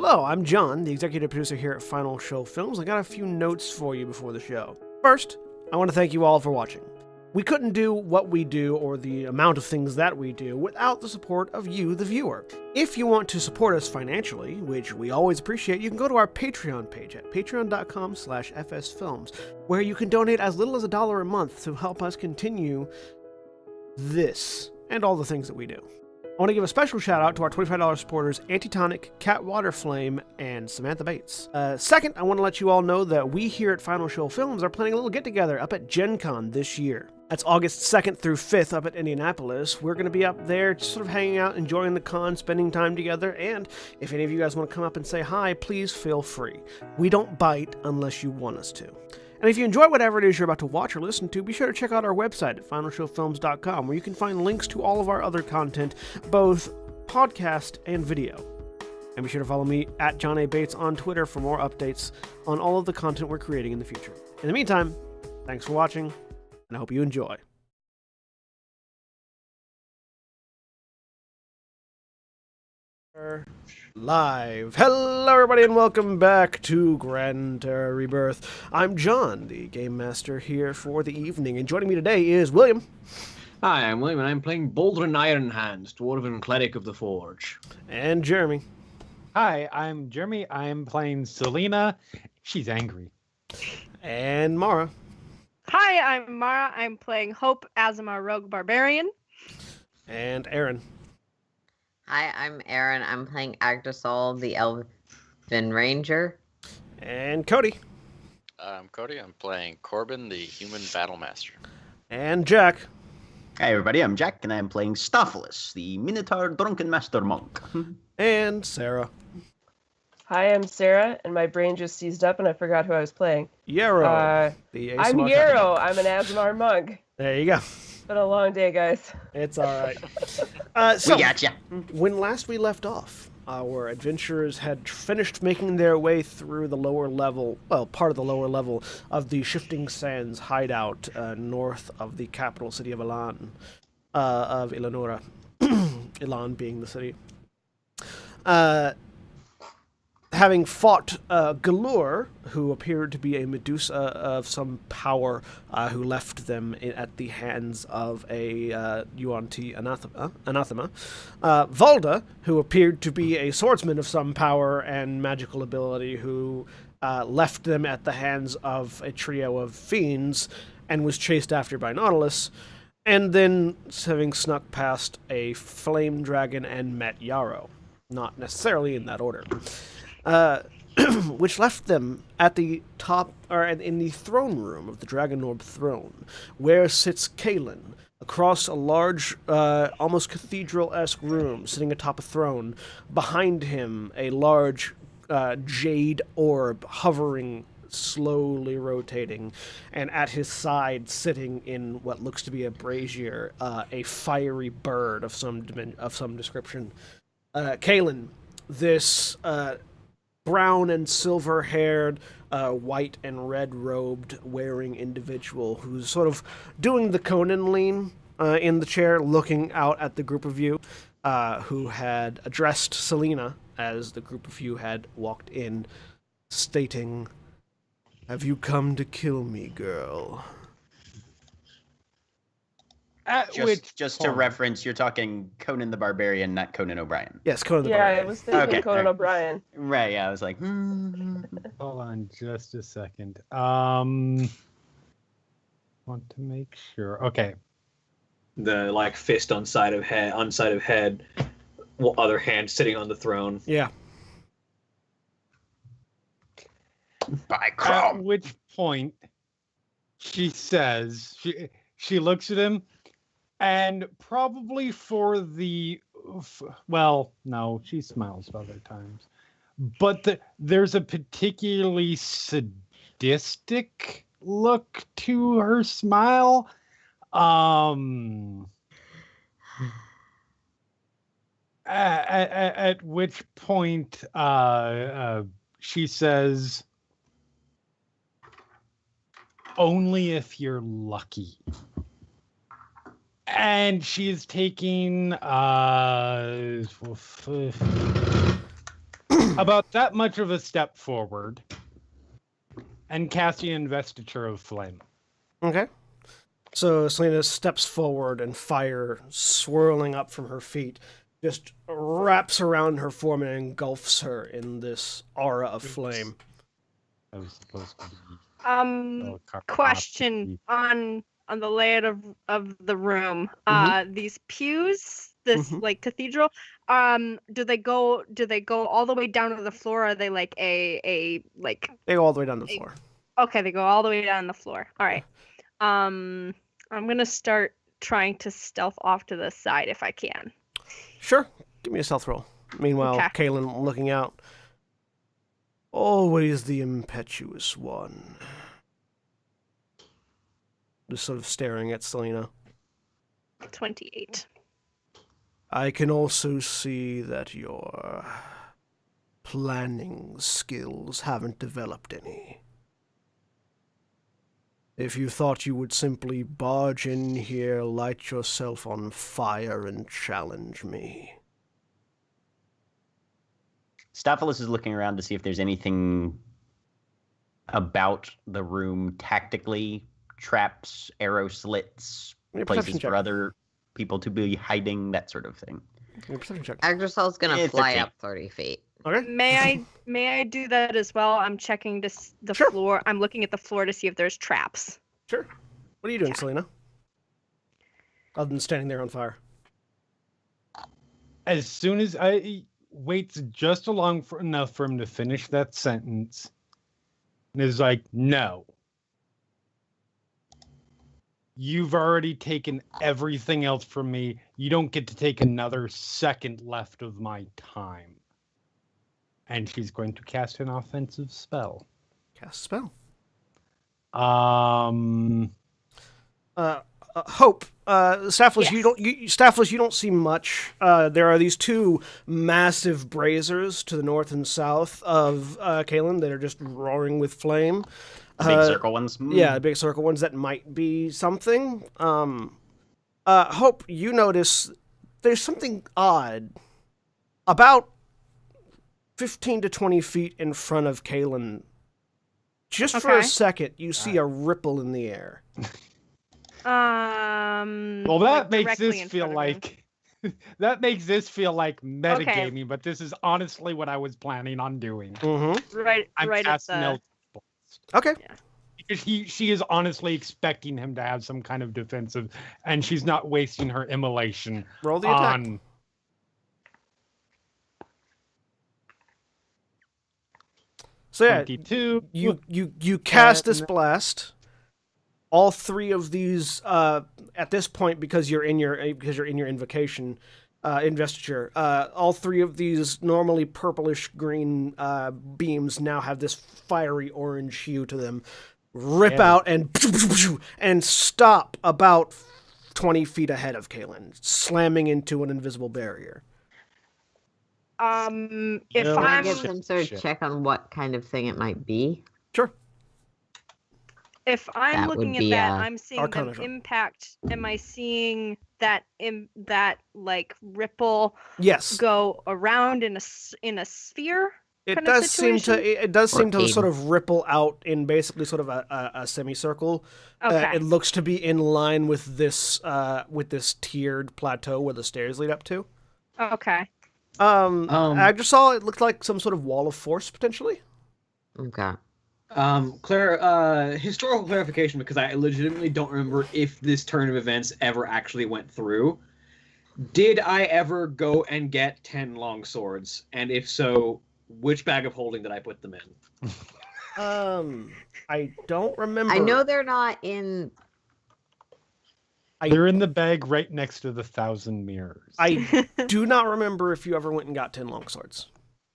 Hello, I'm John, the executive producer here at Final Show Films. I got a few notes for you before the show. First, I want to thank you all for watching. We couldn't do what we do or the amount of things that we do without the support of you, the viewer. If you want to support us financially, which we always appreciate, you can go to our Patreon page at patreon.com/fsfilms, where you can donate as little as $1 a month to help us continue this and all the things that we do. I want to give a special shout out to our $25 supporters, Antitonic, Waterflame, and Samantha Bates. Second, I want to let you all know that we here at Final Show Films are planning a little get-together up at Gen Con this year. That's August 2nd through 5th up at Indianapolis. We're going to be up there just sort of hanging out, enjoying the con, spending time together, and if any of you guys want to come up and say hi, please feel free. We don't bite unless you want us to. And if you enjoy whatever it is you're about to watch or listen to, be sure to check out our website at finalshowfilms.com, where you can find links to all of our other content, both podcast and video. And be sure to follow me at John A. Bates on Twitter for more updates on all of the content we're creating in the future. In the meantime, thanks for watching, and I hope you enjoy. Live. Hello everybody and welcome back to Gran Terra Rebirth. I'm John, the Game Master here for the evening, and joining me today is William. Hi, I'm William and I'm playing Baldwin Ironhands, Dwarven Cleric of the Forge. And Jeremy. Hi, I'm Jeremy. I'm playing Selina. She's angry. And Mara. Hi, I'm Mara. I'm playing Hope Azamar Rogue Barbarian. And Aaron. Hi, I'm Aaron. I'm playing Agdasol, the Elven Ranger. And Cody. I'm Cody. I'm playing Corbin, the Human Battlemaster. And Jack. Hi everybody, I'm Jack, and I'm playing Staphylos, the Minotaur Drunken Master Monk. And Sarah. Hi, I'm Sarah, and my brain just seized up and I forgot who I was playing. Yarrow. I'm Yarrow. I'm an Azamar monk. There you go. Been a long day, guys. It's alright. So, We gotcha. When last we left off, our adventurers had finished making their way through the lower level, well, part of the lower level of the Shifting Sands hideout north of the capital city of Ilan, of Ilanora. Ilan being the city. Having fought Galore, who appeared to be a Medusa of some power, who left them at the hands of a Yuan-Ti anathema. Valda, who appeared to be a swordsman of some power and magical ability, who left them at the hands of a trio of fiends and was chased after by Nautilus, and then having snuck past a flame dragon and met Yarrow. Not necessarily in that order. Which left them at the top, or in the throne room of the Dragonorb throne, where sits Kalen, across a large, almost cathedral-esque room, sitting atop a throne. Behind him, a large jade orb hovering, slowly rotating, and at his side, sitting in what looks to be a brazier, a fiery bird of some description. Kalen, this brown and silver-haired, white and red-robed wearing individual who's sort of doing the Conan lean in the chair, looking out at the group of you, who had addressed Selina as the group of you had walked in, stating, "Have you come to kill me, girl?" Just to reference, you're talking Conan the Barbarian, not Conan O'Brien. Yes, Conan the Yeah, Barbarian. I was thinking Conan O'Brien. Right, yeah, I was like, Hold on just a second. Want to make sure. Okay. The fist on side of head, other hand sitting on the throne. Yeah. by At Crom. which point she says, she looks at him, and probably for the, well, no, she smiles other times, but there's a particularly sadistic look to her smile. At which point she says, "Only if you're lucky." And she is taking about that much of a step forward and cast the Investiture of Flame. Okay. So Selina steps forward and fire swirling up from her feet just wraps around her form and engulfs her in this aura of flame. That was supposed to be... Question on the layout of the room. These pews, this like cathedral, do they go all the way down to the floor? Or are they like a like They go all the way down the floor. Okay, they go all the way down the floor. All right. I'm gonna start trying to stealth off to the side if I can. Sure. Give me a stealth roll. Meanwhile, Okay. Kaylin looking out. Always the impetuous one. Just sort of staring at Selina. 28. I can also see that your planning skills haven't developed any. If you thought you would simply barge in here, light yourself on fire, and challenge me. Staphylos is looking around to see if there's anything about the room tactically, traps, arrow slits, Give me a places perception for check. other people to be hiding, that sort of thing. Give me a perception check. Agrassol's gonna It's fly 13. up 30 feet. Okay. May I do that as well? I'm checking the Sure. floor. I'm looking at the floor to see if there's traps. Sure. What are you doing, Selina? Other than standing there on fire. As soon as I waits just enough for him to finish that sentence, and is like, no. You've already taken everything else from me. You don't get to take another second left of my time. And she's going to cast an offensive spell. Cast spell. Hope. Staphylos, Yes. Staphylos, you don't see much. There are these two massive braziers to the north and south of Kaylin that are just roaring with flame. Big circle ones? Yeah, the big circle ones that might be something. Hope, you notice there's something odd. About 15 to 20 feet in front of Kaylin. Just for a Okay. second, you see a ripple in the air. Well, that like makes directly this in feel front of me. like that makes this feel like metagaming, but this is honestly what I was planning on doing. Mm-hmm. right I'm at casting the. Eldritch Blast. Okay. Because she is honestly expecting him to have some kind of defensive, and she's not wasting her immolation Roll the attack. on. So yeah, 22. you cast this And- blast. All three of these at this point, because you're in your invocation investiture, all three of these normally purplish green beams now have this fiery orange hue to them. Rip Yeah. out and stop about 20 feet ahead of Kaylin, slamming into an invisible barrier. If No, Can I I'm get some sort of Shit. check on what kind of thing it might be? Sure. if I'm That looking would at be, that, I'm seeing Arcana them check. impact. Am I seeing that that like ripple Yes. go around in a sphere? It kind of does seem to. situation? It does seem to Arcade. sort of ripple out in basically sort of a semicircle. Okay. It looks to be in line with this tiered plateau where the stairs lead up to. Okay. Agrasol, it looked like some sort of wall of force potentially. Okay. Historical clarification, because I legitimately don't remember if this turn of events ever actually went through. Did I ever go and get 10 long swords? And if so, which bag of holding did I put them in? I don't remember. I know they're not in. They're in the bag right next to the 1,000 mirrors. I do not remember if you ever went and got 10 longswords.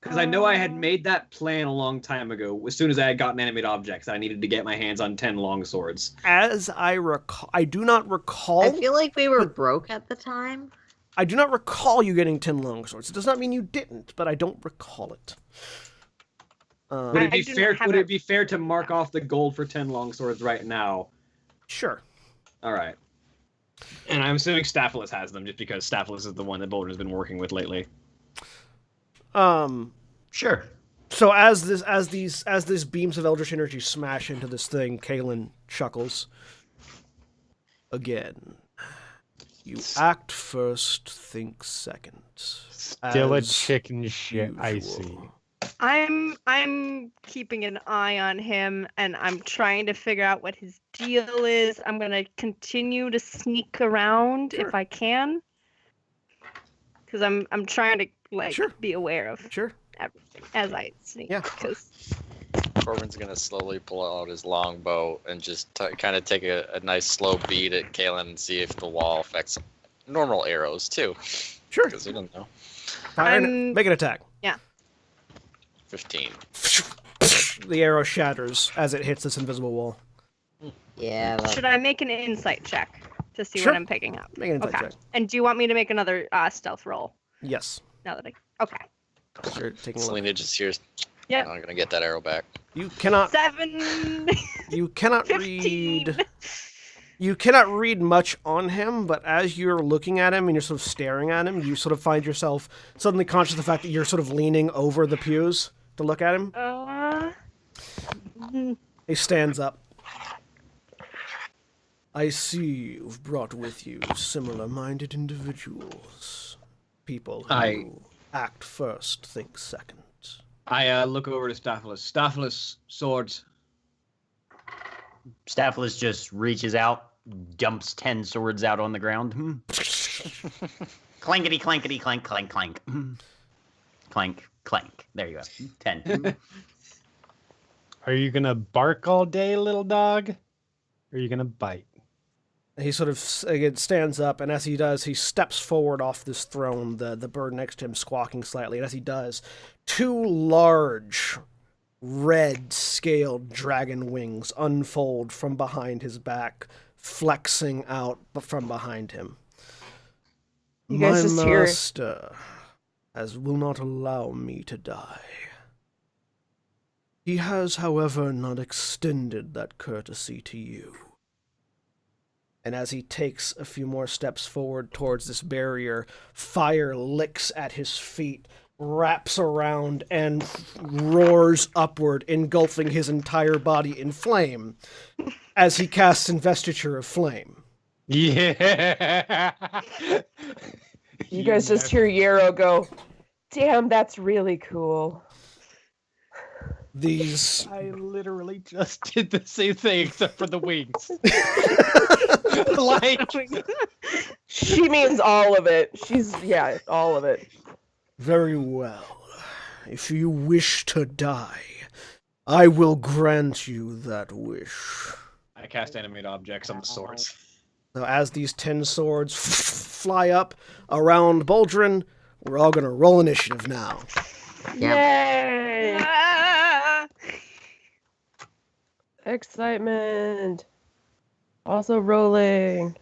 Because I know I had made that plan a long time ago. As soon as I had gotten animate objects, I needed to get my hands on 10 long swords. As I recall, I do not recall. I feel like we were broke at the time. I do not recall you getting 10 longswords. It does not mean you didn't, but I don't recall it. Would it be I do not fair? have Would a- it be fair to mark off the gold for 10 long swords right now? Sure. All right. And I'm assuming Staphylos has them, just because Staphylos is the one that Boulder's been working with lately. Sure. So as these beams of eldritch energy smash into this thing, Kalen chuckles. Again, you act first, think second. Still a as chicken shit, I see. usual. I'm keeping an eye on him, and I'm trying to figure out what his deal is. I'm gonna continue to sneak around Sure. if I can, because I'm trying to Sure. be aware of Sure. everything as I sneak. Yeah. Because Corbin's gonna slowly pull out his longbow and just kind of take a nice slow beat at Kalen and see if the wall affects normal arrows too. Sure. Because he doesn't know. Make an attack. 15. The arrow shatters as it hits this invisible wall. Yeah. should I make an insight check to see Sure. what I'm picking up? Make an insight Okay. check. And do you want me to make another stealth roll Yes. now that I? Okay. You're taking a look. Selina just hears, Yep. I'm not gonna get that arrow back. You cannot. 7. You cannot 15. read. You cannot read much on him, but as you're looking at him and you're sort of staring at him, you sort of find yourself suddenly conscious of the fact that you're sort of leaning over the pews to look at him. He stands up. I see you've brought with you similar-minded individuals. People who act first, think second. I look over to Staphylos. Staphylos, swords. Staphylos just reaches out, dumps 10 swords out on the ground. Clankety, clankety, clank, clank, clank. Clank, clank. There you go. 10. Are you gonna bark all day, little dog? Or are you gonna bite? He sort of again stands up, and as he does, he steps forward off this throne, the bird next to him squawking slightly. And as he does, 2 large, red-scaled dragon wings unfold from behind his back, flexing out from behind him. You guys My just hear- master will not allow me to die. He has, however, not extended that courtesy to you. And as he takes a few more steps forward towards this barrier, fire licks at his feet, wraps around, and roars upward, engulfing his entire body in flame as he casts Investiture of Flame. Yeah. You guys just hear Yarrow go, damn, that's really cool. These... I literally just did the same thing except for the wings. Like, She means all of it. All of it. Very well. If you wish to die, I will grant you that wish. I cast animate objects on the swords. So as these 10 swords fly up around Boldrin, we're all going to roll initiative now. Yay! Ah! Excitement. Also rolling.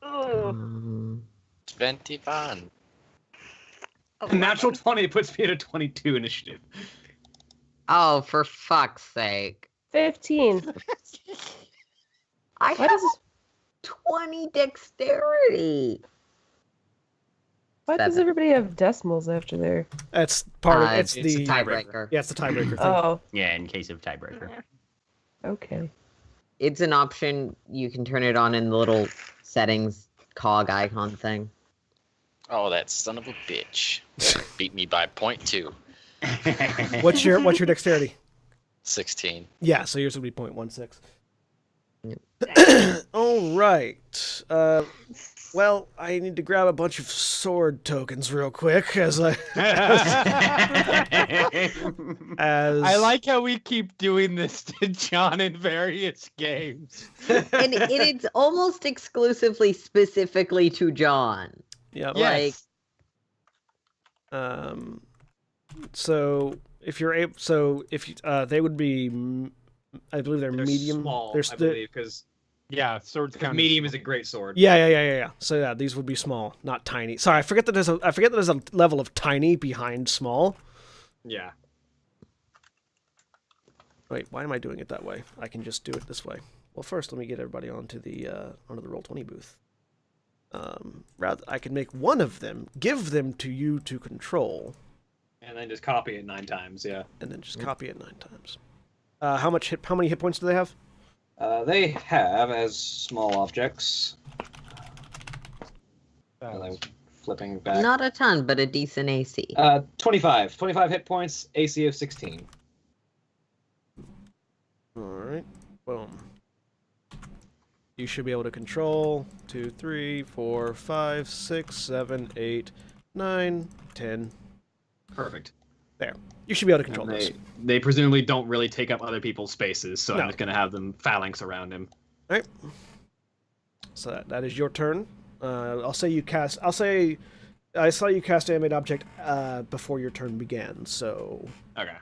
Ooh. 21. Natural 20 puts me at a 22 initiative. Oh, for fuck's sake. 15. I What have is 20 dexterity. Why does 7. everybody have decimals after there? That's part of it's the a tiebreaker. Yeah, it's the tiebreaker thing. Oh, Yeah, in case of tiebreaker. okay. It's an option. You can turn it on in the little settings cog icon thing. Oh, that son of a bitch. Beat me by 0.2. What's your dexterity? 16. Yeah, so yours would be 0.16. Yep. All right. Well, I need to grab a bunch of sword tokens real quick as I I like how we keep doing this to John in various games. And it's almost exclusively specifically to John. Yep. Yes. So if you're able, they would be, I believe they're medium. Small, They're I believe, because Yeah, swords count. medium is a great sword. Yeah. So yeah, these would be small, not tiny. Sorry, I forget that there's a level of tiny behind small. Yeah. Wait, why am I doing it that way? I can just do it this way. Well, first let me get everybody onto the Roll20 booth. Rather, I can make one of them, give them to you to control, And then just copy it 9 times, yeah. and then just copy it 9 times. How many hit points do they have? They have, as small objects... I'm flipping back. Not a ton, but a decent AC. 25. 25 hit points, AC of 16. Alright, boom. You should be able to control 2, 3, 4, 5, 6, 7, 8, 9, 10. Perfect. There. You should be able to control And this. they presumably don't really take up other people's spaces, so No. I'm just going to have them phalanx around him. Alright. So that is your turn. I saw you cast animate object before your turn began, so... Okay.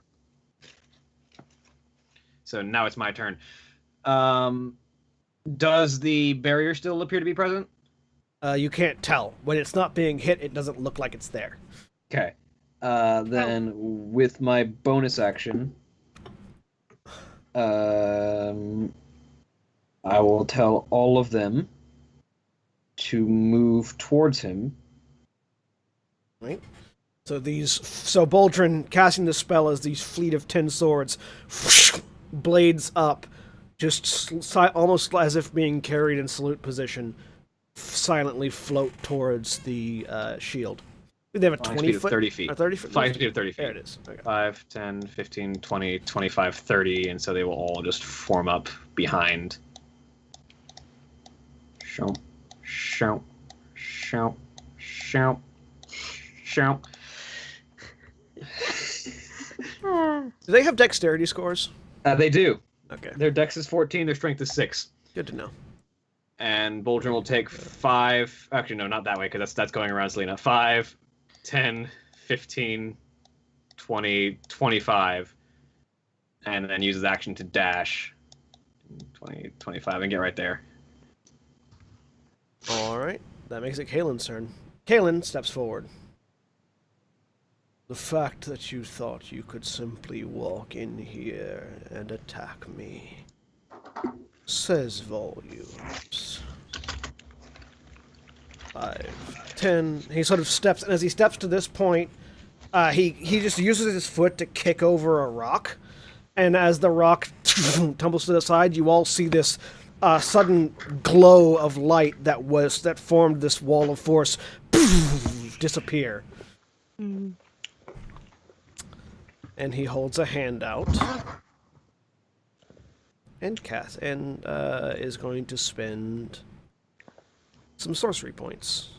So now it's my turn. Does the barrier still appear to be present? You can't tell. When it's not being hit, it doesn't look like it's there. Okay. Then with my bonus action, I will tell all of them to move towards him. Right? So Boldrin casting the spell as these fleet of 10 swords, blades up, just almost as if being carried in salute position, silently float towards the shield. They have a 20 foot? 30 feet. A 30 foot? 5 feet to 30 feet. There it is. Okay. 5, 10, 15, 20, 25, 30, and so they will all just form up behind. Shout, shout, shout, shout, shout. Do they have dexterity scores? They do. Okay. Their dex is 14, their strength is 6. Good to know. And Boldrin will take 5. Actually, no, not that way, because that's going around Selina. 5, 10, 15, 20, 25. And then use his action to dash. 20, 25, and get right there. Alright. That makes it Kalen's turn. Kalen steps forward. The fact that you thought you could simply walk in here and attack me says volumes. 5, 10. He sort of steps, and as he steps to this point, he just uses his foot to kick over a rock, and as the rock tumbles to the side, you all see this sudden glow of light that formed this wall of force disappear. Mm. And he holds a hand out and is going to spend some sorcery points.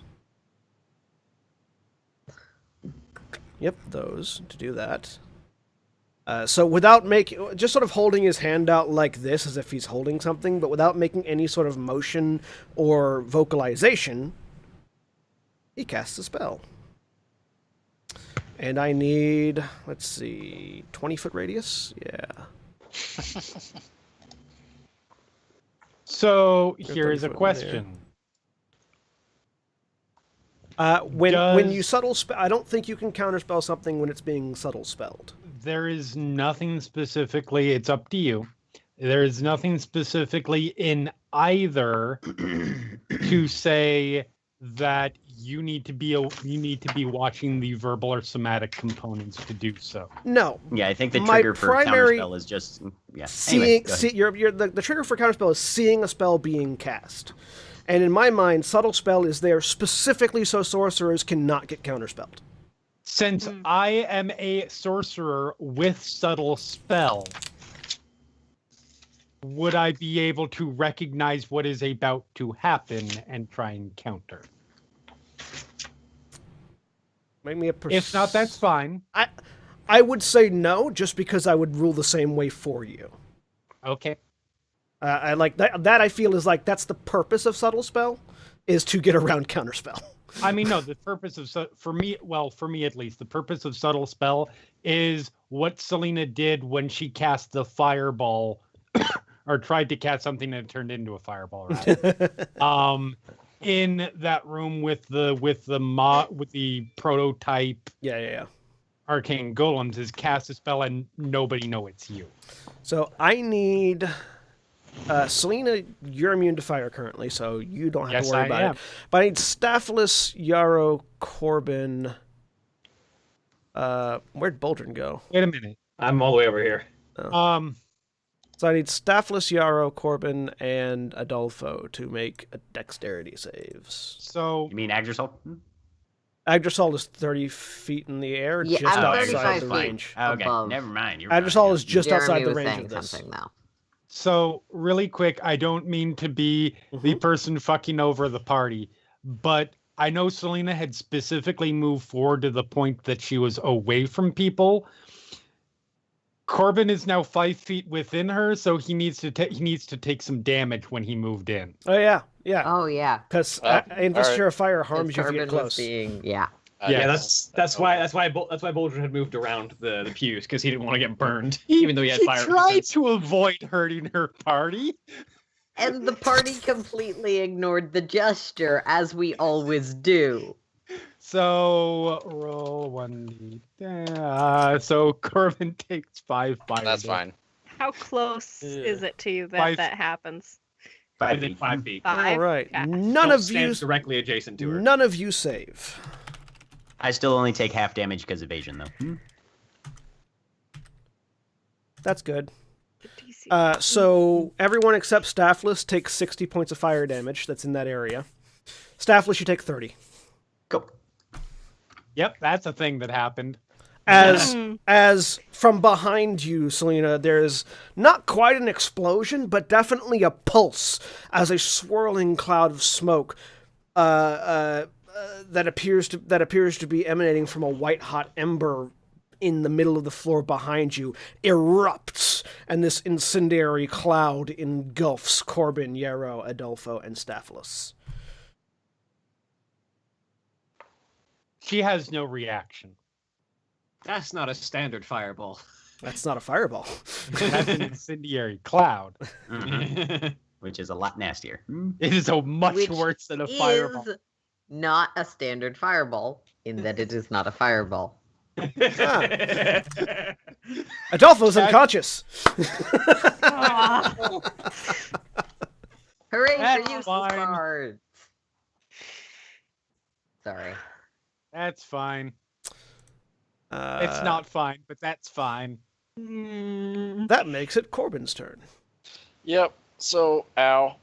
Yep, those to do that. So without just sort of holding his hand out like this, as if he's holding something, but without making any sort of motion or vocalization, he casts a spell. And I need, let's see, 20-foot radius? Yeah. So You're here's 30 a foot, question. When you subtle spell, I don't think you can counterspell something when it's being subtle spelled. There is nothing specifically, it's up to you. There is nothing specifically in either to say that you need to be watching the verbal or somatic components to do so. No. Yeah, I think the My trigger for primary counterspell is just seeing. Anyway, The trigger for counterspell is seeing a spell being cast, and in my mind, subtle spell is there specifically so sorcerers cannot get counterspelled. Since I am a sorcerer with subtle spell, would I be able to recognize what is about to happen and try and counter? Make me a If not, that's fine. I would say no, just because I would rule the same way for you. Okay. I like that. That I feel is like that's the purpose of subtle spell, is to get around counterspell. I mean, no, the purpose of, for me at least, the purpose of subtle spell is what Selina did when she cast the fireball, or tried to cast something that turned into a fireball, right? In that room with the prototype. Yeah. Arcane golems is cast a spell and nobody know it's you. So I need Selina, you're immune to fire currently, so you don't have Yes, to worry I about am. it. But I need Staphylos, Yarrow, Corbin. Where'd Boldrin go? Wait a minute. I'm all the way over here. So I need Staphylos, Yarrow, Corbin, and Adolfo to make a dexterity saves. So You mean Agdrisol? Agdrisol is 30 feet in the air, Yeah, just I'm outside 35 the feet. range. Okay, Above. never mind. You're Agdrisol fine, is just outside Jeremy the was range saying of this. something now. So really quick, I don't mean to be the person fucking over the party, but I know Selina had specifically moved forward to the point that she was away from people. Corbin is now 5 feet within her, so he needs to take some damage when he moved in. Oh, yeah. Yeah. Oh yeah. Because Oh, Investiture alright. of Fire harms you if you Corbin get was close. being Yeah. Yeah, that's why Boldrin had moved around the pews because he didn't want to get burned, even though he had fire. tried resistance. to avoid hurting her party. And the party completely ignored the gesture, as we always do. So roll 1d. So Corbin takes 5 fire. That's damage. fine. How close is it to you that 5 that happens? 5 Within feet. 5 feet. 5? All right. Okay. None Don't of stand you. directly adjacent to her. None of you save. I still only take half damage because evasion, though. That's good. DC. So everyone except Staphylos takes 60 points of fire damage. That's in that area. Staphylos, you take 30. Go. Yep, that's a thing that happened. As from behind you, Selina, there's not quite an explosion, but definitely a pulse as a swirling cloud of smoke that appears to be emanating from a white hot ember in the middle of the floor behind you erupts, and this incendiary cloud engulfs Corbin, Yarrow, Adolfo, and Staphylos. She has no reaction. That's not a standard fireball. That's not a fireball. That's an incendiary cloud. Which is a lot nastier. It is a much Which worse than a fireball. is not a standard fireball, in that it is not a fireball. Adolfo's unconscious. Hooray That's for useless fine. cards! Sorry. That's fine. It's not fine, but that's fine. That makes it Corbin's turn. Yep. So, ow,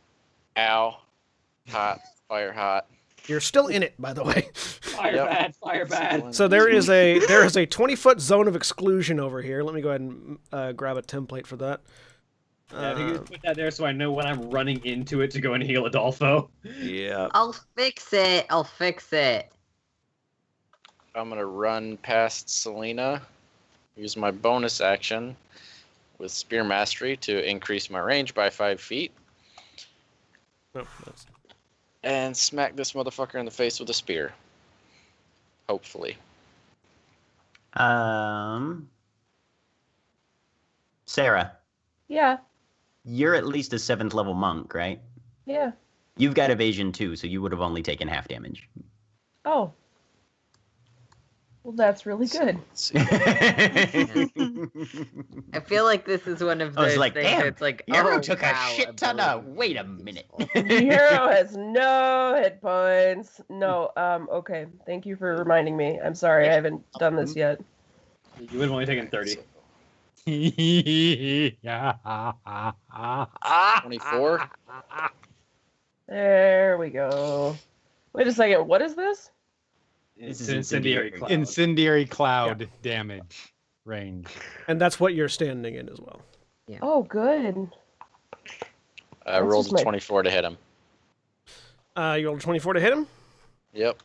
hot, fire hot. You're still in it, by the way. Fire Yep. bad, fire bad. So there is a 20-foot zone of exclusion over here. Let me go ahead and grab a template for that. Yeah, if you could put that there so I know when I'm running into it to go and heal Adolfo. Yeah. I'll fix it. I'm gonna run past Selina, use my bonus action with Spear Mastery to increase my range by 5 feet, Oh, that's- and smack this motherfucker in the face with a spear. Hopefully. Sarah, Yeah, you're at least a 7th level monk, right? yeah. You've got evasion too, so you would have only taken half damage. Oh. Well, that's really good. I feel like this is one of I was those like, things damn, that's like, Yarrow oh, took wow, a shit ton of. ability. Wait a minute. The hero has no hit points. No, okay. Thank you for reminding me. I'm sorry, I haven't done this yet. You would have only taken 30. 24? There we go. Wait a second, what is this? This It's is an incendiary incendiary. cloud. Incendiary cloud damage range. And that's what you're standing in as well. Oh, good. I That's rolled just a my- 24 to hit him. You rolled a 24 to hit him. Yep.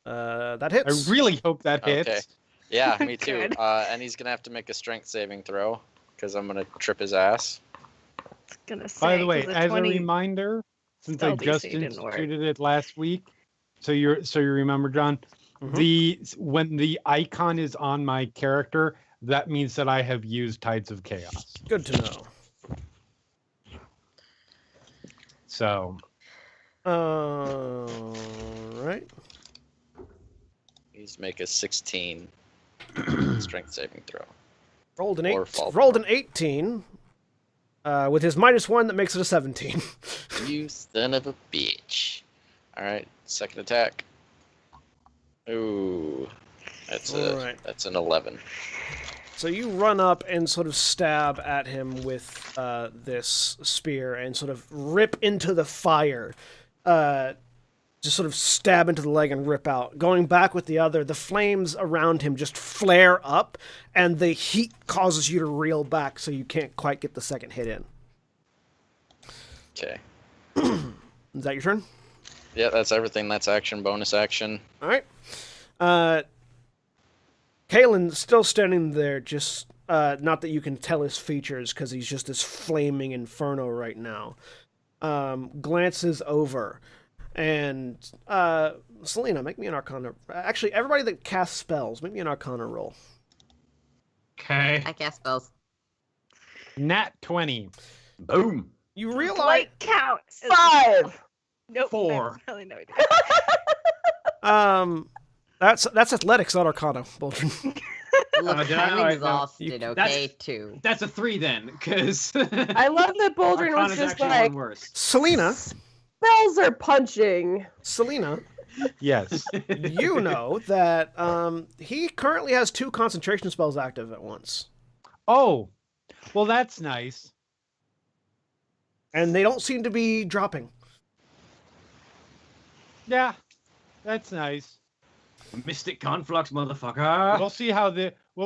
That I hits. really hope that hits. Okay. Yeah, me too. Good. And he's gonna have to make a strength saving throw because I'm gonna trip his ass. Gonna say, By the way, 'cause as 20 a reminder, since I spell just DC didn't work. instituted it last week, so you remember, John, when the icon is on my character, that means that I have used Tides of Chaos. Good to know. So Right. He's make a 16 strength saving throw. Rolled an Or 8. fall Rolled an 18. With his -1, that makes it a 17. You son of a bitch. Alright, second attack. Ooh. That's Alright. that's an 11. So you run up and sort of stab at him with this spear and sort of rip into the fire. Just sort of stab into the leg and rip out. Going back with the other, the flames around him just flare up, and the heat causes you to reel back so you can't quite get the second hit in. Okay. Is that your turn? Yeah, that's everything. That's action, bonus action. All right. Kalen's still standing there, just not that you can tell his features because he's just this flaming inferno right now. Glances over, and Selina, make me an Arcana. Actually, everybody that casts spells, make me an Arcana roll. Okay. I cast spells. Nat 20. Boom. You realize Light count. 5. Nope. 4. Really no idea. that's athletics, not Arcana, Boldrin. Look, did I? I'm Alright, exhausted, no. okay, too. That's a 3 then, because I love that Boldrin was just like, worse. Selina, spells are punching. Selina, Yes. you know that he currently has 2 concentration spells active at once. Oh, well, that's nice. And they don't seem to be dropping. Yeah, that's nice. Mystic Conflux, motherfucker. We'll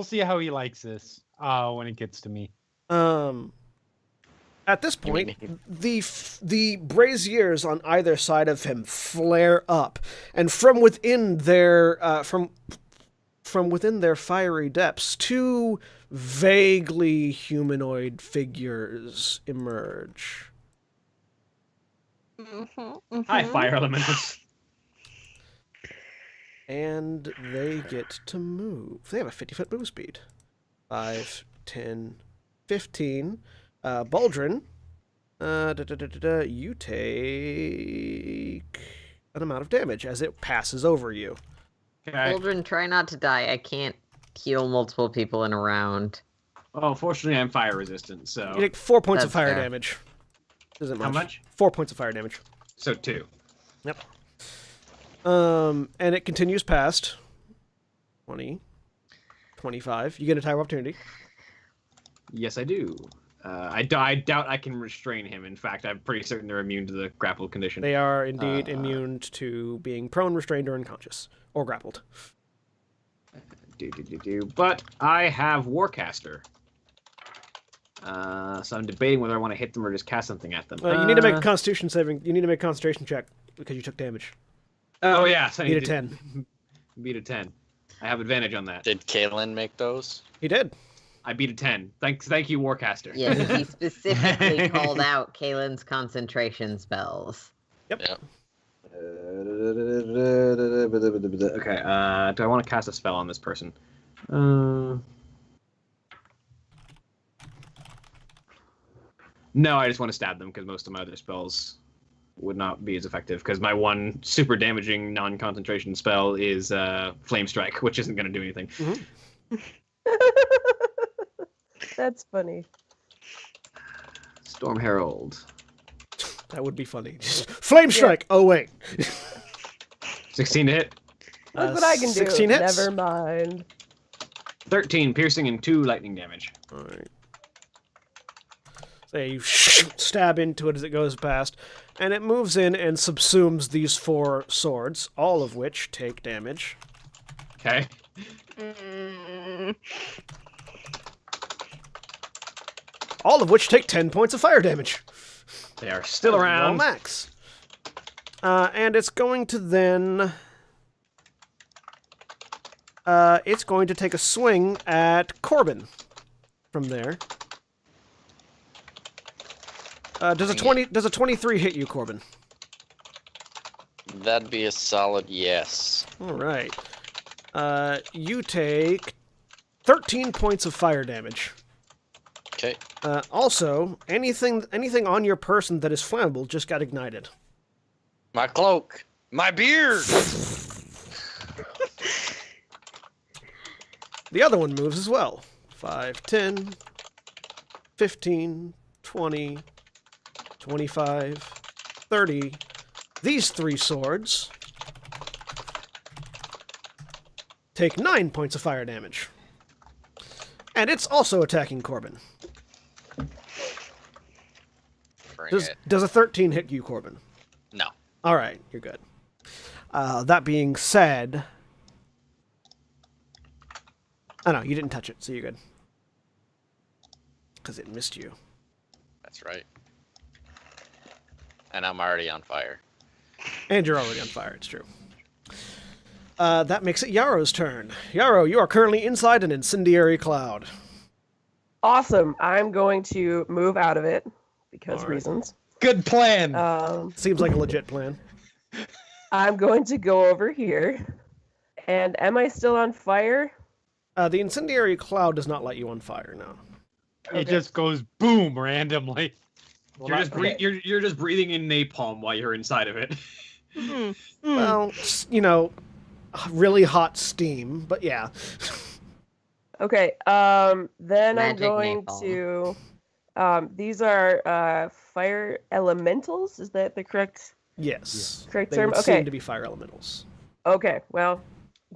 see how he likes this when it gets to me. At this point, the braziers on either side of him flare up, and from within their fiery depths, 2 vaguely humanoid figures emerge. Hi, fire elementals. And they get to move. They have a 50-foot move speed. 5, 10, 15. Baldrin, you take an amount of damage as it passes over you. Okay. Children, try not to die. I can't heal multiple people in a round. Oh, fortunately, I'm fire resistant, so. You take 4 points of That's fire fair. damage. Isn't How much? 4 points of fire damage. So 2. Yep. And it continues past 20, 25. You get an attack of opportunity. Yes, I do. I doubt I can restrain him. In fact, I'm pretty certain they're immune to the grappled condition. They are indeed immune to being prone, restrained, or unconscious, or grappled. But I have Warcaster. So I'm debating whether I want to hit them or just cast something at them. You need to make a Constitution saving. You need to make a Concentration check because you took damage. Oh yeah, so I Beat a need 10. Beat a 10. I have advantage on that. Did Kalen make those? He did. I beat a 10. Thank you, Warcaster. Yes, he specifically called out Kalen's concentration spells. Yep. Okay, do I want to cast a spell on this person? No, I just want to stab them because most of my other spells would not be as effective because my one super damaging non-concentration spell is Flame Strike, which isn't going to do anything. Mm-hmm. That's funny. Storm Herald. That would be funny. Flame Strike! Yeah. Oh, wait. 16 to hit. Look what I can do. 16 hits. Never mind. 13 piercing and 2 lightning damage. All right. So you stab into it as it goes past, and it moves in and subsumes these 4 swords, all of which take damage. Okay. All of which take 10 points of fire damage. They are still around. Roll max. And it's going to then... it's going to take a swing at Corbin from there. Does a 23 hit you, Corbin? That'd be a solid yes. All right. You take 13 points of fire damage. Okay. Also, anything on your person that is flammable just got ignited. My cloak. My beard. The other one moves as well. 5, 10, 15, 20, 25, 30. These 3 swords take 9 points of fire damage. And it's also attacking Corbin. Bring it. Does a 13 hit you, Corbin? No. All right, you're good. That being said... Oh, no, you didn't touch it, so you're good. Because it missed you. That's right. And I'm already on fire. And you're already on fire, it's true. That makes it Yarrow's turn. Yarrow, you are currently inside an incendiary cloud. Awesome. I'm going to move out of it because All right. reasons. Good plan. Seems like a legit plan. I'm going to go over here. And am I still on fire? The incendiary cloud does not light you on fire, no. It just goes boom randomly. You're just breathing in napalm while you're inside of it. Well, you know, really hot steam, but yeah. Okay. Then I'm Magic going napalm. to. These are fire elementals. Is that the correct Yes. correct They term? would Okay. seem to be fire elementals. Okay. Well,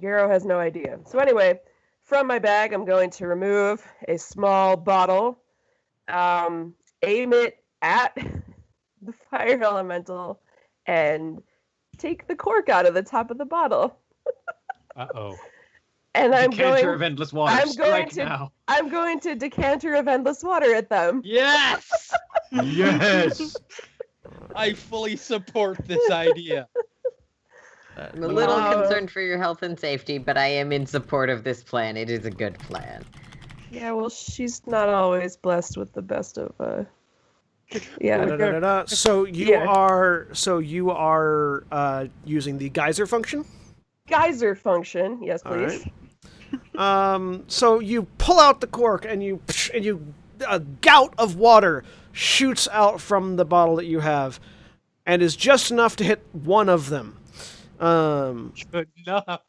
Yarrow has no idea. So anyway, from my bag, I'm going to remove a small bottle, aim it at the fire elemental, and take the cork out of the top of the bottle. Uh-oh. And I'm Decanter going. of endless water. I'm going Strike to- now. I'm going to decanter of endless water at them. Yes! Yes! I fully support this idea. I'm a little Oh. concerned for your health and safety, but I am in support of this plan. It is a good plan. Yeah, well, she's not always blessed with the best of. Yeah. Da-da-da-da-da. So you Yeah. are using the geyser function. Geyser function, yes, All please. right. So you pull out the cork and a gout of water shoots out from the bottle that you have, and is just enough to hit one of them. Good enough.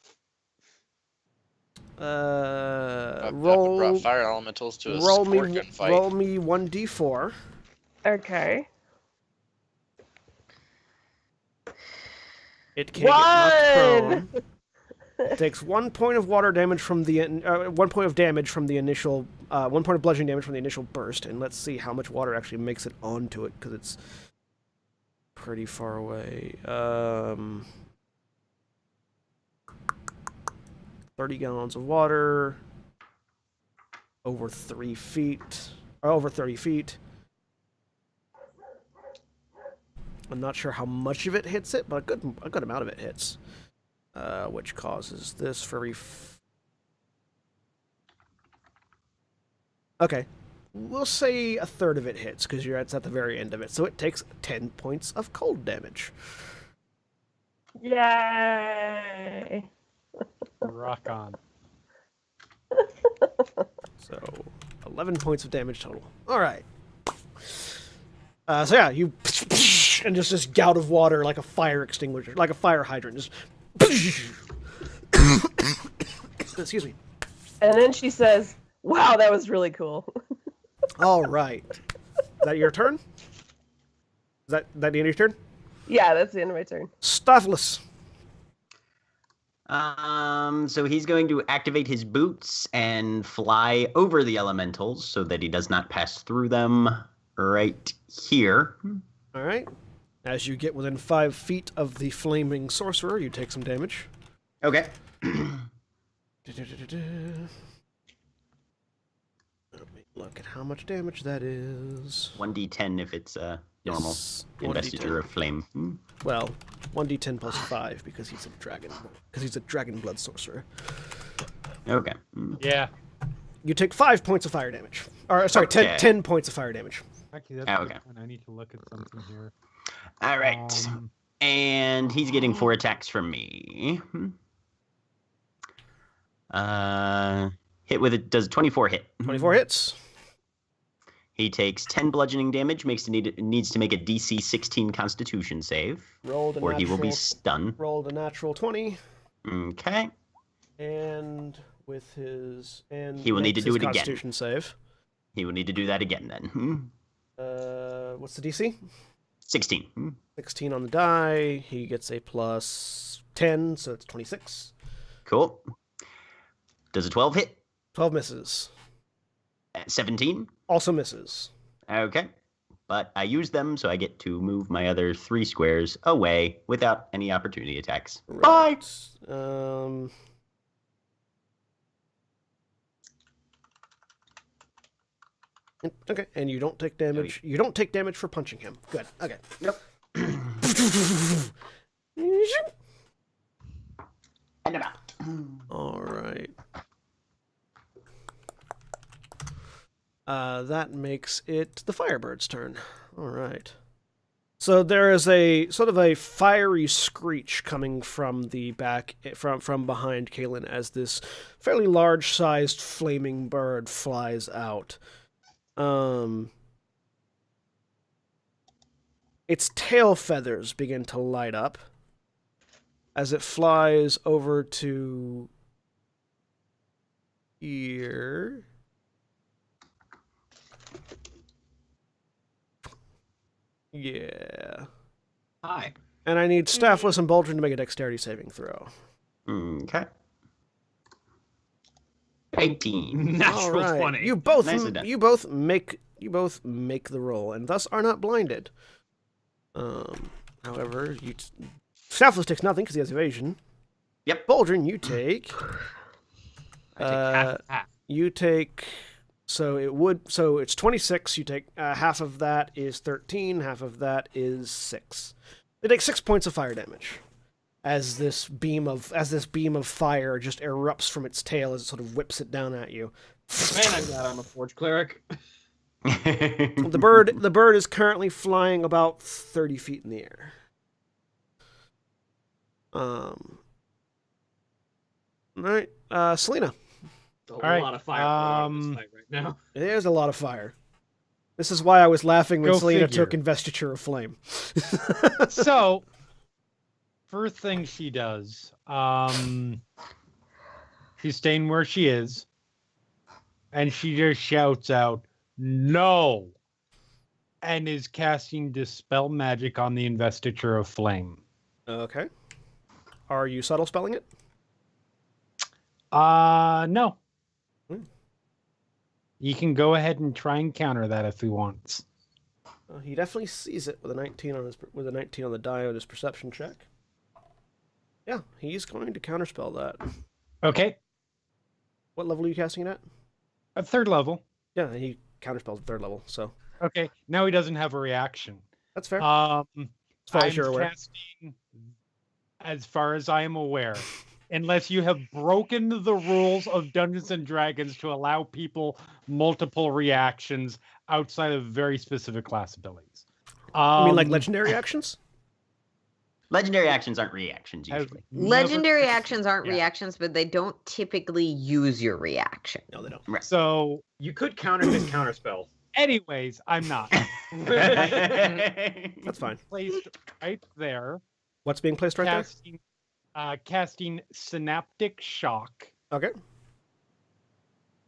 I've Roll brought fire elementals to a roll me scorpion fight. roll me 1d4. Okay. It can't get knocked One! prone. It takes 1 point of water damage from the 1 point of damage from the initial 1 point of bludgeoning damage from the initial burst, and let's see how much water actually makes it onto it because it's pretty far away. 30 gallons of water, over 3 feet, or over 30 feet. I'm not sure how much of it hits it, but a good amount of it hits. Which causes this furry... Okay. We'll say a third of it hits, because it's at the very end of it. So it takes 10 points of cold damage. Yay! Rock on. So, 11 points of damage total. Alright. So yeah, you... And just this gout of water like a fire extinguisher, like a fire hydrant. Just... Excuse me. And then she says, "Wow, that was really cool." All right. Is that your turn? Is that the end of your turn? Yeah, that's the end of my turn. Stavlos. So he's going to activate his boots and fly over the elementals so that he does not pass through them right here. All right. As you get within 5 feet of the flaming sorcerer, you take some damage. Okay. Let me look at how much damage that is. 1d10 if it's normal Yes, investiture 1d10. of flame. Well, 1d10 plus 5 because he's a dragon. Because he's a dragon blood sorcerer. Okay. Yeah. You take 5 points of fire damage. Or sorry, Okay. 10 points of fire damage. Actually, that's Oh, good, okay. and I need to look at something here. All right. And he's getting 4 attacks from me. Hit with it does 24 hit. 24 hits. He takes 10 bludgeoning damage, needs to make a DC 16 Constitution save, Rolled a or he will be natural- stunned. Rolled a natural 20. Okay. And with his... And He will need makes to do his it again. Constitution save. He will need to do that again then. What's the DC? 16. 16 on the die. He gets a plus 10, so it's 26. Cool. Does a 12 hit? 12 misses. 17? Also misses. Okay. But I use them, so I get to move my other 3 squares away without any opportunity attacks. Bye! Okay, and you don't take damage. You don't take damage for punching him. Good. Okay. Nope. And I'm out. All right. That makes it the Firebird's turn. All right. So there is a sort of a fiery screech coming from the back, from behind Kaelin as this fairly large-sized flaming bird flies out. Its tail feathers begin to light up as it flies over to here. Yeah. Hi. And I need Staffless and Baldrin to make a dexterity saving throw. Okay. 18. Natural All right. 20. You both Nicely done. you both make the roll and thus are not blinded. However, Staffless takes nothing because he has evasion. Yep. Baldrin, you take I take half. you take so it's 26. You take half of that is 13, half of that is 6. They take 6 points of fire damage as this beam of fire just erupts from its tail as it sort of whips it down at you. Man, I'm glad I'm a Forge Cleric. The bird is currently flying about 30 feet in the air. All right, Selina. A right, lot of fire going on in this fight right now. There's a lot of fire. This is why I was laughing when Go Selina figure. took Investiture of Flame. So, first thing she does, she's staying where she is, and she just shouts out, "No!" and is casting Dispel Magic on the Investiture of Flame. Okay. Are you subtle spelling it? No. Hmm. You can go ahead and try and counter that if he wants. He definitely sees it with a 19 on the die on his perception check. Yeah, he's going to counterspell that. Okay, What level are you casting it at? at 3rd level. Yeah, he counterspells at 3rd level, so Okay, now he doesn't have a reaction. that's fair. As far as you're aware. Casting, as far as I am aware, unless you have broken the rules of Dungeons and Dragons to allow people multiple reactions outside of very specific class abilities. You mean like legendary actions? Legendary actions aren't reactions I've usually. never- Legendary actions aren't Yeah. reactions, but they don't typically use your reaction. No, they don't. So, You could counter his counterspell. anyways, I'm not. That's fine. Placed right there. What's being placed right Casting Synaptic Shock, there? Okay.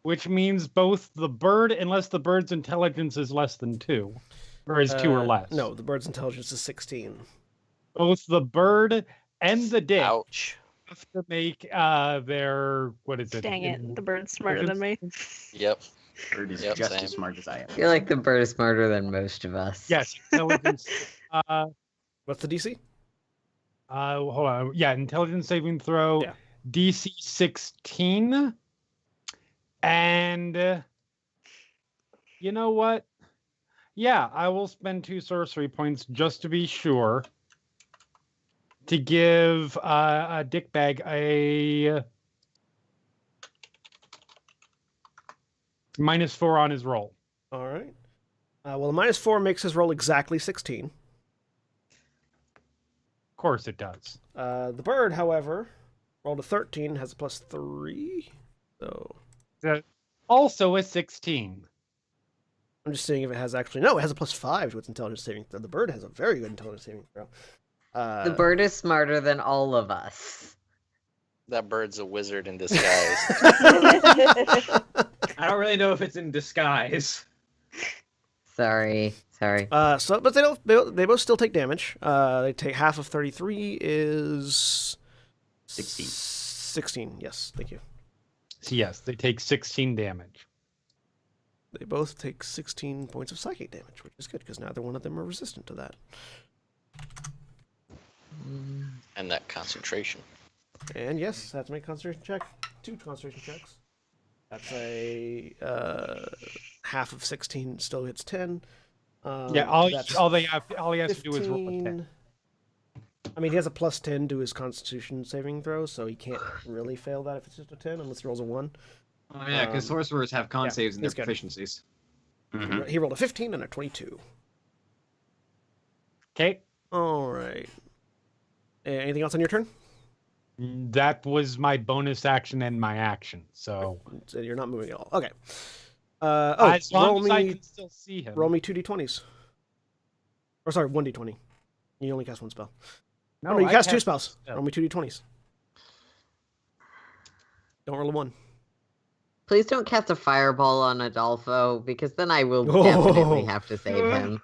which means both the bird, unless the bird's intelligence is less than 2, or is 2 or less. No, the bird's intelligence is 16. Both the bird and the dick Ouch. have to make their, what is it? Dang it, the bird's smarter than me. Yep. Bird is Yep, just same. as smart as I am. I feel like the bird is smarter than most of us. Yes, intelligence. What's the DC? Hold on. Yeah, intelligence saving throw, Yeah. DC 16. And you know what? Yeah, I will spend 2 sorcery points just to be sure to give a dickbag a -4 on his roll. All right. Well, the -4 makes his roll exactly 16. Of course it does. The bird, however, rolled a 13, has a +3. So Also a 16. I'm just seeing if it has actually. No, it has a +5 to its intelligence saving throw. The bird has a very good intelligence saving throw. The bird is smarter than all of us. That bird's a wizard in disguise. I don't really know if it's in disguise. Sorry. But they both still take damage. They take half of 33 is 16. 16. Yes, thank you. So yes, they take 16 damage. They both take 16 points of psychic damage, which is good because neither one of them are resistant to that. And that concentration. And yes, have to make a concentration check. 2 concentration checks. That's a half of 16 still hits 10. Yeah, all he has to do is roll a 15. 10. I mean, he has a plus 10 to his Constitution saving throw, so he can't really fail that if it's just a 10, unless he rolls a 1. Oh yeah, because sorcerers have con saves in their he's good. proficiencies. Mhm. He rolled a 15 and a 22. Okay, All right. Anything else on your turn? that was my bonus action and my action. So So you're not moving at all. Okay. as long roll as I me, can still see him. roll me 2d20s. Or sorry, 1d20. You only cast one spell. No, No, you I cast 2 cast spells. spell. Roll me 2d20s. Don't roll a 1. Please don't cast a fireball on Adolfo, because then I will Oh. definitely have to save him.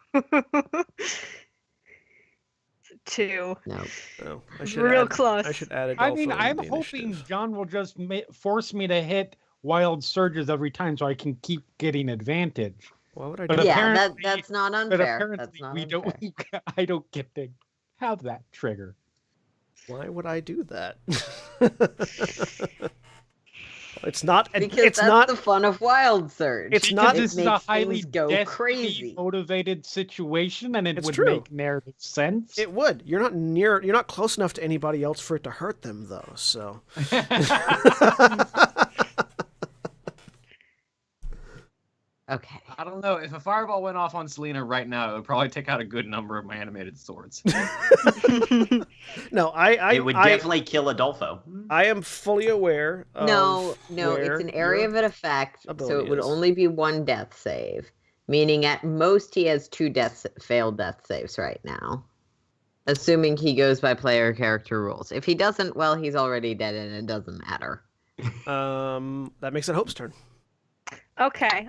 2. No. Oh, Real close. I should add I Adolfo mean, in I'm the hoping initiative. John will just force me to hit wild surges every time, so I can keep getting advantage. Why would I But do that? Yeah, apparently- that's not But unfair. apparently, That's not we unfair. don't. I don't get to have that trigger. Why would I do that? It's not. Because It's that's not. the fun of Wild Surge. It's Because not- this is a makes highly things go destiny crazy. motivated situation, and it It's would true. make narrative sense. It would. You're not near. You're not close enough to anybody else for it to hurt them, though. So. Okay. I don't know. If a fireball went off on Selina right now, it would probably take out a good number of my animated swords. No, It would definitely kill Adolfo. I am fully aware. Of No, where it's an area your of an effect, so ability it would is. only be 1 death save. Meaning at most he has 2 failed death saves right now. Assuming he goes by player character rules. If he doesn't, well, he's already dead and it doesn't matter. That makes it Hope's turn. Okay.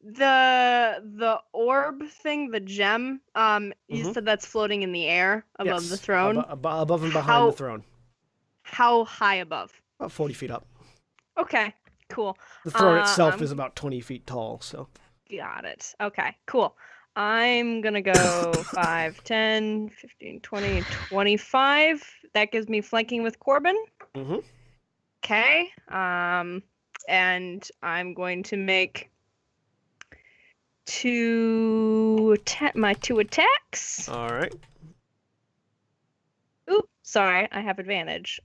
The orb thing, the gem. You Mhm. said that's floating in the air above the Yes, throne. above and behind How- the throne. How high above? About 40 feet up. Okay. Cool. The throne itself I'm- is about 20 feet tall. So. Got it. Okay. Cool. I'm gonna go 5, 10, 15, 20, 25. That gives me flanking with Corbin. Mm-hmm. Okay. And I'm going to make my 2 attacks. All right. Oop, sorry, I have advantage.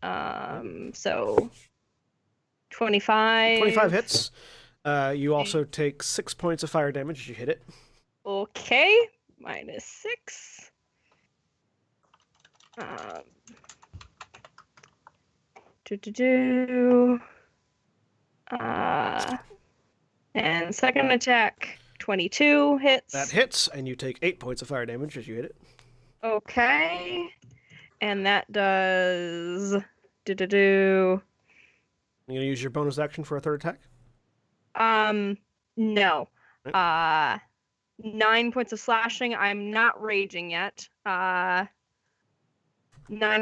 So 25. 25 hits. You also take 6 points of fire damage as you hit it. Okay, minus 6. And second attack, 22 hits. That hits, and you take 8 points of fire damage as you hit it. Okay, and that does. You gonna use your bonus action for a third attack? No. Right. 9 points of slashing. I'm not raging yet. 9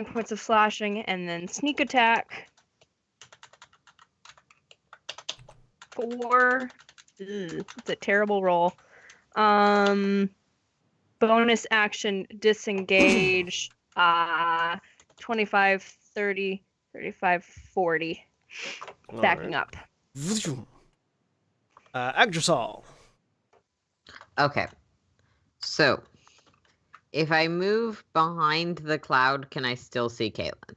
points of slashing, and then sneak attack. 4. It's a terrible roll. Bonus action, disengage. 25, 30, 35, 40. Backing up. Agdrasol. Okay. So, if I move behind the cloud, can I still see Caitlin?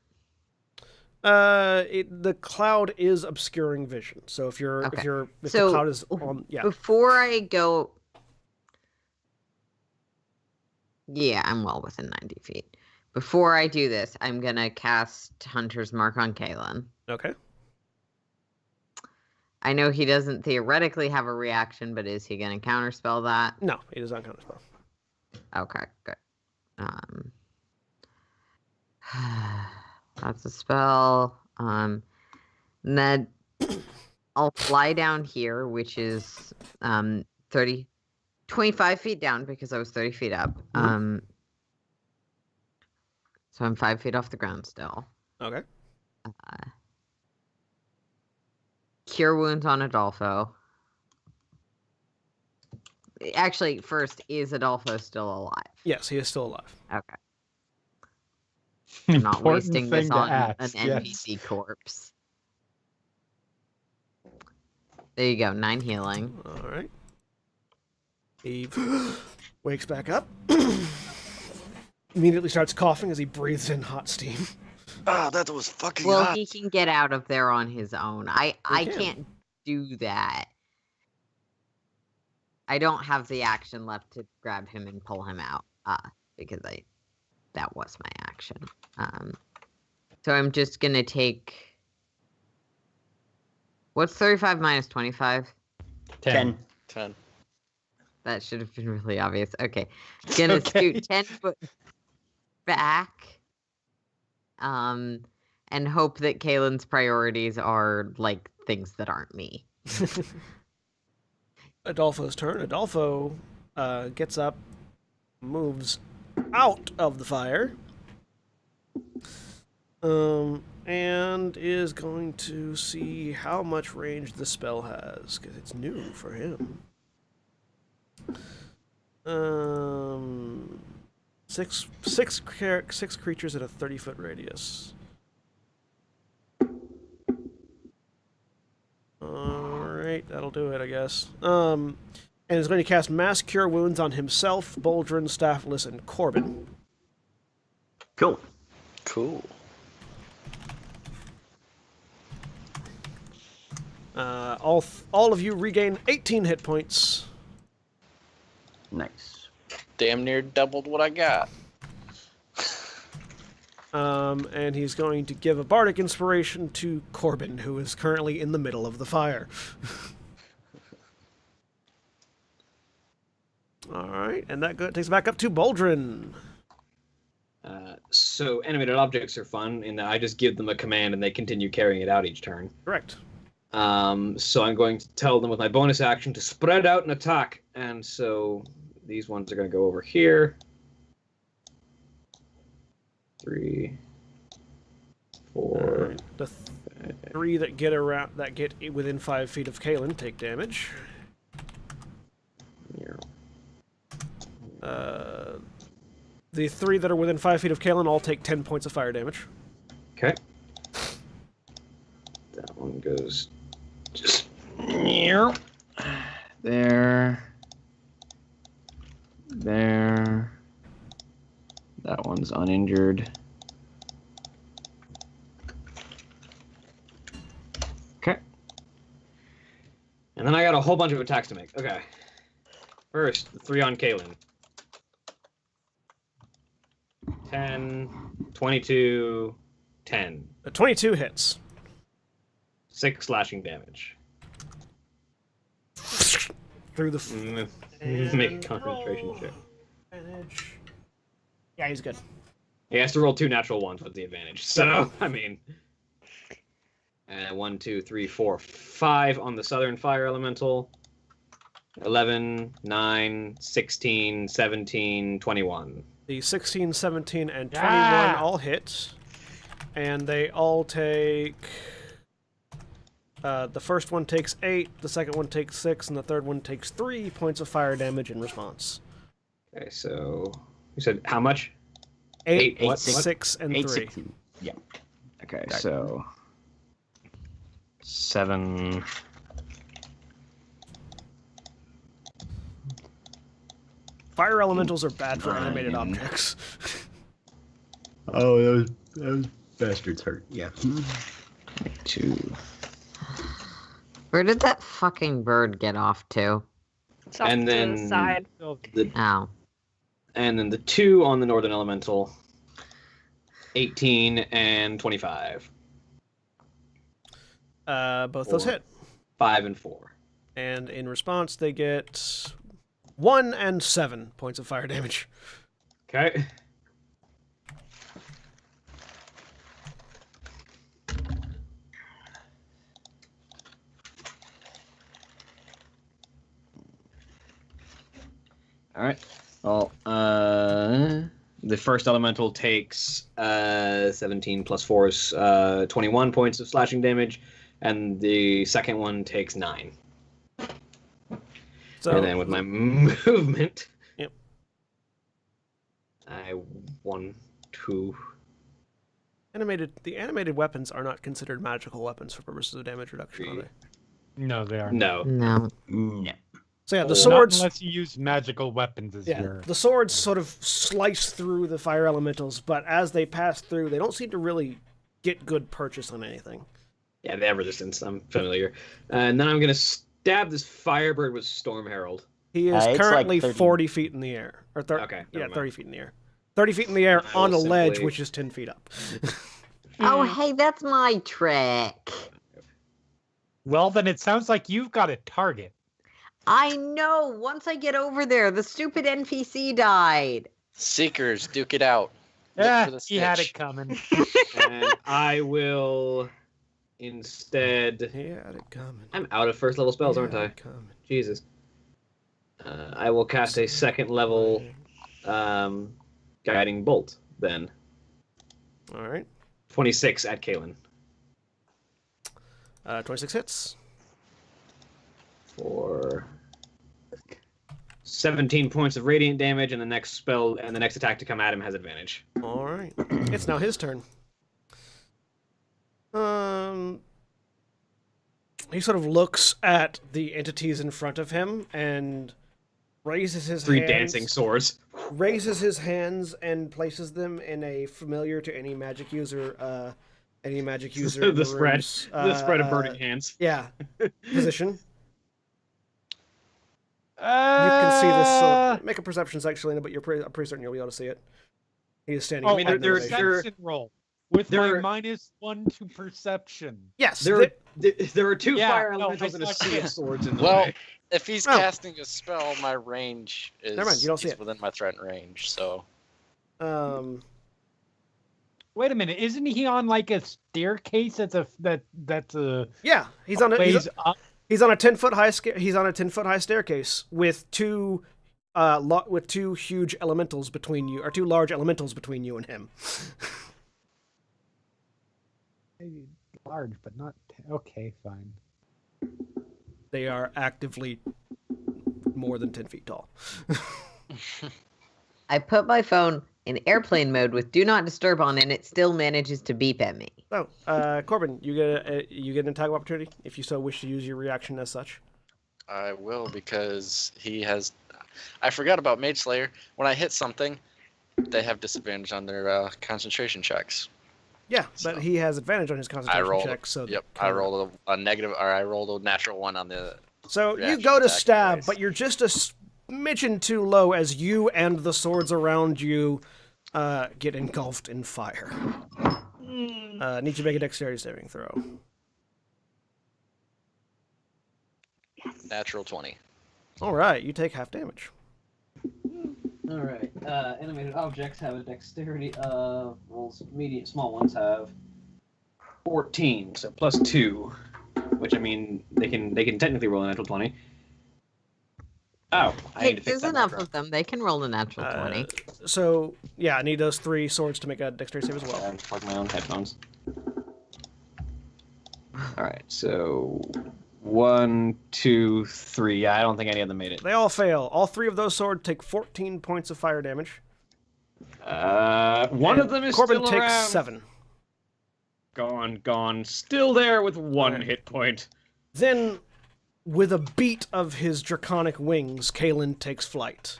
The cloud is obscuring vision. So if you're Okay. if So, the cloud is on, yeah. Before I go... Yeah, I'm well within 90 feet. Before I do this, I'm going to cast Hunter's Mark on Caitlin. Okay. I know he doesn't theoretically have a reaction, but is he going to counterspell that? No, it is not counterspell. Okay, good. That's a spell. And then I'll fly down here, which is 30 25 feet down because I was 30 feet up. So I'm 5 feet off the ground still. Okay. Cure wounds on Adolfo. Actually, first, is Adolfo still alive? Yes, he is still alive. Okay. I'm not Important wasting thing this to on an ask, NPC yes. corpse. There you go, 9 healing. All right. He wakes back up. Immediately starts coughing as he breathes in hot steam. Ah, that was fucking Well, hot. he can get out of there on his own. I can. can't do that. I don't have the action left to grab him and pull him out. Because that was my action. So I'm just gonna take. What's 35 minus 25? 10. 10. That should have been really obvious. Okay. Gonna scoot 10 foot back. And hope that Kaylin's priorities are like things that aren't me. Adolfo's turn. Adolfo gets up, moves out of the fire, and is going to see how much range the spell has, because it's new for him. Six creatures at a 30-foot radius. Alright, that'll do it, I guess. And is going to cast Mass Cure Wounds on himself, Boldrin, Staffless, and Corbin. Cool. Cool. All of you regain 18 hit points. Nice. Damn near doubled what I got. And he's going to give a bardic inspiration to Corbin, who is currently in the middle of the fire. Alright, and that takes it back up to Boldrin. So animated objects are fun in that I just give them a command and they continue carrying it out each turn. Correct. So I'm going to tell them with my bonus action to spread out and attack. And so these ones are going to go over here. 3, 4. Right. The 3 that get within 5 feet of Kaylin take damage. The 3 that are within 5 feet of Kaylin all take 10 points of fire damage. Okay. That one goes just there. There. That one's uninjured. Okay. And then I got a whole bunch of attacks to make. Okay. First, the 3 on Kaylin. 10, 22, 10. 22 hits. 6 slashing damage. Through the... Make a concentration check. Advantage. Yeah, he's good. He has to roll 2 natural ones with the advantage. So, I mean... 1, 2, 3, 4, 5 on the Southern Fire Elemental. 11, 9, 16, 17, 21. The 16, 17, and 21 all hit. And they all take... the first one takes 8, the second one takes 6, and the third one takes 3 points of fire damage in response. Okay, so... You said how much? 8, 8, what? 6, and 8, 3. 16. Yeah. Okay, Sorry. so... 7... Fire elementals are bad for animated objects. Oh, those bastards hurt. Yeah. 2... Where did that fucking bird get off to? It's off And to then- the side. Oh. And then the 2 on the Northern Elemental. 18 and 25. Both those 4. hit. 5 and 4. And in response, they get 1 and 7 points of fire damage. Okay. All right. Well, the first elemental takes 17 plus 4 is 21 points of slashing damage, and the second one takes 9. So, and then with my movement, Yep. I 1, 2. The animated weapons are not considered magical weapons for purposes of damage reduction, are they? No, they are. No. No. No. So yeah, the Not swords. Not unless you use magical weapons as Yeah, your. the swords sort of slice through the fire elementals, but as they pass through, they don't seem to really get good purchase on anything. Yeah, they have resistance. I'm familiar. And then I'm gonna stab this firebird with Storm Herald. He is It's like currently 30 40 feet in the air, or Okay, never mind. 30 feet in the air. 30 feet in the air I will on a ledge, simply- which is 10 feet up. Oh, hey, that's my trick. Well, then it sounds like you've got a target. I know. Once I get over there, the stupid NPC died. Seekers, duke it out. Look Yeah, for the he had snitch. it coming. And I will instead. He had it coming. I'm out of first level spells, aren't He had I? it coming. Jesus. I will cast a second level guiding bolt then. All right. 26 at Kalen. 26 hits. For 17 points of radiant damage, and the next spell and the next attack to come at him has advantage. All right. It's now his turn. He sort of looks at the entities in front of him and raises his Three hands. dancing swords. Raises his hands and places them in a familiar to any magic user. Any magic user. in the spread. room's, The spread of burning hands. Yeah. Position. You can see this. Make a perception check, Selina, but I'm pretty certain you'll be able to see it. He is standing. Oh, I mean, behind they're- the they're- elevation. perception roll with my There- -1 to perception. Yes. There are two Yeah, fire no, elementals I and a saw sea it. of swords in the Well, way. if he's Oh. casting a spell, my range is Never mind, you don't see he's it. within my threatened range, so Wait a minute, isn't he on like a staircase? That's a Yeah, he's on a ways up. he's on a 10-foot high he's on a 10-foot high staircase with two huge elementals between you, or two large elementals between you and him. Large, but not okay. Fine. They are actively more than 10 feet tall. I put my phone in airplane mode with do not disturb on, and it still manages to beep at me. So, Corbin, you get an attack of opportunity if you so wish to use your reaction as such. I will because he has. I forgot about Mage Slayer. When I hit something, they have disadvantage on their concentration checks. Yeah, So- but he has advantage on his I concentration rolled. check. So Yep, I rolled a negative, or I rolled a natural 1 on the. So you reaction go to attack stab, twice. but you're just a smidgen too low as you and the swords around you get engulfed in fire. Mm. Need to make a dexterity saving throw. Natural 20. All right, you take half damage. All right. Animated objects have a dexterity of small ones have 14, so plus 2, which I mean they can technically roll a natural 20. Oh, I need to fix There's that enough macro. of them. They can roll a natural 20. So yeah, I need those 3 swords to make a dexterity save as well. I plug my own headphones. All right, so 1, 2, 3. Yeah, I don't think any of them made it. They all fail. All 3 of those swords take 14 points of fire damage. One And of them is Corbin still takes around. 7. Gone. Still there with 1 Alright. hit point. Then, with a beat of his draconic wings, Kalen takes flight.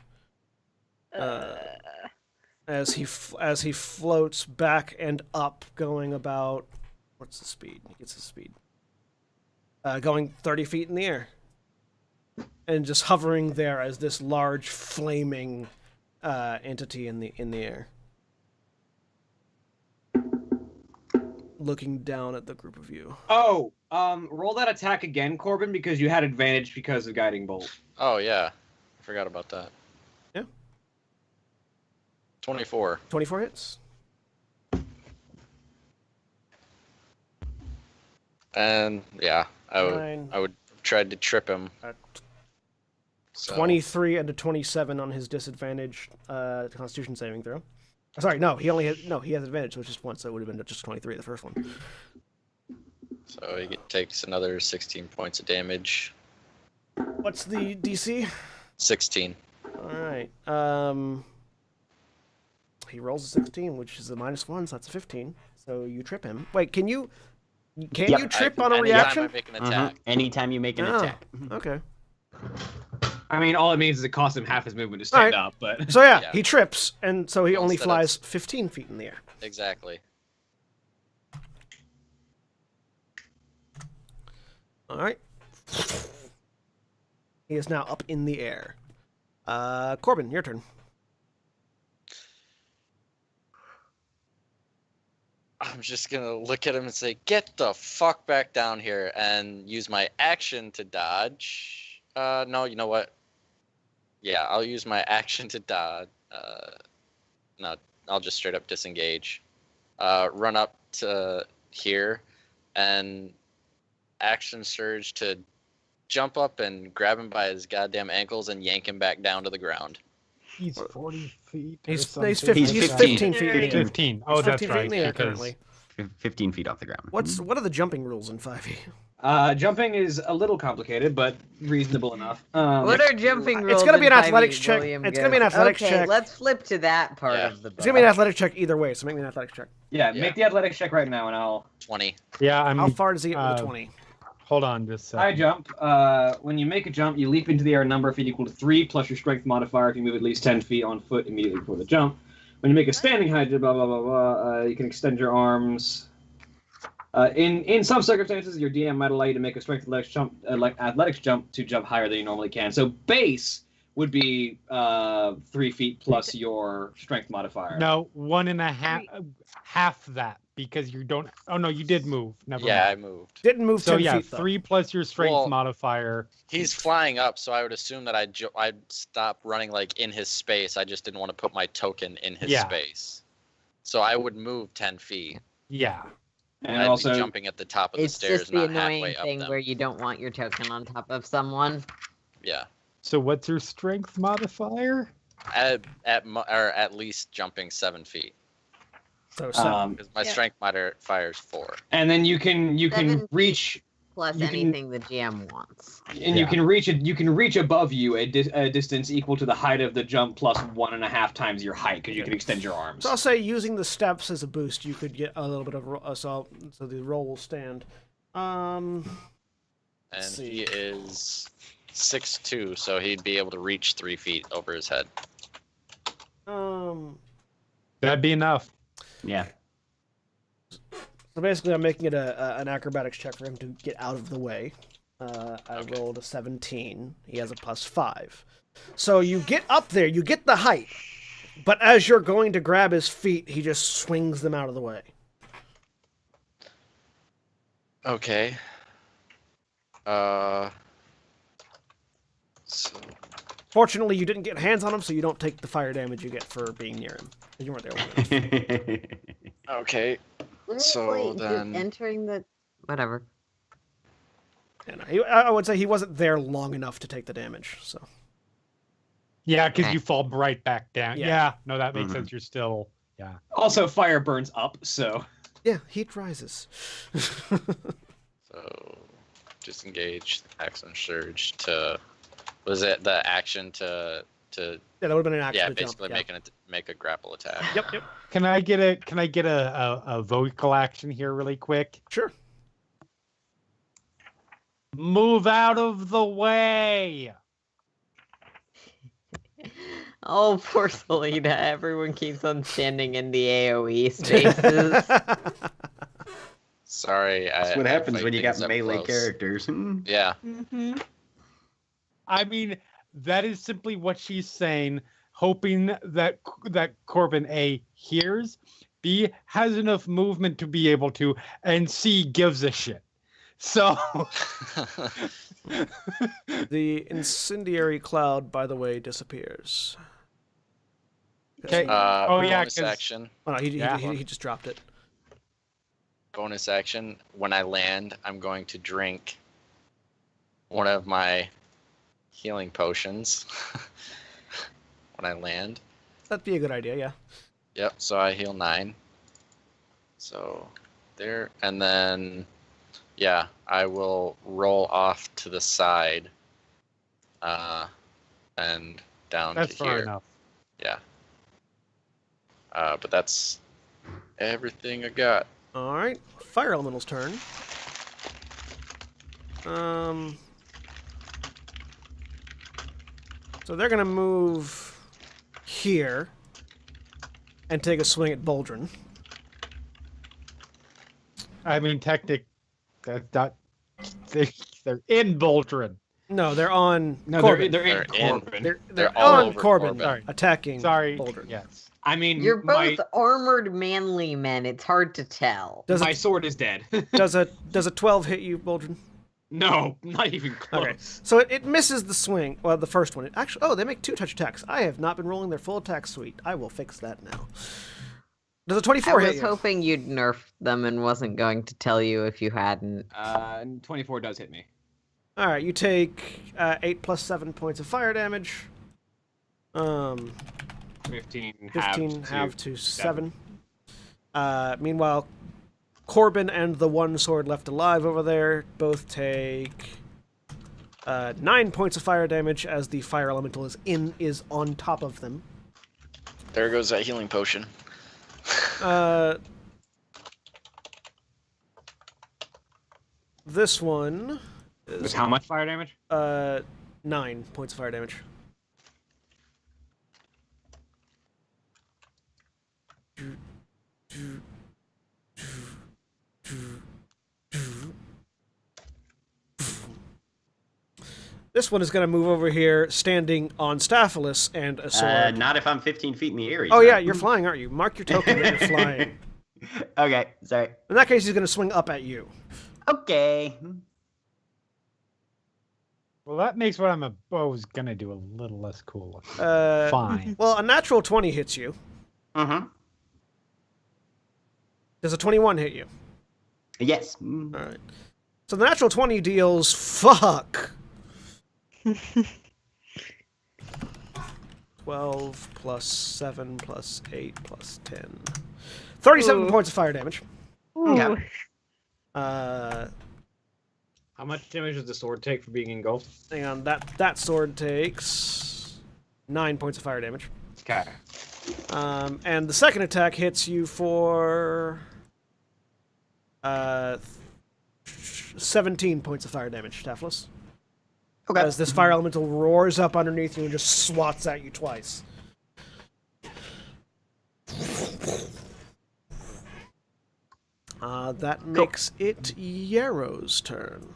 As he floats back and up, going about what's the speed? He gets his speed. Going 30 feet in the air, and just hovering there as this large flaming entity in the air, looking down at the group of you. Oh, roll that attack again, Corbin, because you had advantage because of guiding bolt. Oh yeah, I forgot about that. Yeah. 24. 24 hits. And yeah, I Nine. would try to trip him. So 23 and a 27 on his disadvantage Constitution saving throw. Sorry, no, he has advantage, so it's just once, so it would have been just 23 the first one. So he takes another 16 points of damage. What's the DC? 16. All right. He rolls a 16, which is a -1, so that's a 15. So you trip him. Wait, can you trip on a Anytime reaction? I make an attack. Anytime you make an attack. Okay. I mean, all it means is it costs him half his movement to stand Alright. up, but So yeah, Yeah. he trips, and so he only Instead of- flies 15 feet in the air. Exactly. All right. He is now up in the air. Corbin, your turn. I'm just gonna look at him and say, "Get the fuck back down here," and use my action to dodge. No, you know what? Yeah, I'll use my action to dodge. No, I'll just straight up disengage. Run up to here, and action surge to jump up and grab him by his goddamn ankles and yank him back down to the ground. He's 40 feet. or He's something. 15 He's feet 15 in the air. 15. Oh, He's that's 15 feet right. in the air Because currently. 15 feet off the ground. What are the jumping rules in 5e? jumping is a little complicated, but reasonable enough. What are jumping rules? It's gonna be in an 5e, athletics check. William It's gonna be an Gibbs? athletics okay, check. let's flip to that part Yeah. of the book. It's gonna be an athletics check either way, so make me an athletics check. Yeah, Yeah. make the athletics check right now, and I'll. 20. yeah, I'm. How far does he get with a 20? Hold on, just a High second. jump. When you make a jump, you leap into the air a number of feet equal to 3 plus your strength modifier if you move at least 10 feet on foot immediately before the jump. When you make a standing high jump, blah blah blah blah, you can extend your arms. In some circumstances, your DM might allow you to make a strength athletics jump to jump higher than you normally can. So base would be 3 feet plus your strength modifier. No, 1.5, half that because you don't. Oh no, you did move. Never Yeah, I mind. moved. Didn't move So 10 yeah, feet though. 3 plus your strength Well- modifier. He's flying up, so I would assume that I'd stop running like in his space. I just didn't want to put my token in his Yeah. space. So I would move 10 feet. Yeah. And I'd also, be jumping at the top of the It's stairs, just the not annoying halfway up thing them. where you don't want your token on top of someone. Yeah. So what's your strength modifier? At least jumping 7 feet. So 7. Because my Yeah. strength modifier is 4. and then you can 7 reach. Plus You can- anything the GM wants. And you Yeah. can reach above you a distance equal to the height of the jump plus 1.5 times your height because you can extend your arms. So I'll say using the steps as a boost, you could get a little bit of so the roll will stand. And see. he is 6'2", so he'd be able to reach 3 feet over his head. That'd be enough. Yeah. So basically, I'm making it an acrobatics check for him to get out of the way. I rolled a 17. He has a +5. So you get up there, you get the height, but as you're going to grab his feet, he just swings them out of the way. Okay. So Fortunately, you didn't get hands on him, so you don't take the fire damage you get for being near him. You weren't there long enough. okay. So Wait, just then- entering the whatever. And I would say he wasn't there long enough to take the damage. So Yeah, because you fall right back down. Yeah. Yeah. No, that makes Mhm. sense. You're still. Yeah. Also, fire burns up, so yeah, heat rises. So disengage, action surge to. Was it the action to? Yeah, that would have been an action Yeah, to basically jump. make a grapple attack. Yep. Can I get a vocal action here really quick? Sure. Move out of the way. Oh, poor Selina. Everyone keeps on standing in the AoE spaces. Sorry, That's what I happens fight when you things got up melee close. characters. Yeah. Mm-hmm. I mean, that is simply what she's saying, hoping that Corbin A hears, B has enough movement to be able to, and C gives a shit. So The incendiary cloud, by the way, disappears. Okay. Oh yeah, bonus 'cause- action. Oh, no, Yeah. he just dropped it. Bonus action. When I land, I'm going to drink one of my healing potions when I land. That'd be a good idea, yeah. Yep, so I heal 9. So there, and then yeah, I will roll off to the side and down That's to far here. enough. Yeah. But that's everything I got. All right, Fire Elemental's turn. So they're gonna move here and take a swing at Boldrin. I mean, that's not. They're in Boldrin. No, they're on No, Corbin. they're in They're in. Corbin. They're all on over Corbin, Corbin. Sorry. attacking Sorry. Boldrin. Yes. I mean, You're my, both armored manly men. It's hard to tell. Does my a, sword is dead. does a 12 hit you, Boldrin? No, not even close. Okay, so it misses the swing. Well, the first one. They make 2-touch attacks. I have not been rolling their full attack suite. I will fix that now. Does a 24 I hit was you? hoping you'd nerf them and wasn't going to tell you if you hadn't. 24 does hit me. All right, you take 8 plus 7 points of fire damage. 15 halved to 7. Meanwhile, Corbin and the one sword left alive over there both take 9 points of fire damage as the fire elemental is on top of them. There goes that healing potion. This one With is how much fire damage? 9 points of fire damage. This one is going to move over here, standing on Staphylos and a sword. Not if I'm 15 feet in the air. Oh yeah, you're flying, aren't you? Mark your token that you're flying. Okay, sorry. In that case, he's going to swing up at you. Okay. Well, that makes what I was gonna do a little less cool. Uh, Fine. Well, a natural 20 hits you. Mm-hmm. Does a 21 hit you? Yes. All right. So the natural 20 deals fuck. 12 plus 7 plus 8 plus 10. 37 Ooh. points of fire damage. Ooh. Yeah. How much damage does the sword take for being engulfed? Hang on, that sword takes 9 points of fire damage. Okay. And the second attack hits you for 17 points of fire damage, Staphylos. Okay. As this fire elemental roars up underneath you and just swats at you twice. That makes it Yarrow's turn.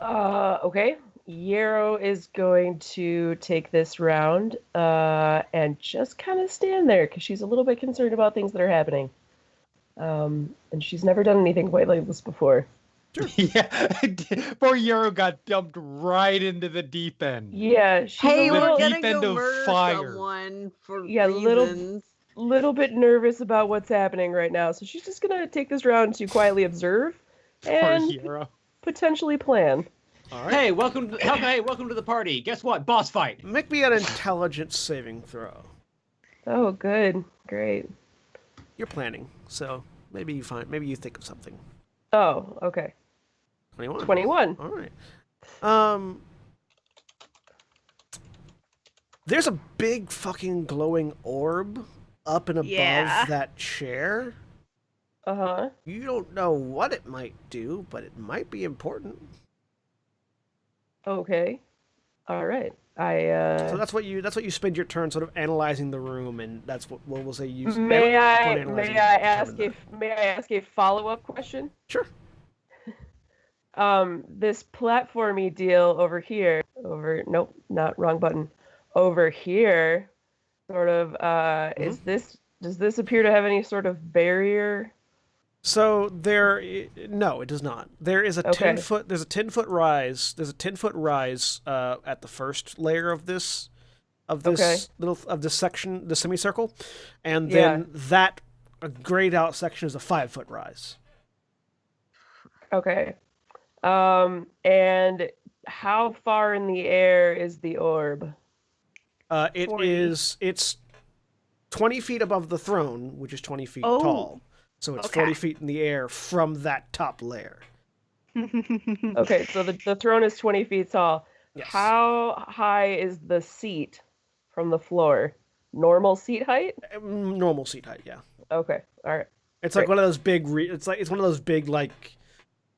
Okay. Yarrow is going to take this round and just kind of stand there because she's a little bit concerned about things that are happening. And she's never done anything quite like this before. Yeah, poor Euro got dumped right into the deep end. Yeah, she's Hey, a we're little, gonna deep go end of murder fire. someone for Yeah, reasons. little bit nervous about what's happening right now. So she's just going to take this round to quietly observe Poor and Euro. potentially plan. All right. Hey, welcome to the party. Guess what? Boss fight. Make me an intelligence saving throw. Oh, good. Great. You're planning, so maybe you think of something. Oh, okay. 21. 21. All right. There's a big fucking glowing orb up and above Yeah. that chair. Uh-huh. You don't know what it might do, but it might be important. Okay. All right. So that's what you spend your turn sort of analyzing the room, and that's what we'll say you. May I analyzing ask determine a follow-up question? Sure. This platformy deal over here, nope, not wrong button. Over here, sort of, does this appear to have any sort of barrier? So no, it does not. There is a Okay. 10-foot rise. There's a 10-foot rise at the first layer of this section, the semicircle, and then that grayed out section is a how far in the air is the orb? It's 20 feet above the throne, which is 20 feet Oh, tall. So it's 40 feet in the air from that top layer. Okay, so the throne is 20 feet tall. Yes. How high is the seat from the floor? Normal seat height? Normal seat height, yeah. Okay, all right. It's like one of those big. It's one of those big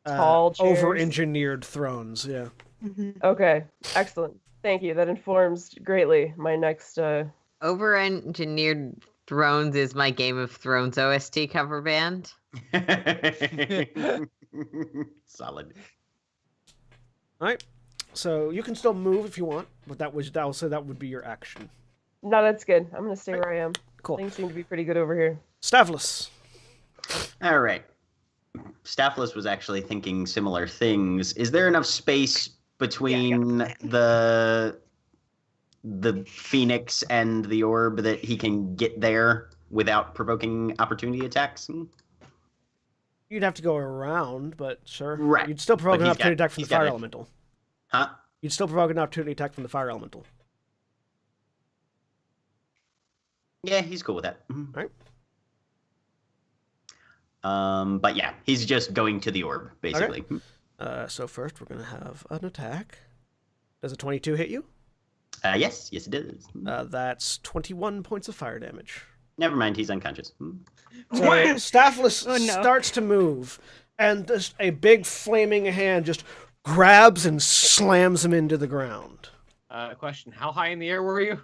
Tall chairs. over-engineered thrones. Yeah. Okay, excellent. Thank you. That informs greatly my next. Over-engineered Thrones is my Game of Thrones OST cover band. Solid. All right. So you can still move if you want, but that would be your action. No, that's good. I'm gonna stay where I am. Cool. Things seem to be pretty good over here. Stavlos. All right. Stavlos was actually thinking similar things. Is there enough space between the Phoenix and the orb that he can get there without provoking opportunity attacks? You'd have to go around, but sure. Right. You'd still provoke But an he's opportunity got- attack from the he's got fire it. elemental. Huh? You'd still provoke an opportunity attack from the fire elemental. Yeah, he's cool with that. Mhm. Right. But yeah, he's just going to the orb, basically. So first we're gonna have an attack. Does a 22 hit you? Yes, it does. That's 21 points of fire damage. Never mind, he's unconscious. So Stavlos Oh, no. starts to move, and just a big flaming hand just grabs and slams him into the ground. Question: how high in the air were you?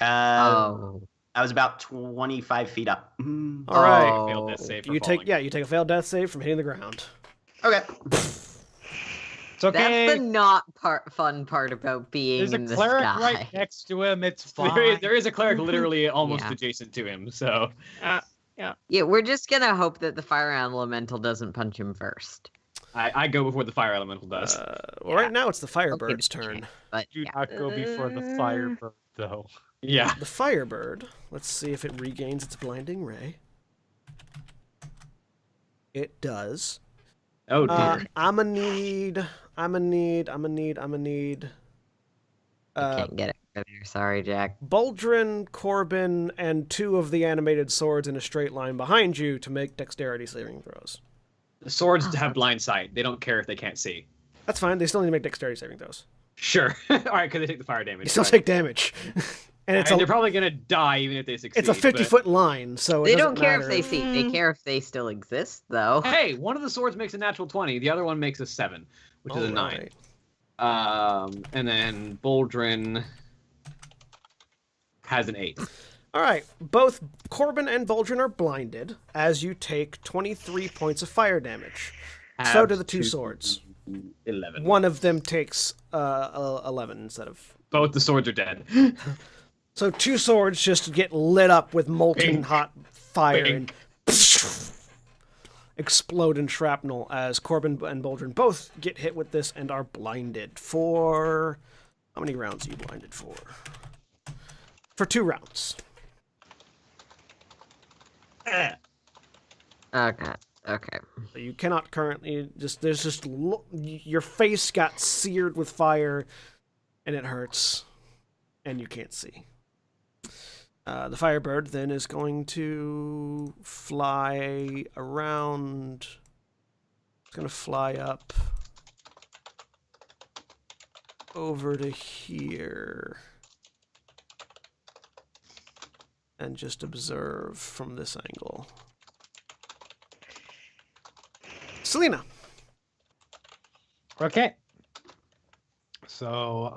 Oh. I was about 25 feet up. All right. Oh. Failed death save for You falling. take a failed death save from hitting the ground. Okay. It's okay. That's the not fun part about being There's a in the cleric sky. right next to him. It's fine. There is a cleric literally almost Yeah. adjacent to him, so Yeah, we're just gonna hope that the fire elemental doesn't punch him first. I go before the fire elemental does. Right now it's the Okay, Firebird's okay. turn. But Do yeah. not go before the firebird, though. Yeah. The Firebird, let's see if it regains its blinding ray. It does. Oh dear. I'm gonna need. I can't get it over there. Sorry, Jack. Boldrin, Corbin, and 2 of the animated swords in a straight line behind you to make dexterity saving throws. The swords have blind sight. They don't care if they can't see. That's fine. They still need to make dexterity saving throws. Sure. All right, because they take the fire damage. You still Right. take damage, and And they're probably gonna die even if they succeed. it's a 50-foot line, so it They doesn't don't care if matter. they see. They care if they still exist, though. Hey, one of the swords makes a natural 20. The other one makes a 7, which is a 9. And then Boldrin has an 8. All right. Both Corbin and Boldrin are blinded as you take 23 points of fire damage. So Have do the 2 two- swords. 11. One of them takes 11 instead of. Both the swords are dead. So 2 swords just get lit up with molten Bing. hot fire Bing. and explode in shrapnel as Corbin and Boldrin both get hit with this and are blinded for. How many rounds are you blinded for? For 2 rounds. Okay. Okay. So you cannot currently your face got seared with fire, and it hurts, and you can't see. The Firebird then is going to fly around. It's going to fly up over to here and just observe from this angle. Selina. Okay. So,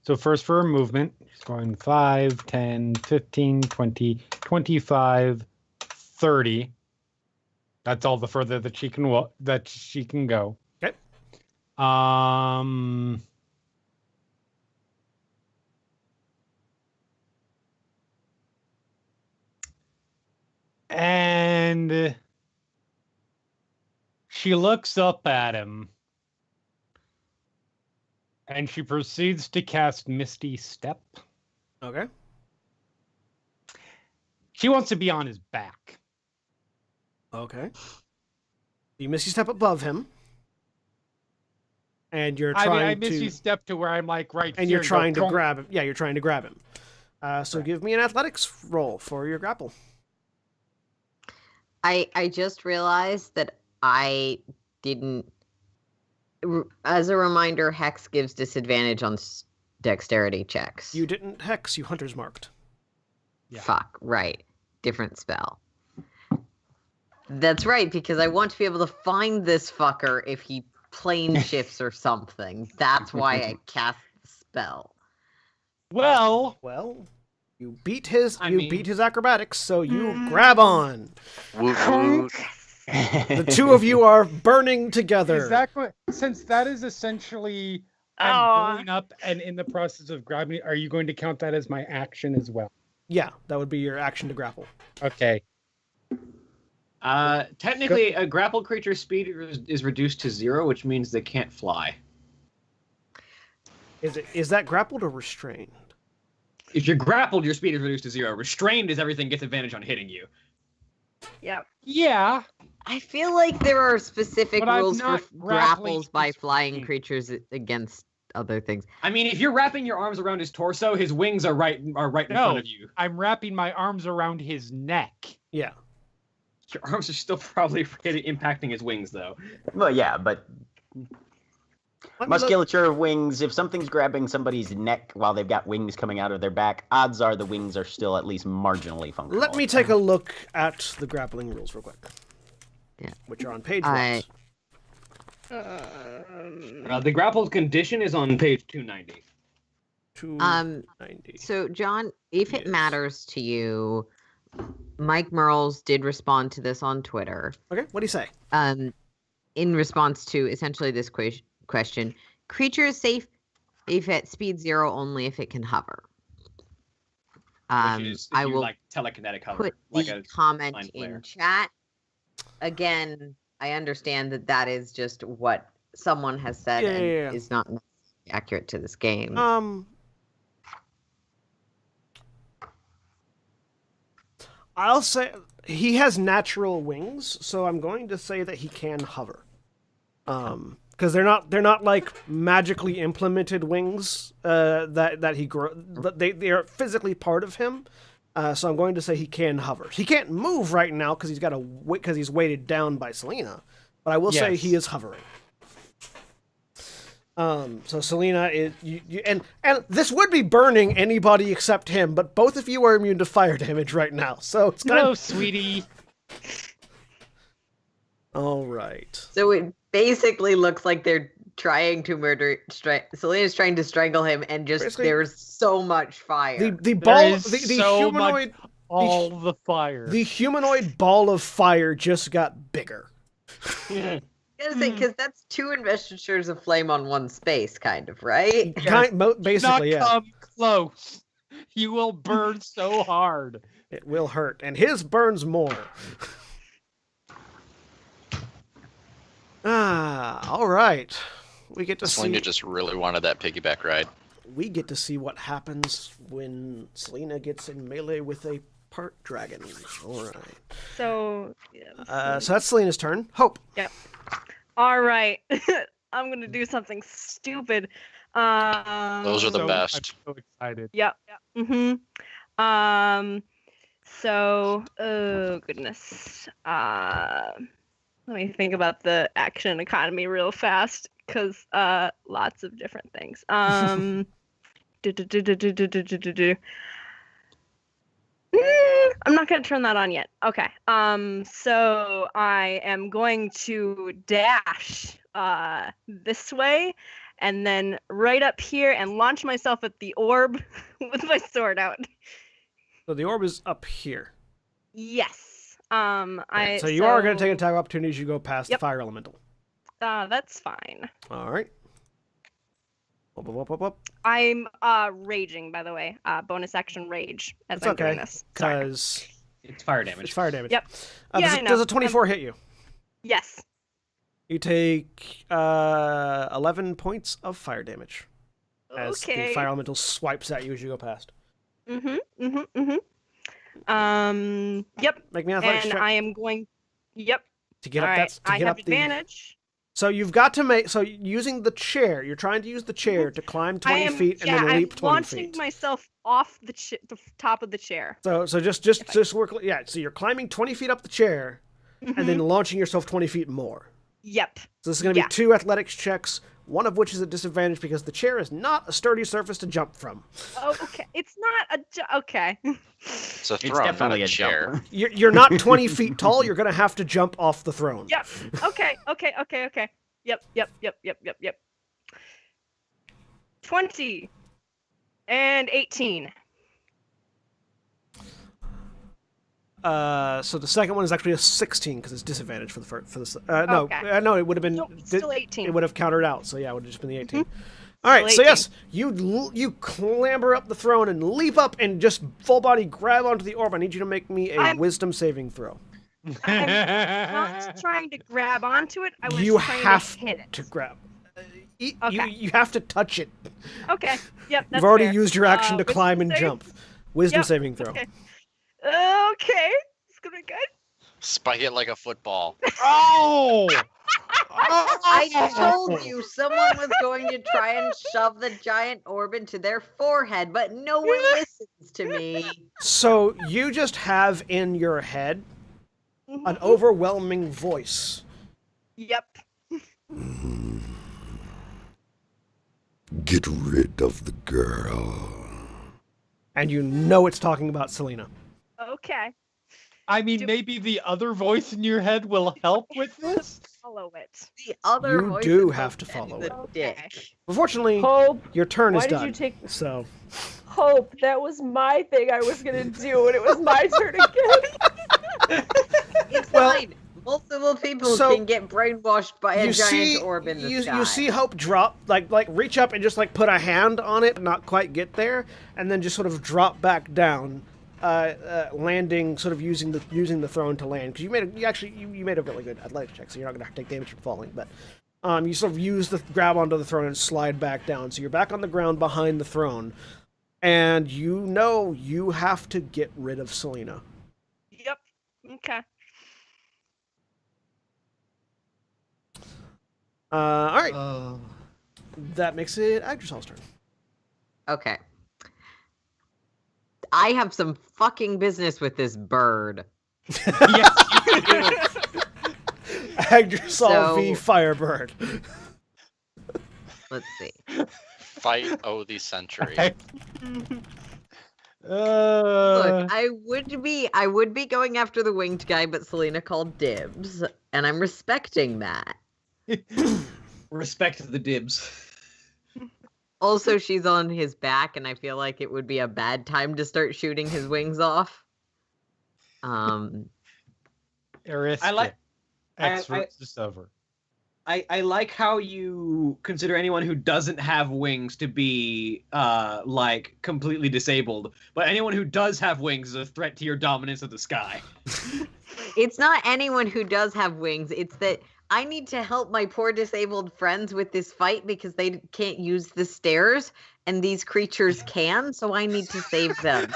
so first for a movement, she's going 5, 10, 15, 20, 25, 30. That's all the further that she can go. Okay. And she looks up at him and she proceeds to cast Misty Step. Okay. She wants to be on his back. Okay. You misty step above him. and you're I trying mean, I to. miss you step to where I'm like right and here. you're trying to go, grab him. Yeah, you're trying to grab him. So give me an athletics roll for your grapple. I just realized that I didn't. As a reminder, Hex gives disadvantage on dexterity checks. You didn't hex. You hunter's marked. Yeah. Fuck, right. Different spell. That's right, because I want to be able to find this fucker if he plane shifts or something. That's why I cast the spell. Well, you beat his beat his acrobatics, so you Mm. grab on. Woot woot. The two of you are burning together. exactly. Since that is essentially I'm Aw. going up and in the process of grabbing, are you going to count that as my action as well? Yeah, that would be your action to grapple. Okay. Technically, a grappled creature's speed is reduced to 0, which means they can't fly. Is that grappled or restrained? If you're grappled, your speed is reduced to 0. Restrained is everything gets advantage on hitting you. Yep. Yeah. I feel like there are specific But I'm rules for not grappling grapples by his flying feet. creatures against other things. I mean, if you're wrapping your arms around his torso, his wings are right in front of you. I'm wrapping my arms around his neck. Yeah. Your arms are still probably impacting his wings, though. Well, yeah, but Let me look- musculature of wings, if something's grabbing somebody's neck while they've got wings coming out of their back, odds are the wings are still at least marginally functional. Let me take a look at the grappling rules real quick. Yeah. Which are on page I- 1. The grappled condition is on page 290. 290. So John, if it Yes. matters to you, Mike Merles did respond to this on Twitter. Okay, what do you say? In response to essentially this question, creature is safe if at speed 0 only if it can hover. Which is if I you will like telekinetic hover, put like the a comment mind in flayer. chat. Again, I understand that that is just what someone has said and Yeah. is not necessarily accurate to this game. I'll say he has natural wings, so I'm going to say that he can hover. Because they're not like magically implemented wings that he grow. They are physically part of him. So I'm going to say he can hover. He can't move right now because he's weighted down by Selina. But I will say he is hovering. So Selina is and this would be burning anybody except him, but both of you are immune to fire damage right now. So it's kind No, of sweetie. all right. So it basically looks like they're trying to murder. Selena's trying to strangle him, and just Basically- there's so much fire. The There ball, is the so humanoid, All the fire. the humanoid ball of fire just got bigger. I was gonna say, because that's 2 investitures of flame on one space, kind of, right? Basically, Not yeah. come close. You will burn so hard. It will hurt, and his burns more. All right. We get to Selena see. just really wanted that piggyback ride. We get to see what happens when Selena gets in melee with a part dragon. All right. So. So that's Selena's turn. Hope. All right. I'm gonna do something stupid. Those are the So, best. I'm so excited. Yep. Mm-hmm. So, oh goodness. Let me think about the action economy real fast, because lots of different things. I'm not gonna turn that on yet. Okay. So I am going to dash this way, and then right up here, and launch myself at the orb with my sword out. So the orb is up here. Yes. So you are going to take an attack opportunity as you go past the fire elemental. That's fine. All right. Up. I'm raging, by the way. Bonus action rage as It's I'm doing okay, this. Sorry. because It's fire damage. it's fire damage. Yep. Yeah, does, I know. does a 24 hit you? Yes. You take 11 points of fire damage as the Okay. fire elemental swipes at you as you go past. Yep. Make me an athletics And check I am going. Yep. to get All up right. that. To I get have up the. advantage. So you've got to make using the chair. You're trying to use the chair to climb 20 feet and then leap 20 I'm feet. launching myself off the top of the chair. So just work. Yeah. So you're climbing 20 feet up the chair, and then launching yourself 20 feet more. Yep. So this is going to be 2 athletics checks, one of which is a disadvantage because the chair is not a sturdy surface to jump from. Oh, okay. It's not a okay. It's a It's throne, not definitely a a chair. jump. You're not 20 feet tall. You're going to have to jump off the throne. Yep. Okay. Yep. 20 and 18. So the second one is actually a 16 because it's disadvantage for the first. Okay. No, it would have been. Nope, still 18. It would have countered out. So yeah, it would have just been the 18. All right. So 18. yes, you clamber up the throne and leap up and just full body grab onto the orb. I need you to make me a wisdom saving throw. I'm not trying to grab onto it. I was You trying have to hit it. to grab. Okay. You have to touch it. Okay. Yep. That's You've already fair. used your action to Wisdom climb and save? jump. Wisdom Yep, saving throw. Okay. It's gonna be good. Spike it like a football. Oh! I told you someone was going to try and shove the giant orb into their forehead, but no one listens to me. So you just have in your head an overwhelming voice. Yep. Get rid of the girl. And you know it's talking about Selina. Okay. I mean, maybe the other voice in your head will help with this? Follow it. The other You voice do in have my to head follow is it. a dick. Unfortunately, Hope, your turn why is did done. you take So Hope? That was my thing I was gonna do, and it was my turn again. It's Well, fine. Multiple people so can get brainwashed by a you giant see, orb in the you, sky. you see Hope drop, like reach up and just like put a hand on it, not quite get there, and then just sort of drop back down, landing, sort of using the throne to land. Because you made a really good athletic check, so you're not gonna take damage from falling, but. You sort of use the grab onto the throne and slide back down. So you're back on the ground behind the throne. And you know you have to get rid of Selina. Yep. Okay. All right. That makes it Yggdrasil's turn. Okay. I have some fucking business with this bird. Yes, you do. Yggdrasil v. Firebird. Let's see. Fight the century. Look, I would be going after the winged guy, but Selina called dibs, and I'm respecting that. Respect the dibs. Also, she's on his back, and I feel like it would be a bad time to start shooting his wings off. Aristic. I like- X I- just over. I like how you consider anyone who doesn't have wings to be like completely disabled, but anyone who does have wings is a threat to your dominance of the sky. It's not anyone who does have wings. It's that I need to help my poor disabled friends with this fight because they can't use the stairs, and these creatures can, so I need to save them.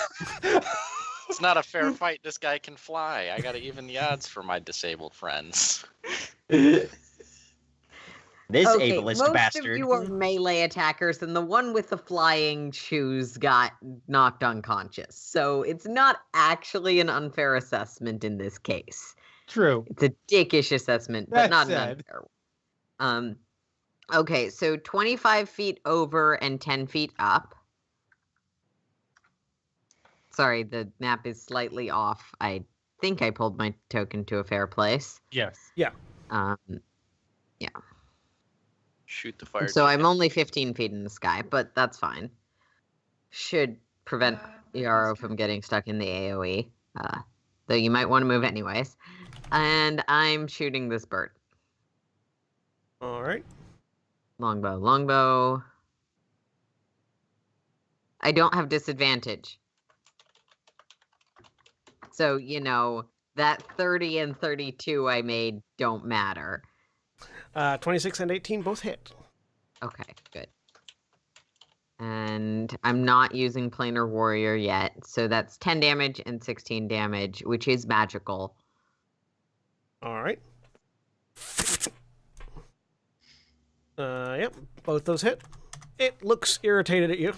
It's not a fair fight. This guy can fly. I gotta even the odds for my disabled friends. This Okay, ableist most bastard. of you are melee attackers, and the one with the flying shoes got knocked unconscious. So it's not actually an unfair assessment in this case. True. It's a dickish assessment, but That not an said. unfair one. Okay, so 25 feet over and 10 feet up. Sorry, the map is slightly off. I think I pulled my token to a fair place. Yes. Shoot the fire. So I'm only 15 feet in the sky, but that's fine. Should prevent Yarrow from getting stuck in the AoE. Though you might want to move anyways. And I'm shooting this bird. All right. Longbow. I don't have disadvantage. So, that 30 and 32 I made don't matter. 26 and 18 both hit. Okay, good. And I'm not using Planar Warrior yet, so that's 10 damage and 16 damage, which is magical. All right. Yep, both those hit. It looks irritated at you.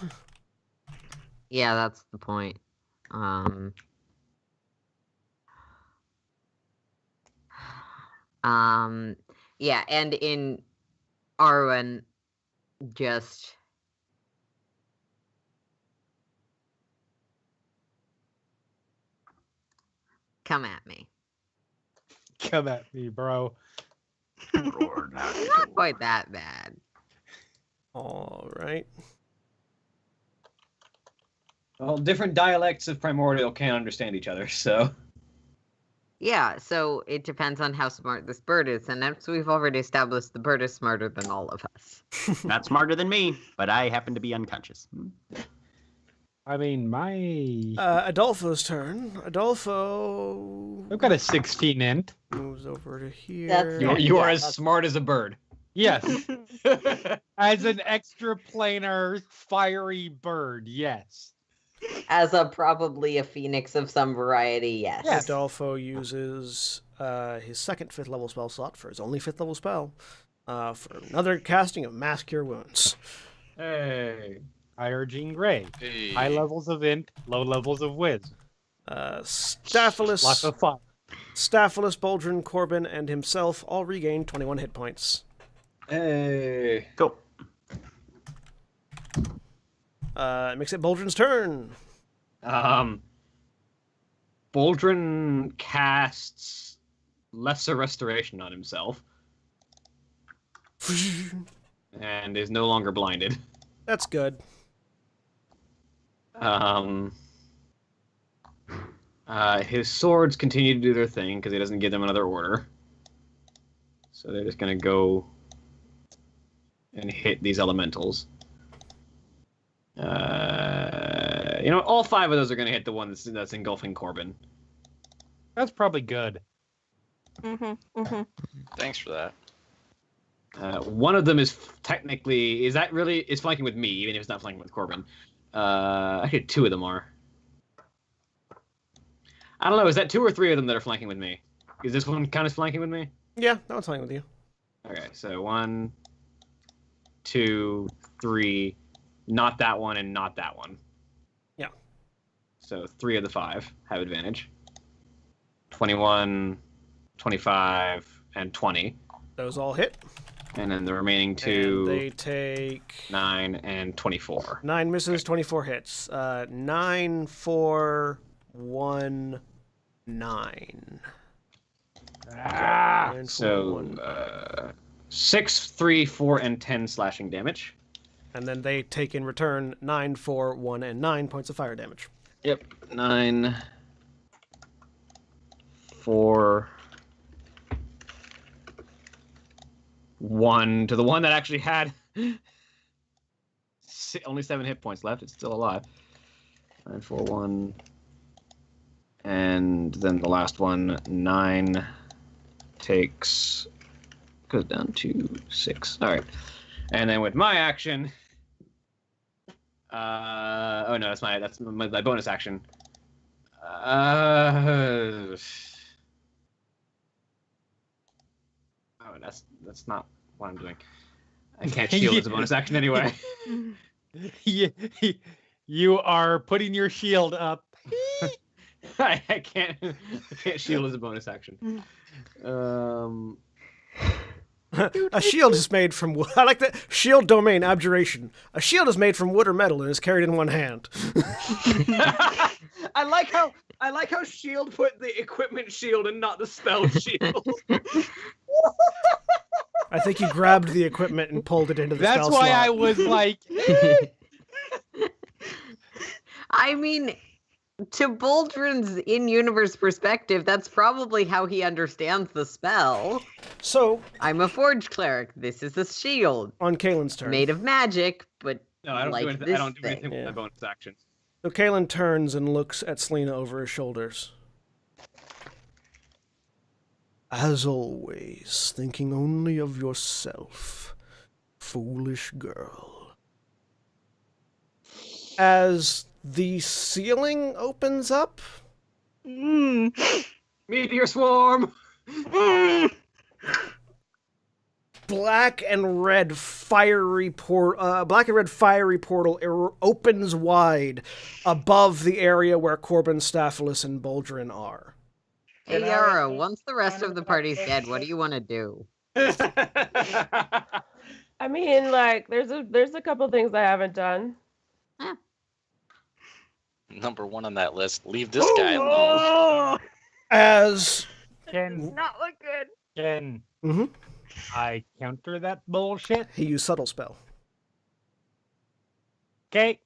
Yeah, that's the point. Yeah, and in Arwen, just come at me. Come at me, bro. Not quite that bad. All right. Well, different dialects of Primordial can't understand each other, so... Yeah, so it depends on how smart this bird is, and as we've already established, the bird is smarter than all of us. Not smarter than me, but I happen to be unconscious. I mean, my... Adolfo's turn. Adolfo I've got a 16 int. moves over to here. That's- You are Yeah, as that's- smart as a bird. Yes. As an extra planar fiery bird, yes. As a probably a phoenix of some variety, yes. Yes. Adolfo uses his second 5th level spell slot for his only 5th level spell for another casting of Mass Cure Wounds. Hey. Higher Jean Grey. Hey. High levels of int, low levels of whiz. Staphylos, Lots of fun. Staphylos, Boldrin, Corbin, and himself all regain 21 hit points. Hey. Cool. It makes it Boldrin's turn. Boldrin casts Lesser Restoration on himself and is no longer blinded. That's good. His swords continue to do their thing because he doesn't give them another order. So they're just going to go and hit these elementals. All 5 of those are going to hit the one that's engulfing Corbin. That's probably good. Thanks for that. One of them is technically is flanking with me, even if it's not flanking with Corbin. Actually, 2 of them are. I don't know. Is that 2 or 3 of them that are flanking with me? Is this one kind of flanking with me? Yeah, that one's fine with you. Okay, so 1, 2, 3. Not that one and not that one. Yeah. So 3 of the 5 have advantage. 21, 25, and 20. Those all hit. And then the remaining 2, And they take 9 and 24. 9 misses, 24 hits. 9, 4, 1, 9. Ah! 9, 4, So 1. 6, 3, 4, and 10 slashing damage. And then they take in return 9, 4, 1, and 9 points of fire damage. Yep. 9, 4, 1 to the one that actually had only 7 hit points left. It's still alive. 9, 4, 1. And then the last one, 9, goes down to 6. All right. And then with my action, that's my bonus action. That's not what I'm doing. I can't shield as a bonus action anyway. You are putting your shield up. I can't shield as a bonus action. A shield is made from wood. I like that. Shield domain, abjuration. A shield is made from wood or metal and is carried in one hand. I like how shield put the equipment shield and not the spell shield. I think he grabbed the equipment and pulled it into the That's spell why slot. I was like, I mean, to Boldrin's in-universe perspective, that's probably how he understands the spell. So, I'm a forge cleric. This is a shield on Kalen's turn. made of magic, but No, I don't like do anything. this I don't do anything thing. with Yeah. my bonus action. So Kalen turns and looks at Selina over his shoulders. As always, thinking only of yourself, foolish girl. As the ceiling opens up, Meteor swarm. black and red fiery portal opens wide above the area where Corbin, Staphylos, and Boldrin are. Hey, Yarrow, once the rest of the party's dead, what do you want to do? I mean, like, there's a couple things I haven't done. Number 1 on that list. Leave this guy alone. Oh, As Can not look good. I counter that bullshit? he used subtle spell. Okay.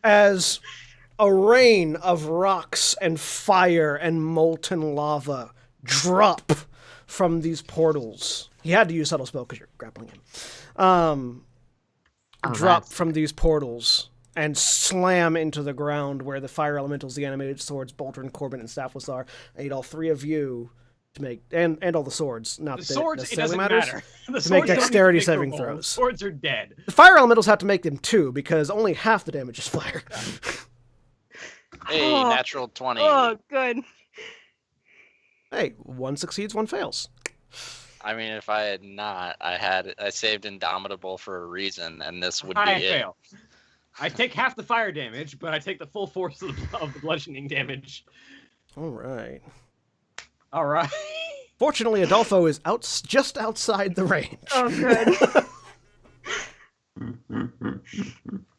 As a rain of rocks and fire and molten lava drop from these portals. He had to use subtle spell because you're grappling him. Drop from these portals and slam into the ground where the fire elementals, the animated swords, Boldrin, Corbin, and Staphylos are. I need all 3 of you to make, and all the swords. Not The that swords, it necessarily doesn't matters. matter. The To make swords don't dexterity even make saving the roll. throws. Swords are dead. The fire elementals have to make them too, because only half the damage is fire. Hey, Oh. natural 20. Oh, good. Hey, 1 succeeds, 1 fails. I mean, if I had not, I saved Indomitable for a reason, and this would be I it. fail. I take half the fire damage, but I take the full force of the bludgeoning damage. All right. All right. Fortunately, Adolfo is just outside the range. Oh, good.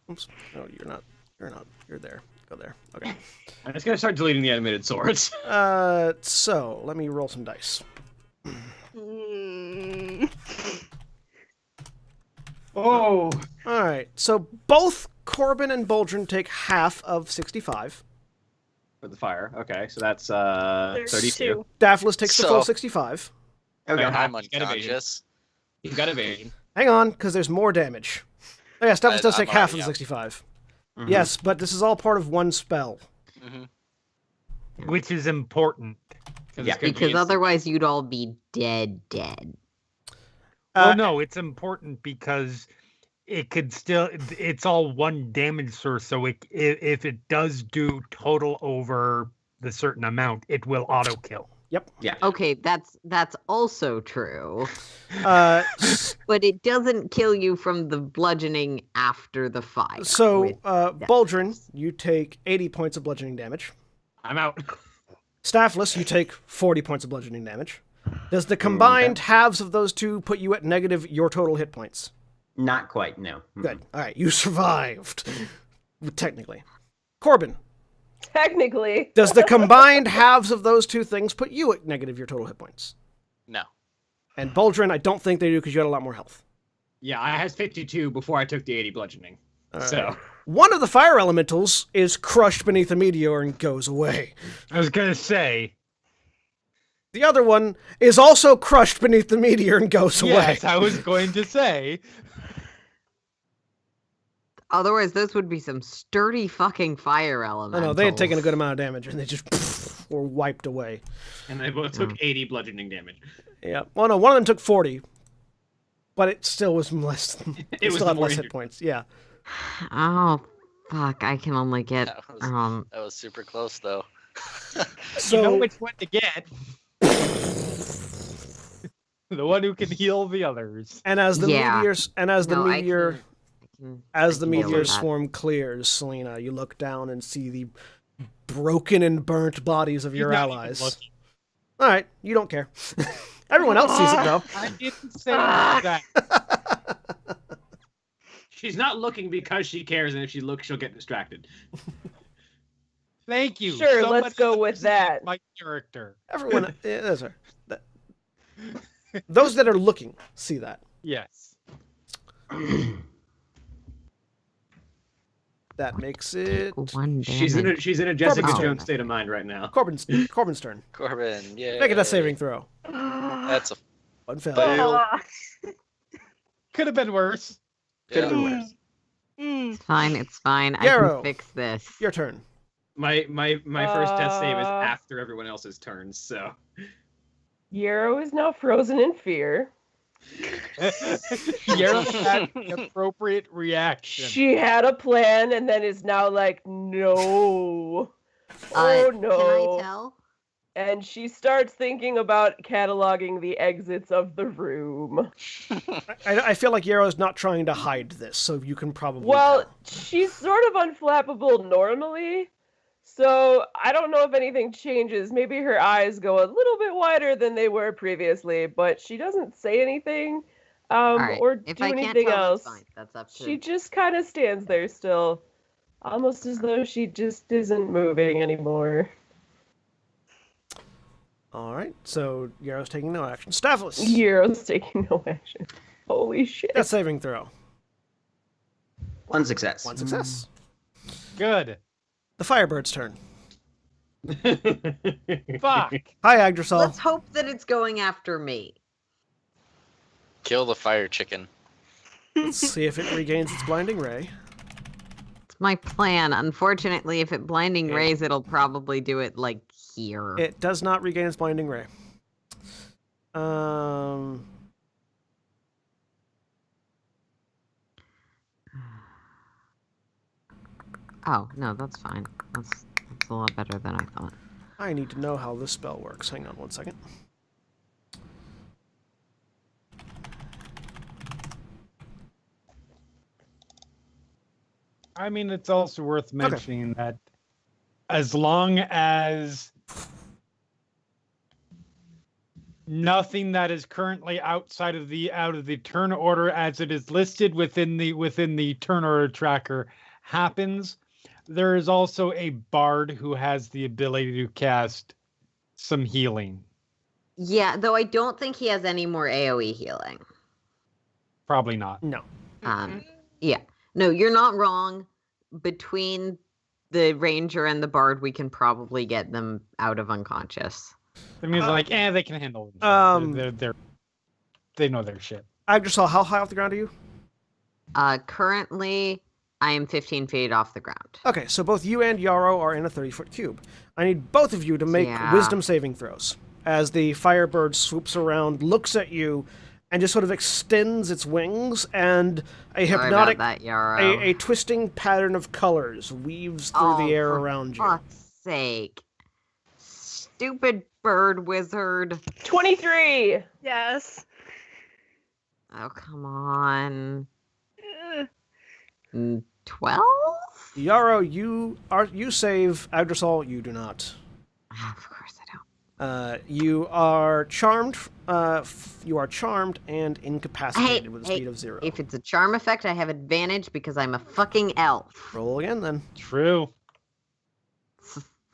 Oops. No, you're not. You're not. You're there. Go there. Okay. I'm just gonna start deleting the animated swords. So let me roll some dice. Mm. Oh. All right. So both Corbin and Boldrin take half of 65. For the fire. Okay, so that's 32. Daphlis takes the So- full 65. Okay, I'm he's got evasion. unconscious. He's got evasion. Hang on, because there's more damage. Oh yeah, Daphlis does I'm take half of already the out. 65. Mhm. Yes, but this is all part of one spell. Which is important. Yeah, Because otherwise you'd all be dead. Well, no, it's important because it could still, it's all one damage source. So if it does do total over the certain amount, it will auto kill. Yep. Okay, that's also true. Uh, But it doesn't kill you from the bludgeoning after the fire. so, with Boldrin, you take 80 points of bludgeoning damage. I'm out. Staphylos, you take 40 points of bludgeoning damage. Does the combined halves of those two put you at negative your total hit points? Not quite, no. Good. All right, you survived. Technically. Corbin, Technically. does the combined halves of those two things put you at negative your total hit points? No. And Boldrin, I don't think they do because you had a lot more health. Yeah, I had 52 before I took the 80 bludgeoning. So One of the fire elementals is crushed beneath a meteor and goes away. I was going to say, The other one is also crushed beneath the meteor and goes away. yes, I was going to say. Otherwise, those would be some sturdy fucking fire I elementals. know, they had taken a good amount of damage and they just were wiped away. and they both took 80 bludgeoning damage. Yeah. Well, no, one of them took 40, but it still was less. It was still the had more less hit injured. points. Yeah. Oh, fuck! I can only get That was super close, though. So You know which one to get. The one who can heal the others. and as the Yeah. meteors and as the No, I meteor can- as the I can deal with meteor that. swarm clears, Selina, you look down and see the broken and burnt bodies of your He's not even allies. looking. All right, you don't care. Everyone else sees it though. I didn't say that. She's not looking because she cares, and if she looks, she'll get distracted. Thank you. Sure, so let's much go for with listening to that. My character. Everyone, yeah, that's right. Those that are looking see that. Yes. That makes it One She's in damage. a Jessica Corbin's Jones turn. state of mind right now. Corbin's turn. Corbin, yeah. Make a death saving throw. That's a One failure. fail. Could have been worse. Yeah. It's fine. It's fine. I Yarrow. can fix this. Your turn. My first death save is after everyone else's turns, so Yarrow is now frozen in fear. Yarrow had the appropriate reaction. She had a plan and then is now like, no. Oh Can no. I tell? and she starts thinking about cataloging the exits of the room. I feel like Yarrow's not trying to hide this, so you can probably Well, tell. she's sort of unflappable normally, so I don't know if anything changes. Maybe her eyes go a little bit wider than they were previously, but she doesn't say anything Right. or If do I can't anything tell, else. that's fine. That's up to. She just kind of stands there still, almost as though she just isn't moving anymore. All right, so Yarrow's taking no action. Stavros, Hero's taking no action. Holy shit. death saving throw. One success. One success. Good. The Firebird's turn. Fuck. Hi, Yggdrasil. Let's hope that it's going after me. Kill the fire chicken. Let's see if it regains its blinding ray. It's my plan. Unfortunately, if it blinding Okay. rays, it'll probably do it like here. It does not regain its blinding ray. Oh, no, that's fine. That's a lot better than I thought. I need to know how this spell works. Hang on one second. I mean, it's also worth mentioning that as long as nothing that is currently outside of the turn order as it is listed within the turn order tracker happens, there is also a bard who has the ability to cast some healing. Yeah, though I don't think he has any more AoE healing. Probably not. No. Yeah. No, you're not wrong. Between the ranger and the bard, we can probably get them out of unconscious. I mean, it's like, they can handle it. They know their shit. Yggdrasil, how high off the ground are you? Currently, I am 15 feet off the ground. Okay, so both you and Yarrow are in a 30-foot cube. I need both of you to make wisdom saving throws. As the Firebird swoops around, looks at you, and just sort of extends its wings, and a hypnotic, Sorry about that, Yarrow. a twisting pattern of colors weaves through the air for around you. Fuck's sake. Stupid bird wizard. 23! Yes. Oh, come on. Ugh. 12? Yarrow, you save. Yggdrasil, you do not. Of course I don't. You are charmed. You are charmed and incapacitated with a speed of 0. If it's a charm effect, I have advantage because I'm a fucking elf. Roll again, then. True.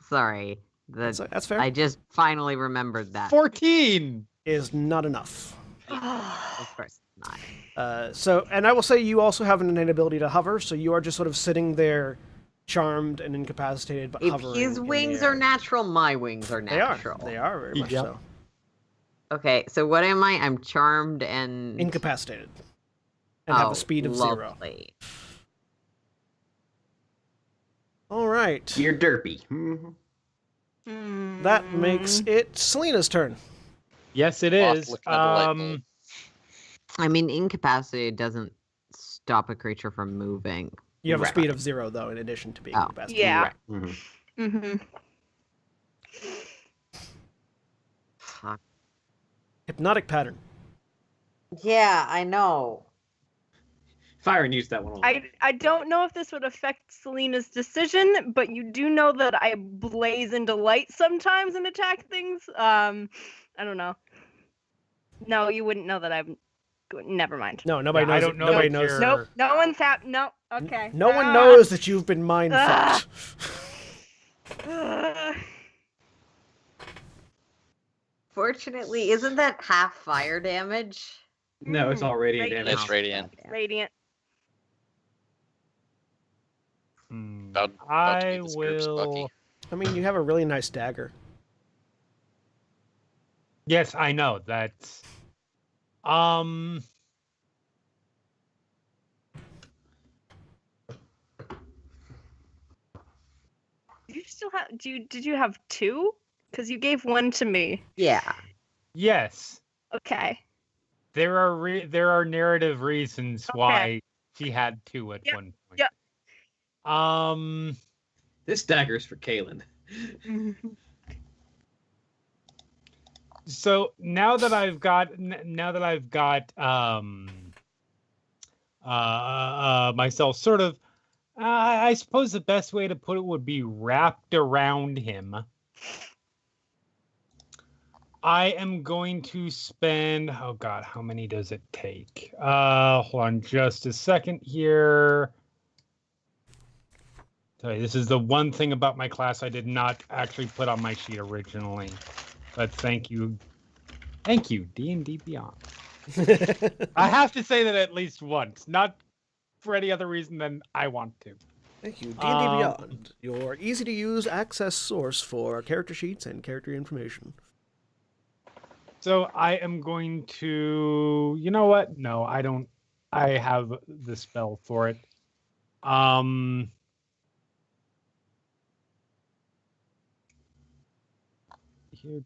Sorry. That's fair. I just finally remembered that. 14! Is not enough. Of course not. And I will say you also have an innate ability to hover, so you are just sort of sitting there, charmed and incapacitated, but If hovering. his in the wings air. are natural, my wings are natural. They are very much Yep. so. Okay, so what am I? I'm charmed and Incapacitated. And have a speed of 0. lovely. All right. You're derpy. That makes it Selina's turn. Yes, it Off is. looking at the light bulb. I mean, incapacitated doesn't stop a creature from moving. You have a Right. speed of 0, though, in addition to being Oh. incapacitated. Yeah. Right. Mhm. Mm-hmm. Fuck. Hypnotic pattern. Yeah, I know. Fire and use that one. I don't know if this would affect Selina's decision, but you do know that I blaze into light sometimes and attack things. I don't know. No, you wouldn't know that I'm. Never mind. No, nobody Yeah, I knows. don't know Nobody if knows. you're- Nope. No one's No. Okay. No one knows that you've been mind fucked. Fortunately, isn't that half fire damage? No, it's all radiant Radiant. damage. It's radiant. Radiant. About to I get this group's lucky. will. I mean, you have a really nice dagger. Yes, I know. That's. Do you still have? Did you have 2? Because you gave 1 to me. Yeah. Yes. Okay. There are narrative reasons why she had 2 at Yep, one point. yep. This dagger is for Kaylin. So now that I've got myself sort of, I suppose the best way to put it would be wrapped around him. I am going to spend, oh God, how many does it take? Hold on just a second here. Sorry, this is the one thing about my class I did not actually put on my sheet originally. But thank you, D&D Beyond. I have to say that at least once, not for any other reason than I want to. Thank you, D&D Beyond, your easy-to-use access source for character sheets and character information. So I am going to, you know what? No, I don't. I have the spell for it. Here,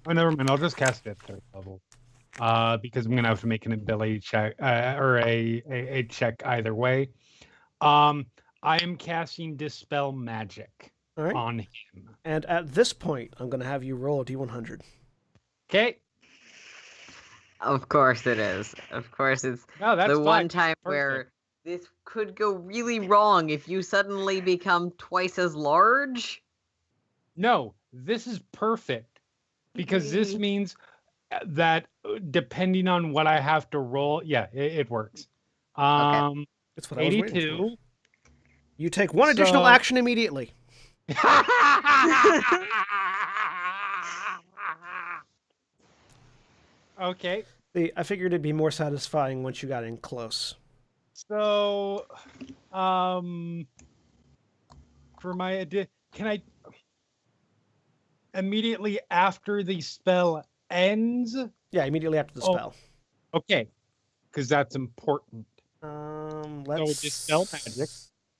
oh, never mind. I'll just cast it at 3rd level. Because I'm gonna have to make an ability check or a check either way. I am casting Dispel Magic on him. And at this point, I'm going to have you roll a D100. Okay. Of course it is. Of course it's the one time where this could go really wrong if you suddenly become twice as large. No, this is perfect because this means that depending on what I have to roll, it works. Okay. That's what 82. I was waiting for. You take one additional action immediately. Okay. I figured it'd be more satisfying once you got in close. So, for my can I immediately after the spell ends? Yeah, immediately after the spell. Okay, because that's important. Let's Dispel Magic.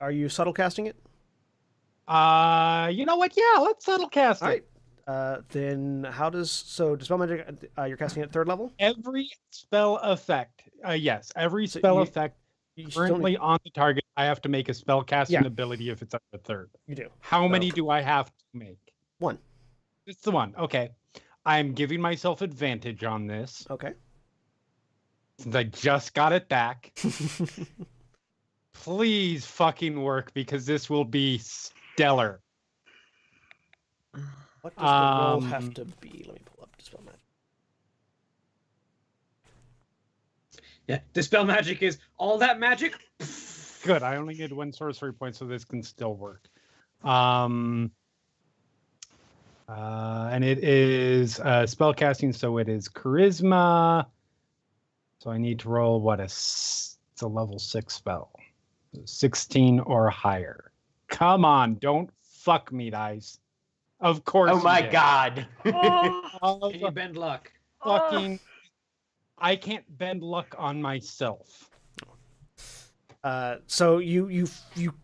Are you subtle casting it? You know what? Yeah, let's subtle cast it. All right. Then how does Dispel Magic? You're casting it at 3rd level. Every spell effect. Yes, every spell effect currently on the target. I have to make a spell casting ability if it's at the 3rd. You do. How many do I have to make? 1. It's the 1. Okay. I'm giving myself advantage on this. Okay. Since I just got it back. Please fucking work because this will be stellar. What does the roll have to be? Let me pull up Dispel Magic. Yeah, Dispel Magic is all that magic. Good. I only need 1 sorcery point, so this can still work. And it is spell casting, so it is charisma. So I need to roll it's a level 6 spell. 16 or higher. Come on, don't fuck me, dice. Of course. Oh my god. Can you bend luck? Fucking I can't bend luck on myself. So you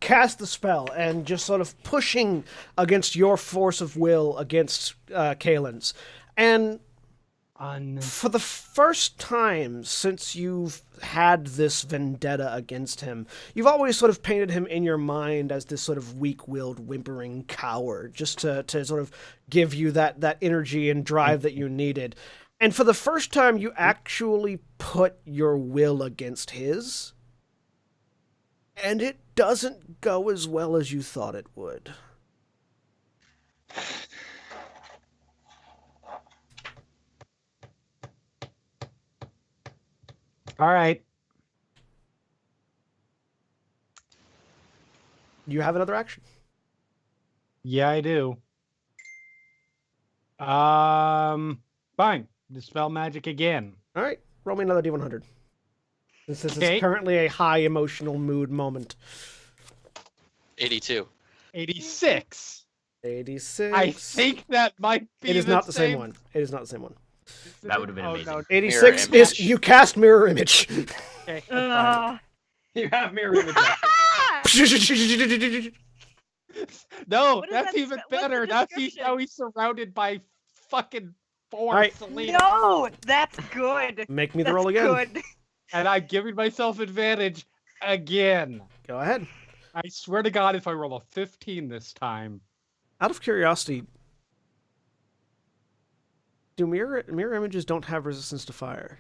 cast the spell and just sort of pushing against your force of will against Kaelin's. And for the first time since you've had this vendetta against him, you've always sort of painted him in your mind as this sort of weak-willed, whimpering coward, just to sort of give you that energy and drive that you needed. And for the first time, you actually put your will against his, and it doesn't go as well as you thought it would. All right. You have another action? Yeah, I do. Fine. Dispel Magic again. All right. Roll me another D100. This is currently a high emotional mood moment. 82. 86. 86. I think that might be It is not the same one. It is not the same one. That would have been amazing. No. 86 is you cast Mirror Image. Okay. You have Mirror Image. No, that's even better. Now he's surrounded by fucking four Selina. No, that's good. Make me the roll again. Good. And I'm giving myself advantage again. Go ahead. I swear to God, if I roll a 15 this time. Out of curiosity, Do mirror images don't have resistance to fire?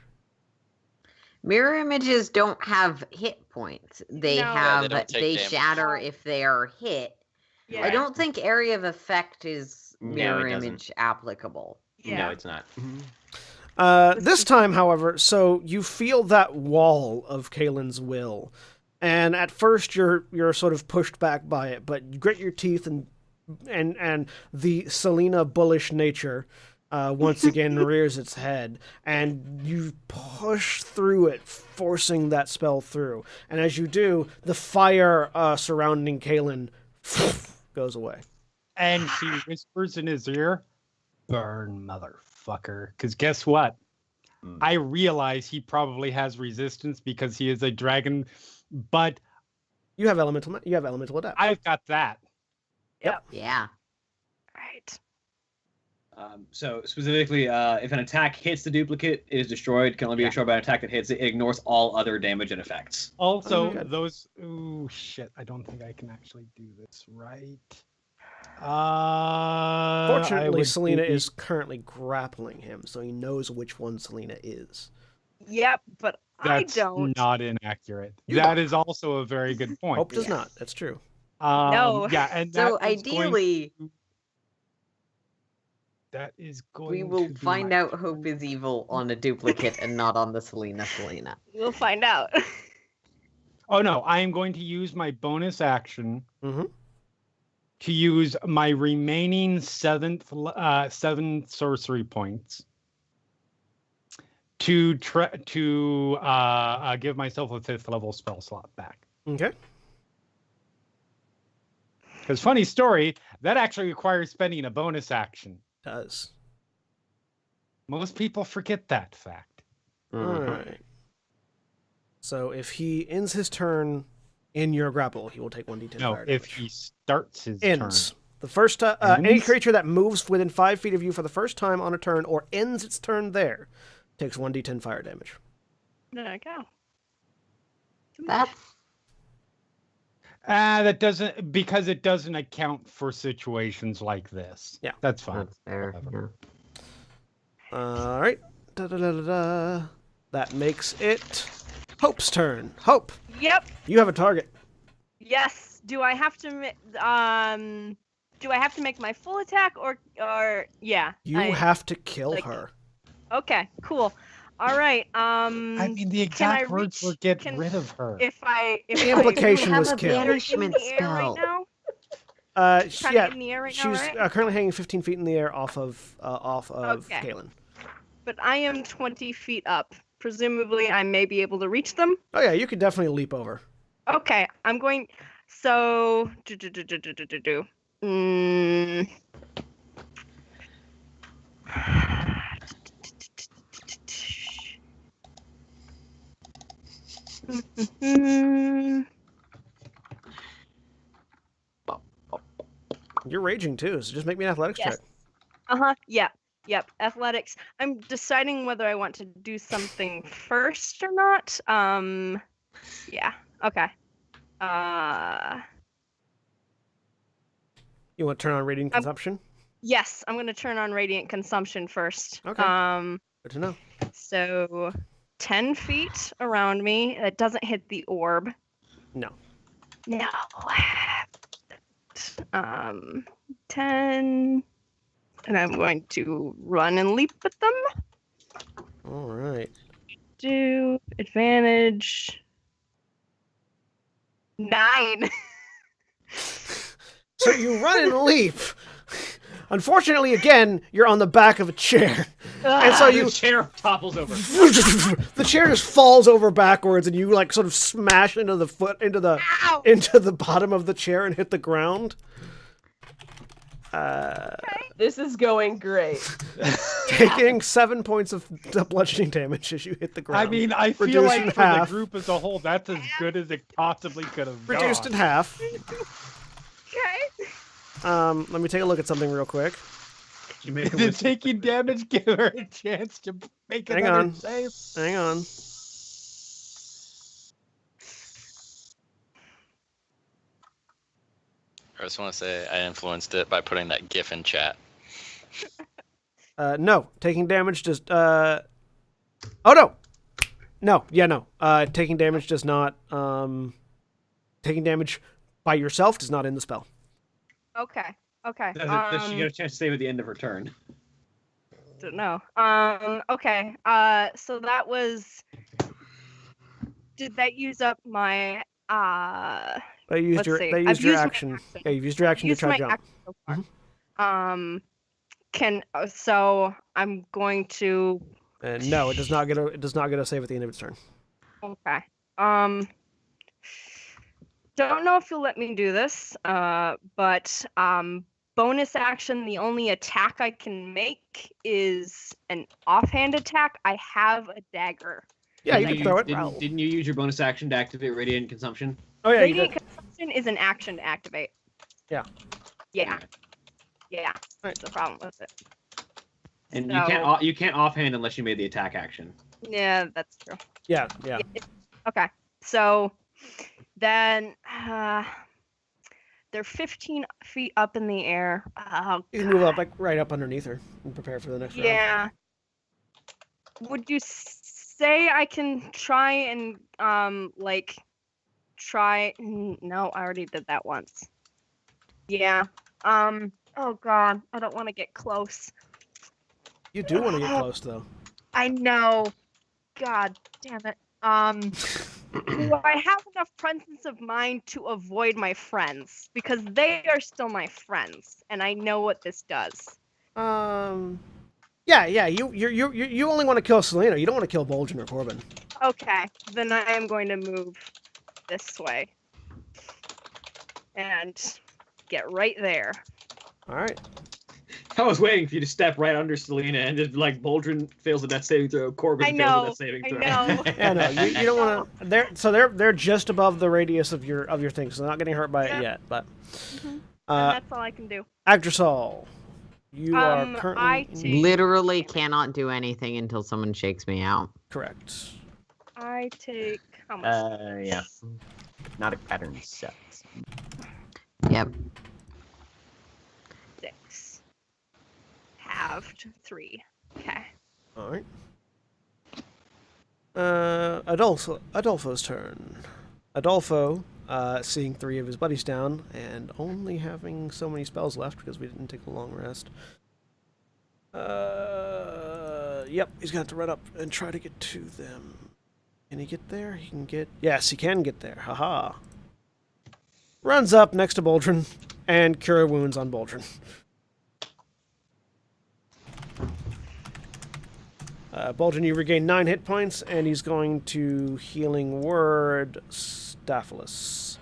Mirror images don't have hit points. They No. Yeah, have they don't take they damage. shatter if they are hit. Yeah. I don't think area of effect is No, it mirror doesn't. image applicable. Yeah. No, it's not. This time, however, so you feel that wall of Kalen's will, and at first you're sort of pushed back by it, but you grit your teeth and the Selina bullish nature once again rears its head, and you push through it, forcing that spell through. And as you do, the fire surrounding Kalen goes away. And she whispers in his ear, "Burn, motherfucker." Because guess what? I realize he probably has resistance because he is a dragon, but You have elemental adapt. I've got that. Yeah. Right. So specifically, if an attack hits the duplicate, it is destroyed. Can only be destroyed by an attack that hits it. It ignores all other damage and effects. Also, Okay. those. Ooh, shit! I don't think I can actually do this right. Fortunately, Selina is currently grappling him, so he knows which one Selina is. Yep, but That's I don't. not inaccurate. You That don't. is also a very good point. Hope does not. That's true. No. Yeah, and So that is going- ideally, that is going. we will to be find my- out Hope is evil on a duplicate and not on the Selina. We'll find out. Oh no! I am going to use my bonus action Mm-hmm. to use my remaining seven sorcery points to give myself a 5th level spell slot back. Okay. Because funny story, that actually requires spending a bonus action. Does. Most people forget that fact. All right. So if he ends his turn in your grapple, he will take 1d10 No, fire if damage. he starts his Ends. turn. The first any Ends? creature that moves within 5 feet of you for the first time on a turn or ends its turn there takes 1d10 fire damage. There you go. That's That doesn't, because it doesn't account for situations like this. Yeah. That's fine. that's fair. Whatever. Yeah. All right. Da-da-da-da-da. That makes it Hope's turn. Hope, Yep. you have a target. Yes. Do I have to make my full attack or yeah? You I- have to kill like- her. Okay. Cool. All right. I mean, the can I exact words were reach- "get can- rid of her." If I The implication You have was a kill. banishment in the air right spell. now? She's Kind of in the air right now, she's right? currently hanging 15 feet in the air off of Okay. Galen. But I am 20 feet up. Presumably, I may be able to reach them. Oh yeah, you could definitely leap over. Okay, I'm going. So. You're raging too, so just make me an athletics Yes. check. Yeah. Yep. Athletics. I'm deciding whether I want to do something first or not. Yeah. Okay. You want to turn on radiant consumption? Yes, I'm gonna turn on radiant consumption first. Okay. Good to know. So 10 feet around me. It doesn't hit the orb. No. No. 10. And I'm going to run and leap at them. All right. Do advantage. 9. So you run and leap. Unfortunately, again, you're on the back of a chair, and so you The chair topples over. the chair just falls over backwards, and you like sort of smash into the Ow! into the bottom of the chair and hit the ground. This is going great. Taking 7 points of bludgeoning damage as you hit the ground. I mean, I feel Reduced like in for half. the group as a whole, that's as good as it possibly could have gone. Reduced in half. Okay. Let me take a look at something real quick. You make a Did wisdom- taking damage give her a chance to make Hang another on. save? Hang on. I just want to say I influenced it by putting that GIF in chat. No, taking damage does. Oh no, no. Taking damage does not. Taking damage by yourself does not end the spell. Okay. Okay. Does she get a chance to save at the end of her turn? Don't know. Okay. So that was. Did that use up my They used let's your. see. They I've used your used my action. action. Yeah, you've used your action to used try my jump. action so far. So I'm going to. And no, it does not get a. It does not get a save at the end of its turn. Okay. Don't know if you'll let me do this. But bonus action. The only attack I can make is an offhand attack. I have a dagger. Yeah, you that can throw it. Didn't you use your bonus action to activate Radiant Consumption? Oh yeah, you Radiant did. Consumption is an action to activate. Yeah. Yeah. Yeah. Right. That's the problem with it. And So- you can't offhand unless you made the attack action. Yeah, that's true. Yeah. Okay. So then they're 15 feet up in the air. Oh, You can move up God. like right up underneath her and prepare for the next round. Yeah. Would you say I can try and no, I already did that once. Yeah. Oh God, I don't want to get close. You do want to get close though. I know. God damn it. Do I have enough presence of mind to avoid my friends? Because they are still my friends, and I know what this does. Yeah. You only want to kill Selina. You don't want to kill Bolgen or Corbin. Okay, then I am going to move this way. And get right there. All right. I was waiting for you to step right under Selina and just like Boldrin fails a death saving throw, Corbin I fails know, a death saving I throw. know. Yeah, no, you don't want to. They're just above the radius of your thing, so they're not getting hurt by it yet. But And that's all I can do. Agdrasol, you are currently I take- Literally cannot do anything until someone shakes me out. correct. I take how much? Yeah. Not a pattern sucks. Yep. 6. Halved 3. Okay. All right. Adolfo's turn. Adolfo, seeing 3 of his buddies down and only having so many spells left because we didn't take a long rest. Yep, he's gonna have to run up and try to get to them. Can he get there? He can get. Yes, he can get there. Haha. Runs up next to Boldrin and cure wounds on Boldrin. Boldrin, you regain 9 hit points, and he's going to healing word Staphylos.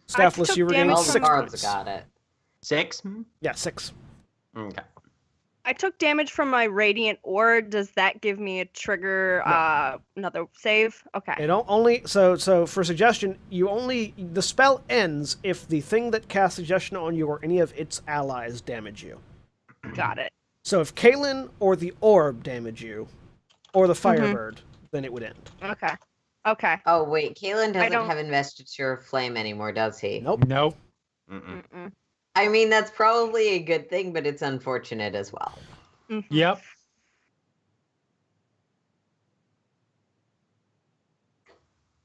Staphylos, took you regain damage All from- 6 the guards points. got it. 6? Yeah, 6. Okay. I took damage from my radiant orb. Does that give me a trigger another save? Okay. It only so for suggestion, the spell ends if the thing that casts suggestion on you or any of its allies damage you. Got it. So if Kaelin or the orb damage you, or the Firebird, then it would end. Okay. Okay. Oh wait, Kaelin doesn't don't- have investiture of flame anymore, does he? Nope. Nope. Mm-mm. Mm-mm. I mean, that's probably a good thing, but it's unfortunate as well. Mhm. Yep.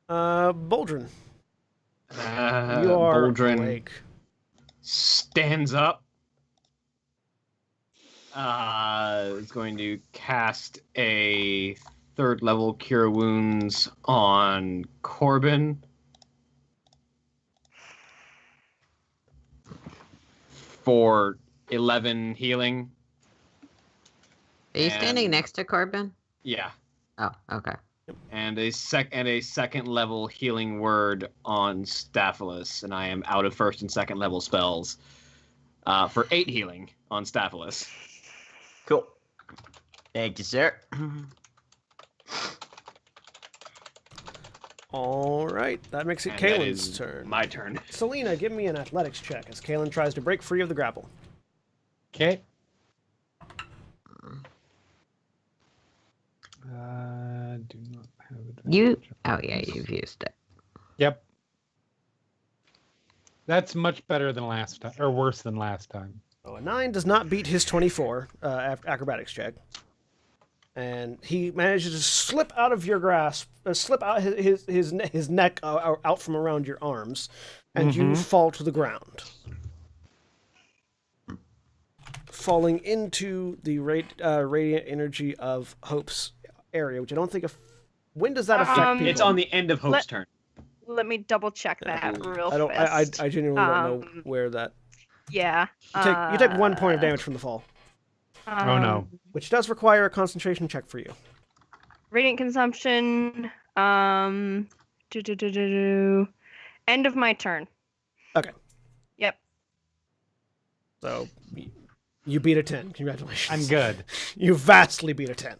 Boldrin, you are Boldrin awake. stands up. Is going to cast a 3rd level Cure Wounds on Corbin. For 11 healing. Are you standing And- next to Corbin? Yeah. Oh, okay. And a second level healing word on Staphylos, and I am out of 1st and 2nd level spells. For 8 healing on Staphylos. Cool. Thank you, sir. All right, that makes it And that Kaelin's is turn. My turn. Selina, give me an athletics check as Kaelin tries to break free of the grapple. Okay. Do not have You. advantage. Oh yeah, you've used it. Yep. That's much better than last time, or worse than last time. So a 9 does not beat his 24 acrobatics check. And he manages to slip out of your grasp, slip out his neck out from around your arms, and you fall to the ground, falling into the radiant energy of Hope's area, which I don't think. When does that affect people? It's on the end of Hope's turn. Let me double check that real I fast. genuinely don't know where that. Yeah. You take 1 point of damage from the fall. Oh no. Which does require a concentration check for you. Radiant consumption. End of my turn. Okay. Yep. So you beat a 10. Congratulations. I'm good. You vastly beat a 10.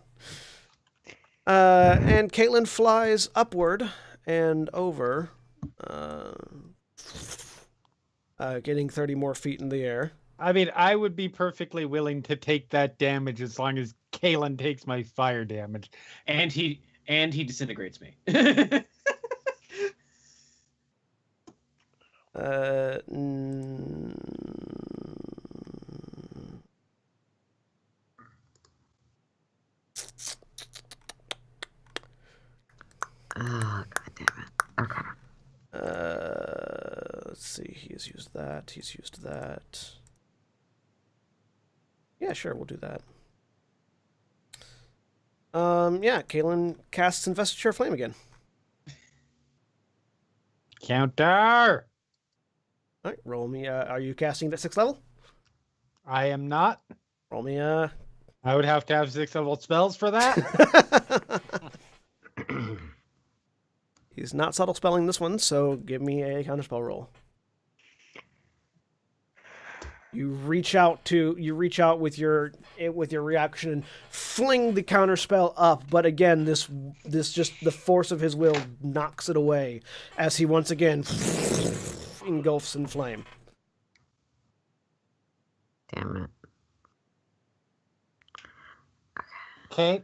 And Caitlin flies upward and over, getting 30 more feet in the air. I mean, I would be perfectly willing to take that damage as long as Kalen takes my fire damage. And he disintegrates me. Oh, God damn it. Okay. Let's see. He's used that. He's used that. Yeah, sure. We'll do that. Yeah, Kalen casts Investiture Flame again. Counter! All right, roll me. Are you casting at 6th level? I am not. Roll me. I would have to have 6th level spells for that. He's not subtle spelling this one, so give me a counterspell roll. You reach out with your reaction and fling the counterspell up, but again, this just the force of his will knocks it away as he once again engulfs in flame. Damn it. Okay.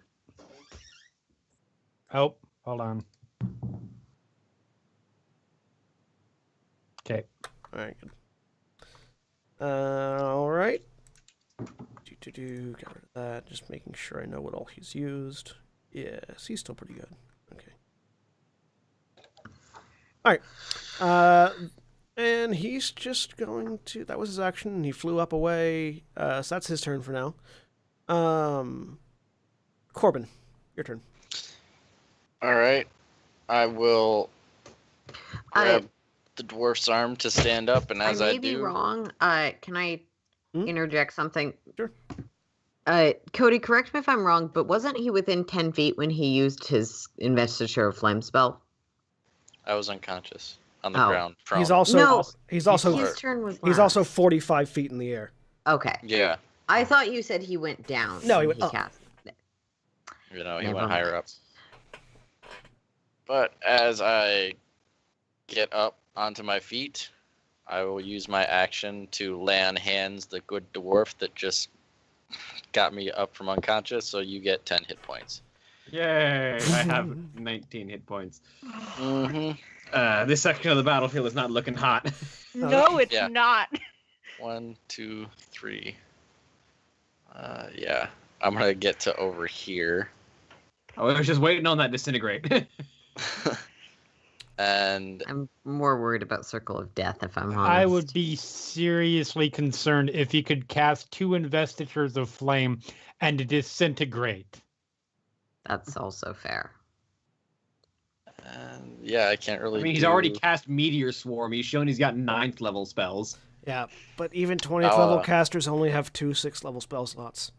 Oh, hold on. Okay. All right, good. All right. Get rid of that. Just making sure I know what all he's used. Yes, he's still pretty good. Okay. All right. And he's just going to. That was his action. He flew up away. So that's his turn for now. Corbin, your turn. All right. I will grab the dwarf's arm to stand up, and as I do... I may be wrong. Can I interject something? Sure. Cody, correct me if I'm wrong, but wasn't he within 10 feet when he used his Investiture of Flame spell? I was unconscious on the ground. Prone. He's also his turn was he's also 45 feet in the air. Okay. Yeah. I thought you said he went down. No, he went up. Cast it. You know, he Never went mind. higher up. But as I get up onto my feet, I will use my action to lay on hands the good dwarf that just got me up from unconscious, so you get 10 hit points. Yay! I have 19 hit points. Mm-hmm. This section of the battlefield is not looking hot. No, it's Yeah. not. 1, 2, 3. Yeah. I'm gonna get to over here. I was just waiting on that disintegrate. And I'm more worried about Circle of Death, if I'm honest. I would be seriously concerned if he could cast 2 Investitures of Flame and disintegrate. That's also fair. yeah, I can't really. I mean, he's already cast Meteor Swarm. He's shown he's got 9th level spells. Yeah, but even 20th level casters only have 2 6th level spell slots.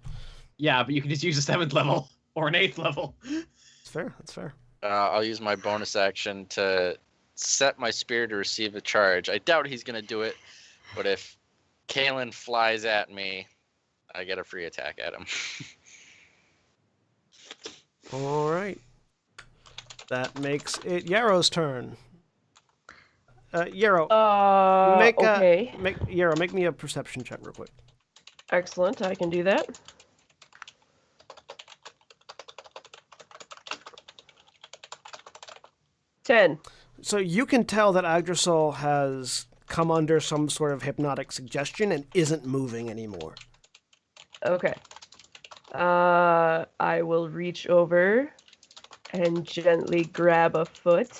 Yeah, but you can just use a 7th level or an 8th level. That's fair. That's fair. I'll use my bonus action to set my spear to receive a charge. I doubt he's gonna do it, but if Kalen flies at me, I get a free attack at him. All right. That makes it Yarrow's turn. Yarrow, okay. make me a perception check real quick. Excellent, I can do that. $10. So you can tell that Yggdrasil has come under some sort of hypnotic suggestion and isn't moving anymore. Okay. I will reach over and gently grab a foot.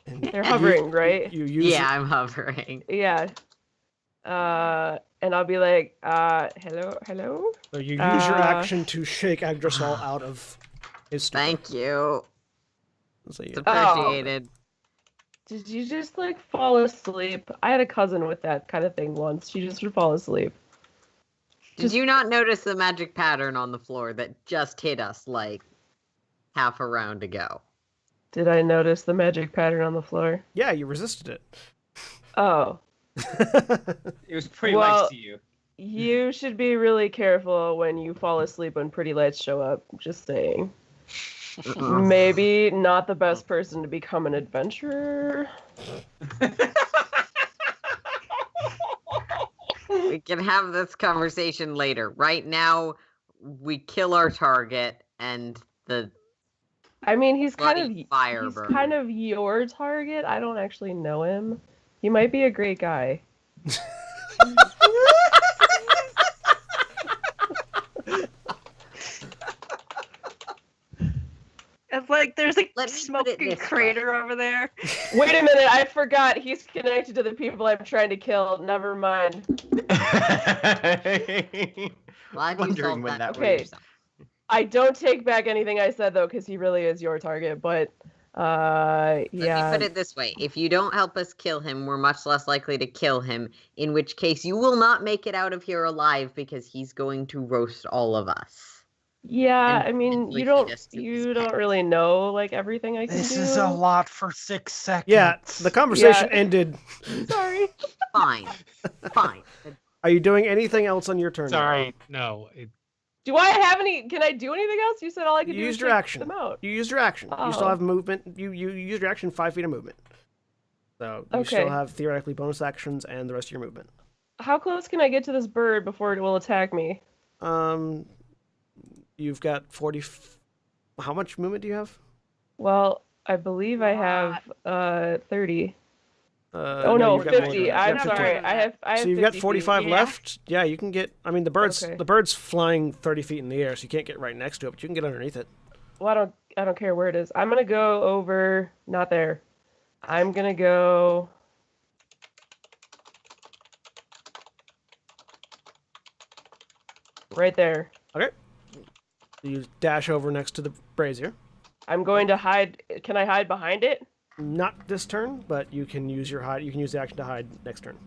And They're hovering, right? You use Yeah, I'm hovering. Yeah. And I'll be like, hello? So you use your action to shake Yggdrasil out of his stupor. Thank you. So It's you- appreciated. Did you just, like, fall asleep? I had a cousin with that kind of thing once. She just would fall asleep. Did you not notice the magic pattern on the floor that just hit us, like, half a round ago? Did I notice the magic pattern on the floor? Yeah, you resisted it. Oh. It was pretty Well- nice to you. You should be really careful when you fall asleep when pretty lights show up. Just saying. Maybe not the best person to become an adventurer. We can have this conversation later. Right now, we kill our target, and the I mean, he's kind bloody fire he's burn. kind of your target. I don't actually know him. He might be a great guy. It's like there's a Let me put it smoking this way. crater over there. Wait a minute, I forgot. He's connected to the people I'm trying to kill. Never mind. Glad you Wondering solved when that that for was- yourself. I don't take back anything I said, though, because he really is your target, but, Let me yeah. put it this way. If you don't help us kill him, we're much less likely to kill him, in which case you will not make it out of here alive because he's going to roast all of us. Yeah, and I mean, potentially you don't feed us to his you don't pets. really know, like, everything I can This do. is a lot for 6 seconds. Yeah, the conversation Yeah. ended. Sorry. Fine. Fine. Are you doing anything else on your turn? Sorry, no. Do I have any... Can I do anything else? You said all I could You do used is your take action. them out. You used your action. You still Oh. have movement. You used your action 5 feet of movement. So you still Okay. have theoretically bonus actions and the rest of your movement. How close can I get to this bird before it will attack me? You've got 40. How much movement do you have? Well, I believe I have 30. Oh no, you've got more 50. than that. I'm Yeah, 50. sorry. I have So you've got 50 feet. 45 Yeah. left. Yeah, you can get. I mean, the bird's Okay. flying 30 feet in the air, so you can't get right next to it, but you can get underneath it. Well, I don't care where it is. I'm gonna go over. Not there. I'm gonna go. Right there. Okay. You dash over next to the brazier. I'm going to hide. Can I hide behind it? Not this turn, but you can use your hide. You can use the action to hide next turn.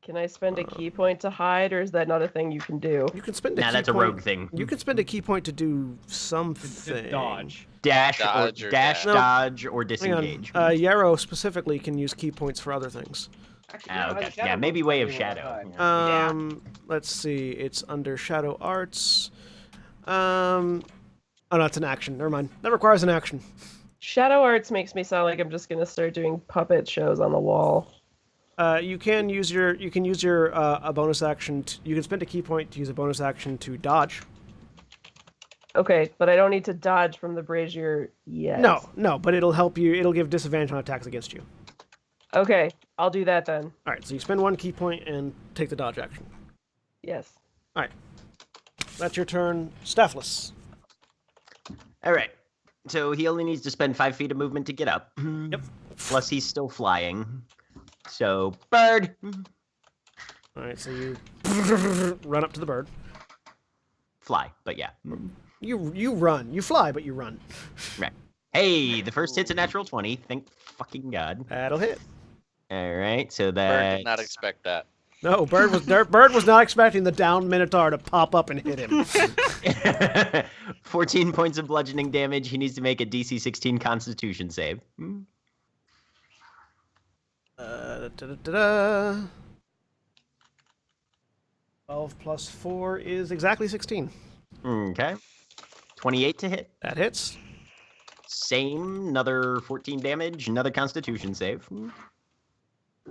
Can I spend a key point to hide, or is that not a thing you can do? You can spend a Nah, key that's a point. rogue thing. You can spend a key point to do Just something. dodge. Dash, Dodge or or dash, dash. No. dodge, or Hang disengage. on. Yarrow specifically can use key points for other things. Actually, Ah, no, okay. Shadow Yeah, maybe Bone's Way of pretty well Shadow. tied. Yeah. Let's see. It's under Shadow Arts. Oh no, it's an action. Never mind. That requires an action. Shadow arts makes me sound like I'm just gonna start doing puppet shows on the wall. You can use your a bonus action. You can spend a key point to use a bonus action to dodge. Okay, but I don't need to dodge from the brazier yet. No, but it'll help you. It'll give disadvantage on attacks against you. Okay, I'll do that then. All right, so you spend 1 key point and take the dodge action. Yes. All right, that's your turn, Staffless. All right. So he only needs to spend 5 feet of movement to get up. Yep. Plus he's still flying. So bird. All right, so you run up to the bird. Fly, but yeah. You run. You fly, but you run. Right. Hey, the first hit's a natural 20. Thank fucking God. That'll hit. All right, so Bird that. did not expect that. No, Bird was not expecting the down Minotaur to pop up and hit him. 14 points of bludgeoning damage. He needs to make a DC 16 Constitution save. 12 plus 4 is exactly 16. Okay. 28 to hit. That hits. Same. Another 14 damage. Another Constitution save.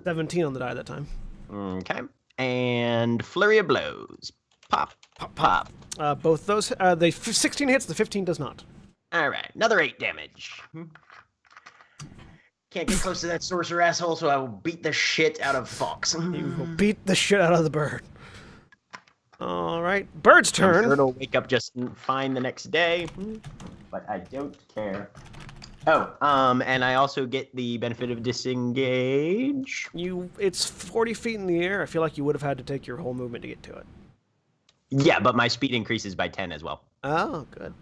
17 on the die that time. Okay. And flurry of blows. Pop, pop, pop. Both those, the 16 hits, the 15 does not. All right. Another 8 damage. Can't get close to that sorcerer asshole, so I will beat the shit out of Fox. You will beat the shit out of the bird. All right, bird's I'm turn. sure it'll wake up just fine the next day, but I don't care. Oh, and I also get the benefit of disengage. It's 40 feet in the air. I feel like you would have had to take your whole movement to get to it. Yeah, but my speed increases by 10 as well. Oh, good.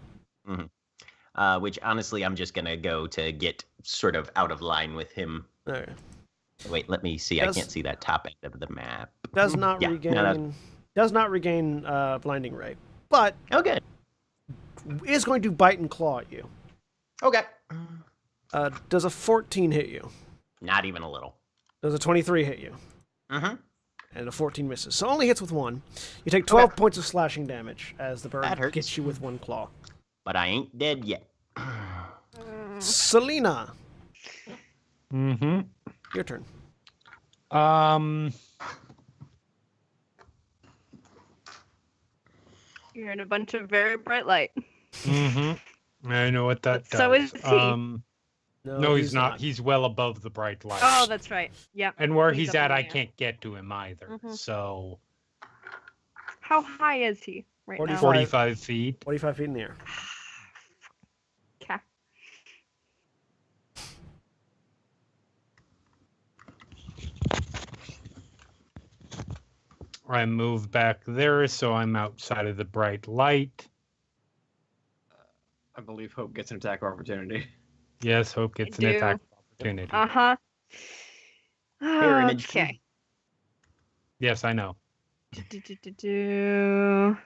Which honestly, I'm just gonna go to get sort of out of line with him. Okay. Wait, let me see. I can't see that top end of the map. Does not regain. No, does not regain blinding ray, but okay. Is going to bite and claw at you. Okay. Does a 14 hit you? Not even a little. Does a 23 hit you? Mm-hmm. And a 14 misses. So only hits with one. You take 12 points of slashing damage as the bird That hurts. gets you with one claw. But I ain't dead yet. Selina, Mm-hmm. your turn. You're in a bunch of very bright light. Mm-hmm. I know what that does. So is he. No, he's not. He's well above the bright light. Oh, that's right. Yeah. And where he's he's up at, in the I air. can't get to him either. Mhm. So How high is he right now? 45 feet. 45 feet in the air. Okay. I move back there, so I'm outside of the bright light. I believe Hope gets an attack of opportunity. Yes, Hope gets I an do. attack opportunity. Uh-huh. Mirror image. Okay. Yes, I know. Do.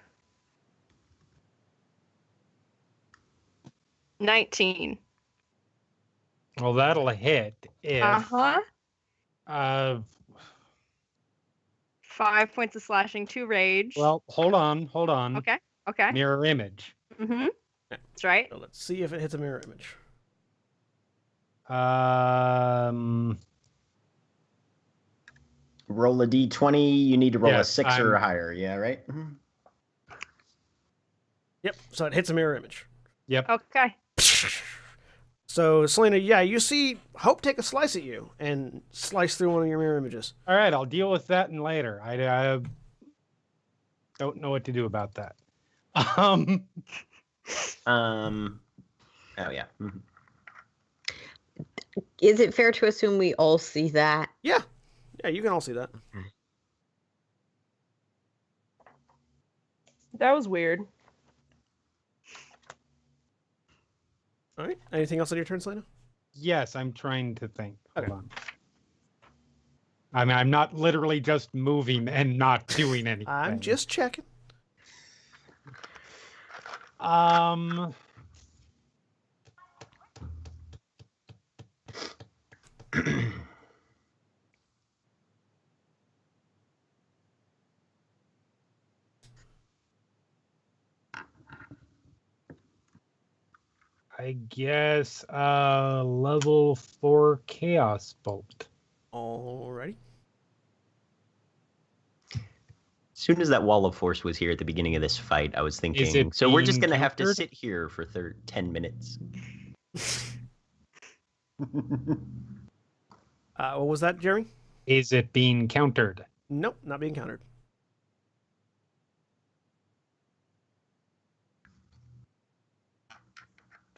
19. Well, that'll hit if Uh-huh. 5 points of slashing, 2 rage. well, hold on. Okay. Okay. Mirror image. Mm-hmm. That's right. So let's see if it hits a mirror image. Roll a d20. You need to roll a Yes, 6 or higher. Yeah, right? Yep, so it hits a mirror image. Yep. Okay. So, Selena, yeah, you see Hope take a slice at you and slice through one of your mirror images. All right, I'll deal with that in later. I don't know what to do about that. Oh, yeah. Mhm. Is it fair to assume we all see that? Yeah, you can all see that. That was weird. All right, anything else on your turn, Selena? Yes, I'm trying to think. Okay. Hold on. I mean, I'm not literally just moving and not doing anything. I'm just checking. I guess level 4 Chaos Bolt. Alrighty. As soon as that wall of force was here at the beginning of this fight, I was thinking, it so we're just being going to have to countered? sit here for 10 minutes. What was that, Jeremy? Is it being countered? Nope, not being countered.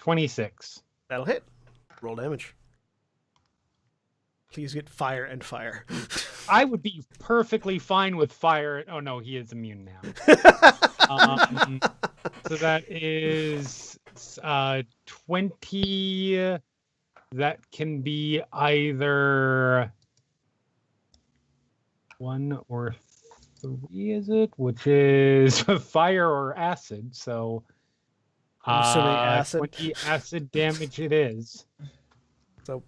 $26. That'll hit. Roll damage. Please get fire and fire. I would be perfectly fine with fire. Oh no, he is immune now. So that is 20. That can be either 1 or 3, is it? Which is fire or acid. So I'm assuming acid. 20 acid damage it is. So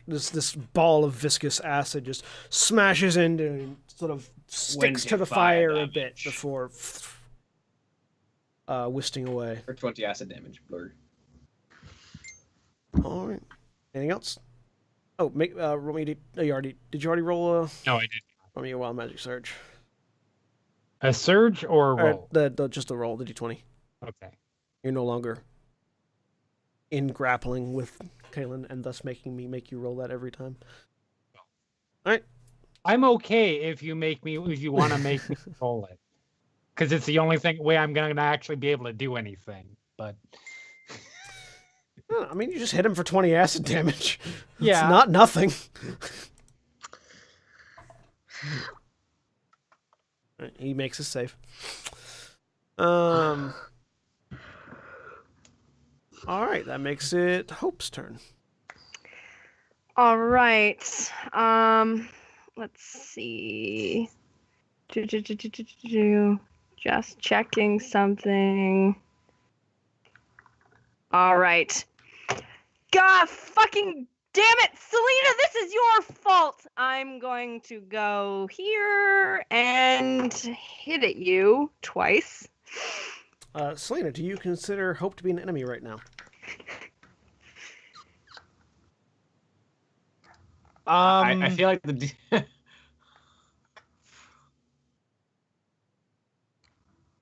this ball of viscous acid just smashes into and sort of sticks to the fire a bit before whisting away. Or 20 acid damage. Blurred. All right. Anything else? Oh, roll me. Did you already roll a? No, I didn't. Roll me a wild magic surge. A surge or a roll? Just a roll. The d20. Okay. You're no longer. in grappling with Kaylin, and thus making me make you roll that every time. All right. I'm okay if you want to make me roll it, because it's the only way I'm gonna actually be able to do anything. But I mean, you just hit him for 20 acid damage. Yeah. It's not nothing. Right, he makes a save. All right, that makes it Hope's turn. All right. Let's see. Just checking something. All right. God fucking damn it, Selina, this is your fault. I'm going to go here and hit at you twice. Selina, do you consider Hope to be an enemy right now? I feel like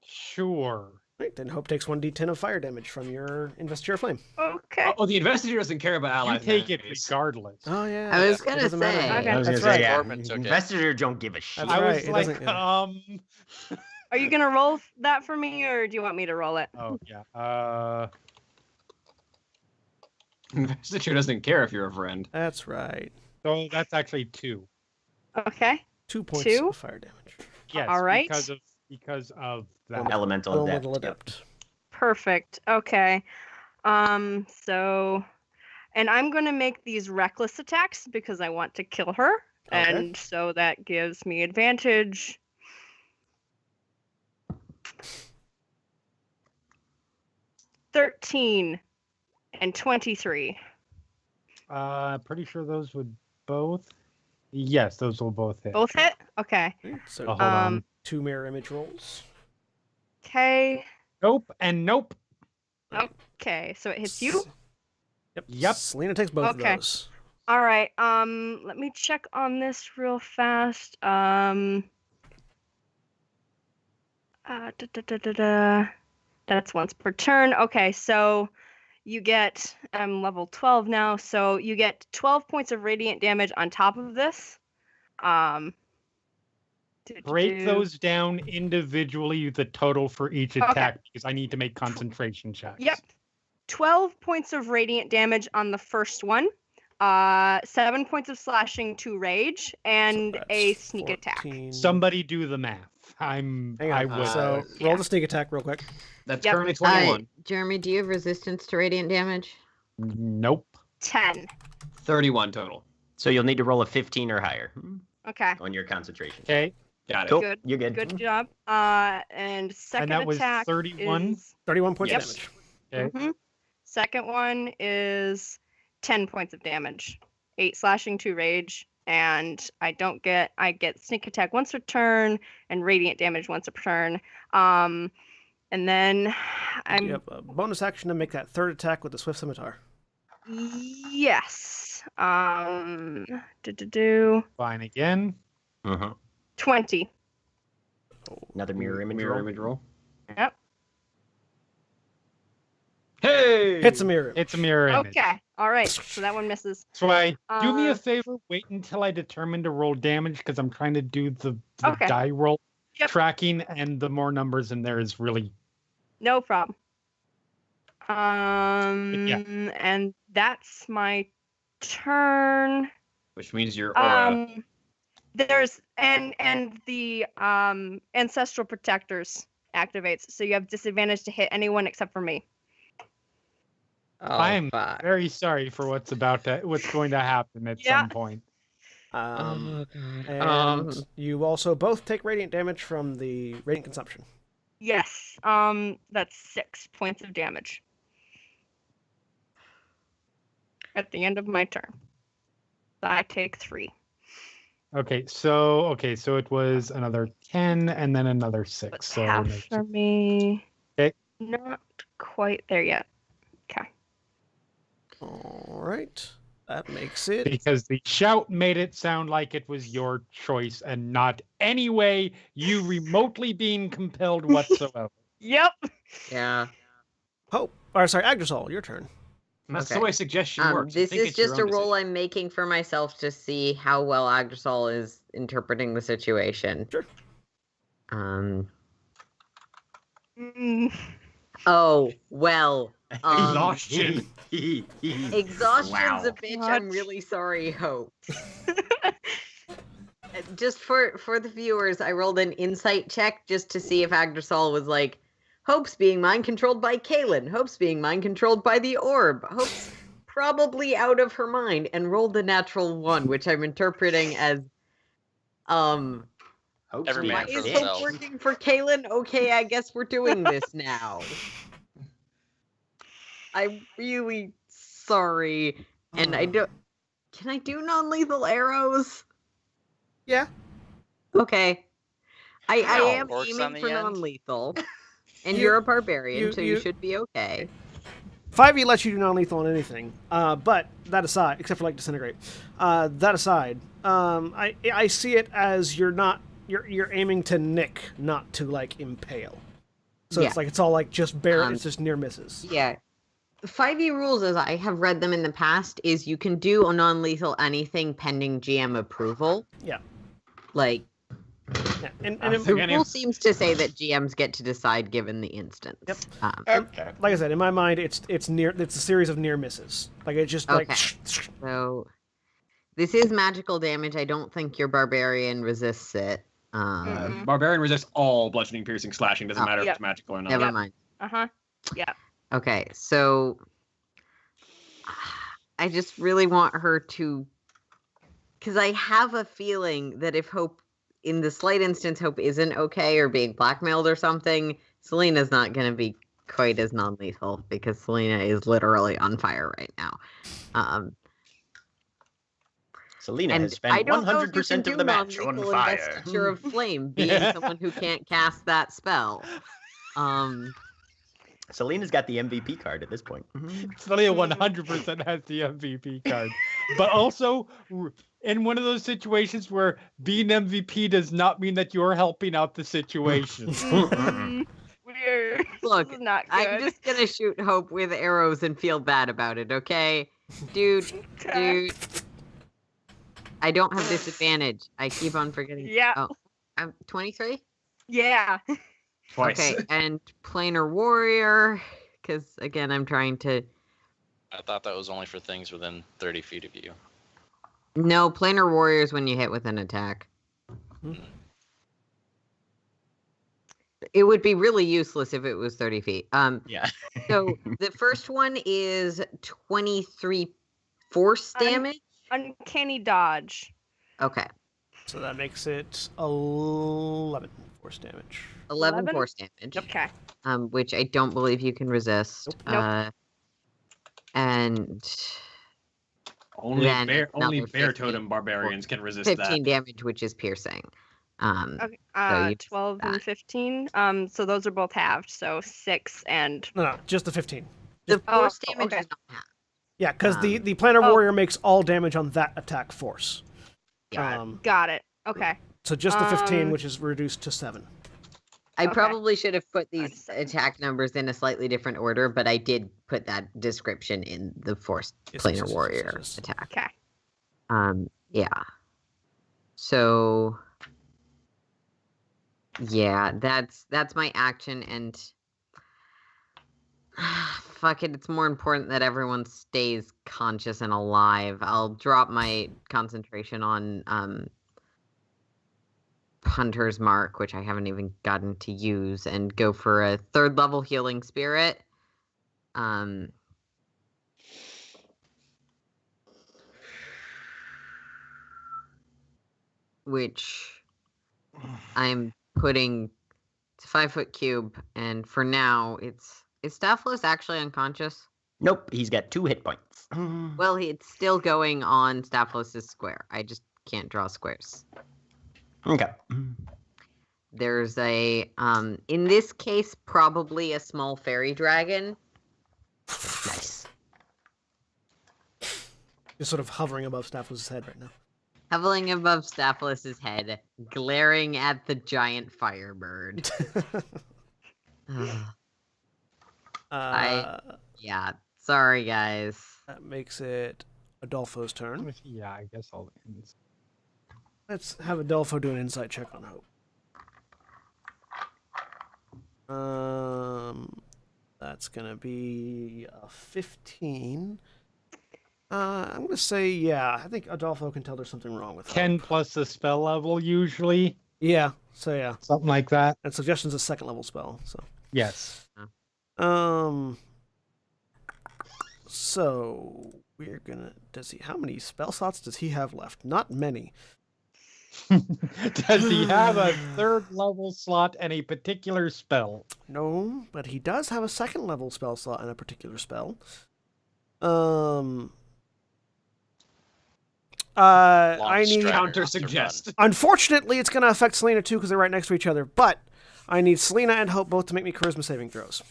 Sure. Right, then Hope takes 1d10 of fire damage from your Investiture of Flame. Okay. Oh, the investigator doesn't care about You allies. take it enemies. regardless. Oh, yeah. I was it gonna doesn't matter. say. Okay. I was That's gonna say, right. yeah. Corbin took it. Investigator don't give a shit. That's I right, was it like, doesn't- Are you gonna roll that for me, or do you want me to roll it? oh yeah. Investigator doesn't care if you're a friend. That's right. So that's actually 2. Okay. 2 points Two? of fire damage. Yes. All right. Because of that. Elemental Elemental adept. Adept. Perfect. Okay. So, and I'm gonna make these reckless attacks because I want to kill her, Okay. and so that gives me advantage. $13 and 23. Pretty sure those would both. Yes, those will both hit. Both hit? Okay. So, Oh, hold on. 2 mirror image rolls. Okay. Nope and nope. Okay. So it hits you? Yep. Selina takes both Okay. of those. All right. Let me check on this real fast. That's once per turn. Okay, so you get I'm level 12 now, so you get 12 points of radiant damage on top of this. Break those down individually, the total for each attack, because I need to make concentration checks. Yep. 12 points of radiant damage on the first one. 7 points of slashing to rage, and So a that's sneak attack. 14. Somebody do the math. I Hang would. on. So roll the sneak attack real quick. That's Yep. currently 21. Jeremy, do you have resistance to radiant damage? Nope. 10. 31 total. So you'll need to roll a 15 or higher Okay. on your concentration. Okay. Got it. Cool. Good. You're good. Good job. And second that was attack 31? is 31 points Yep. of damage. Okay. Mhm. Second one is 10 points of damage. 8 slashing, 2 rage, and I get sneak attack once a turn and radiant damage once a turn. And then You have a bonus action to make that third attack with the Swift Scimitar. yes. Fine again. 20. Another mirror image Mirror roll. image roll. Yep. Hey! Hits a mirror. It's a mirror image. Okay. All right. So that one misses. So do me a Uh, favor, wait until I determine to roll damage, because I'm trying to do the Okay. die roll Yep. tracking, and the more numbers in there is really No problem. And that's my turn. Which means your aura. There's and the ancestral protectors activates, so you have disadvantage to hit anyone except for me. Oh, I'm fuck. very sorry for what's going to happen at Yeah. some point. Oh, God. And you also both take radiant damage from the radiant consumption. Yes. That's 6 points of damage at the end of my turn. I take 3. Okay, so it was another 10 and then another 6. But So half makes for it- me. Okay. Not quite there yet. Okay. All right. That makes it. because the shout made it sound like it was your choice and not any way you remotely being compelled whatsoever. Yep. Yeah. Hope. Or sorry, Agdasol, your turn. That's Okay. the way suggestion works. You This think is it's your just a own roll decision. I'm making for myself to see how well Agdasol is interpreting the situation. Sure. Mm. Oh, well. Exhaustion. Exhaustion's Wow. a bitch. I'm What? really sorry, Hope. Just for the viewers, I rolled an insight check just to see if Agdasol was like, Hope's being mind controlled by Kaylin. Hope's being mind controlled by the orb. Hope's probably out of her mind, and rolled the natural 1, which I'm interpreting as Hope's Every being man a for is bitch. Hope themselves. working for Kaylin? Okay, I guess we're doing this now. I'm really sorry. And I don't. Can I do non-lethal arrows? Yeah. Okay. I How? am Works on aiming the for end? non-lethal. And You- you're a barbarian, you- so you- you should be okay. 5e lets you do non-lethal on anything, but that aside, except for like disintegrate. That aside, I see it as you're aiming to nick, not to like impale. So Yeah. it's like it's all like just bare. Um, It's just near misses. Yeah. 5e rules, as I have read them in the past, is you can do a non-lethal anything pending GM approval. Yeah. Like, Yeah. And I it- think the any- rule seems to say that GMs get to decide given the instance. Yep. Okay. like I said, in my mind, it's a series of near misses. Like it's just like. Okay. So this is magical damage. I don't think your barbarian resists it. Mm-mm. Barbarian resists all bludgeoning, piercing, slashing. Doesn't Oh. matter if Yep. it's magical or not. Never Yep. mind. Uh-huh. Yeah. Okay, so I just really want her to, because I have a feeling that if Hope, in the slight instance, Hope isn't okay or being blackmailed or something, Selina's not going to be quite as non-lethal because Selina is literally on fire right now. Selina And has I spent don't know if you 100% can of do the match on non-lethal fire. investiture of flame, being someone who can't cast that spell. Selena's got the MVP card at this point. Selena 100% has the MVP card. But also, in one of those situations where being MVP does not mean that you're helping out the situation. Mm, weird. Look, This is not good. I'm just gonna shoot Hope with arrows and feel bad about it, okay? Dude, Okay. I don't have disadvantage. I keep on forgetting. Yeah. Oh, I'm 23? Yeah. Twice. Okay, and planar warrior, because again, I'm trying to. I thought that was only for things within 30 feet of you. No, planar warrior is when you hit with an attack. It would be really useless if it was 30 feet. Yeah. So the first one is 23 force Un- damage. Uncanny dodge. Okay, So that makes it 11 force damage. 11 11? force damage. Okay. Which I don't believe you can resist. Nope. And Only Then bear, only another bear 15 totem barbarians can resist 15 that. damage, which is piercing. Okay. you 12 that. and 15. So those are both halved. So 6 and No, just the 15. The Oh, force damage okay. is not half. Yeah, because the Um, planar oh. warrior makes all damage on that attack force. Yeah. got it. Okay. So just the 15, Um, which is reduced to 7. I Okay. probably should have put these Understood. attack numbers in a slightly different order, but I did put that description in the force Yes, planar yes, yes, yes, warrior yes. attack. Okay. Yeah. So yeah, that's my action, and fuck it, it's more important that everyone stays conscious and alive. I'll drop my concentration on Hunter's Mark, which I haven't even gotten to use, and go for a 3rd level healing spirit. Which I'm putting, it's a 5-foot cube, and for now is Stavros actually unconscious? Nope, he's got 2 hit points. Well, it's still going on Stavros' square. I just can't draw squares. Okay. There's a in this case probably a small fairy dragon. Nice. Just sort of hovering above Stavros' head right now. Hovering above Stavros' head, glaring at the giant firebird. Ugh. Uh, Yeah, Sorry, guys. That makes it Adolfo's turn. Yeah, I guess I'll end. Let's have Adolfo do an insight check on Hope. That's gonna be a 15. I'm gonna say, yeah, I think Adolfo can tell there's something wrong with Hope. 10 plus the spell level usually. Yeah, so yeah. Something like that. And Suggestion's a second level spell, so. Yes. So we're gonna, how many spell slots does he have left? Not many. Does he have a third level slot and a particular spell? No, but he does have a second level spell slot and a particular spell. I need counter suggest. Unfortunately, it's going to affect Selina too because they're right next to each other. But I need Selina and Hope both to make me charisma saving throws.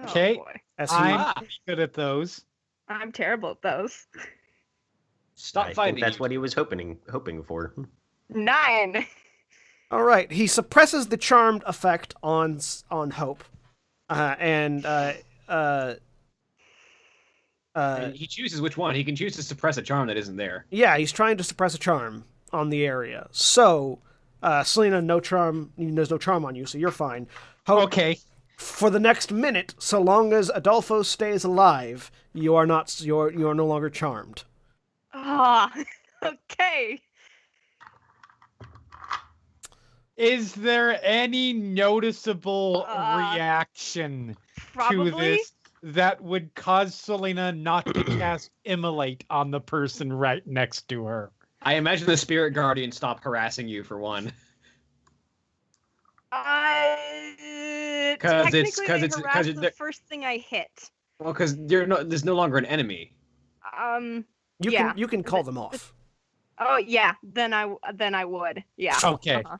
Okay, Oh, I'm good at those. I'm terrible at those. Stop I fighting. think that's what he was hoping for. 9. All right, he suppresses the charmed effect on Hope, and he chooses which one. He can choose to suppress a charm that isn't there. yeah, he's trying to suppress a charm on the area. So, Selina, there's no charm on you, so you're fine. Hope, Okay. for the next minute, so long as Adolfo stays alive, you are no longer charmed. Ah, okay. Is there any noticeable reaction Probably. to this that would cause Selina not to cast Immolate on the person right next to her? I imagine the spirit guardian stop harassing you for one. Technically, it's the first thing I hit. Well, because there's no longer an enemy. You can call them off. Oh yeah, then I would. Yeah. Okay. Uh-huh.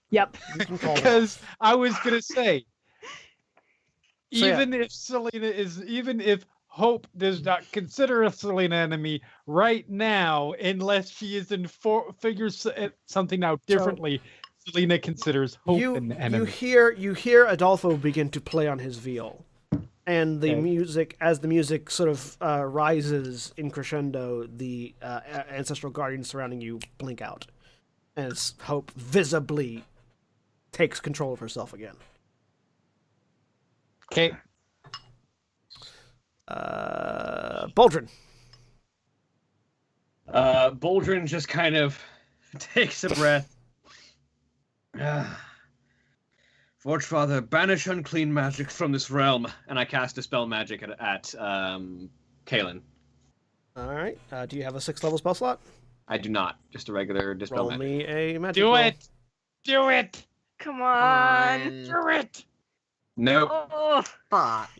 Yep. You can call them Because I was gonna say, So, yeah. even if Hope does not consider Selina enemy right now, unless she is figures something out differently, Selina considers Hope an enemy. You hear Adolfo begin to play on his viol, and the music sort of rises in crescendo. The ancestral guardians surrounding you blink out, as Hope visibly takes control of herself again. Okay. Boldrin. Boldrin just kind of takes a breath. Forgefather, banish unclean magic from this realm, and I cast Dispel Magic at Kaelin. All right. Do you have a 6th level spell slot? I do not. Just a regular Dispel Roll Magic. me a magic Do roll. it. Do it. Come on. Do it. Nope. Oh. Fuck.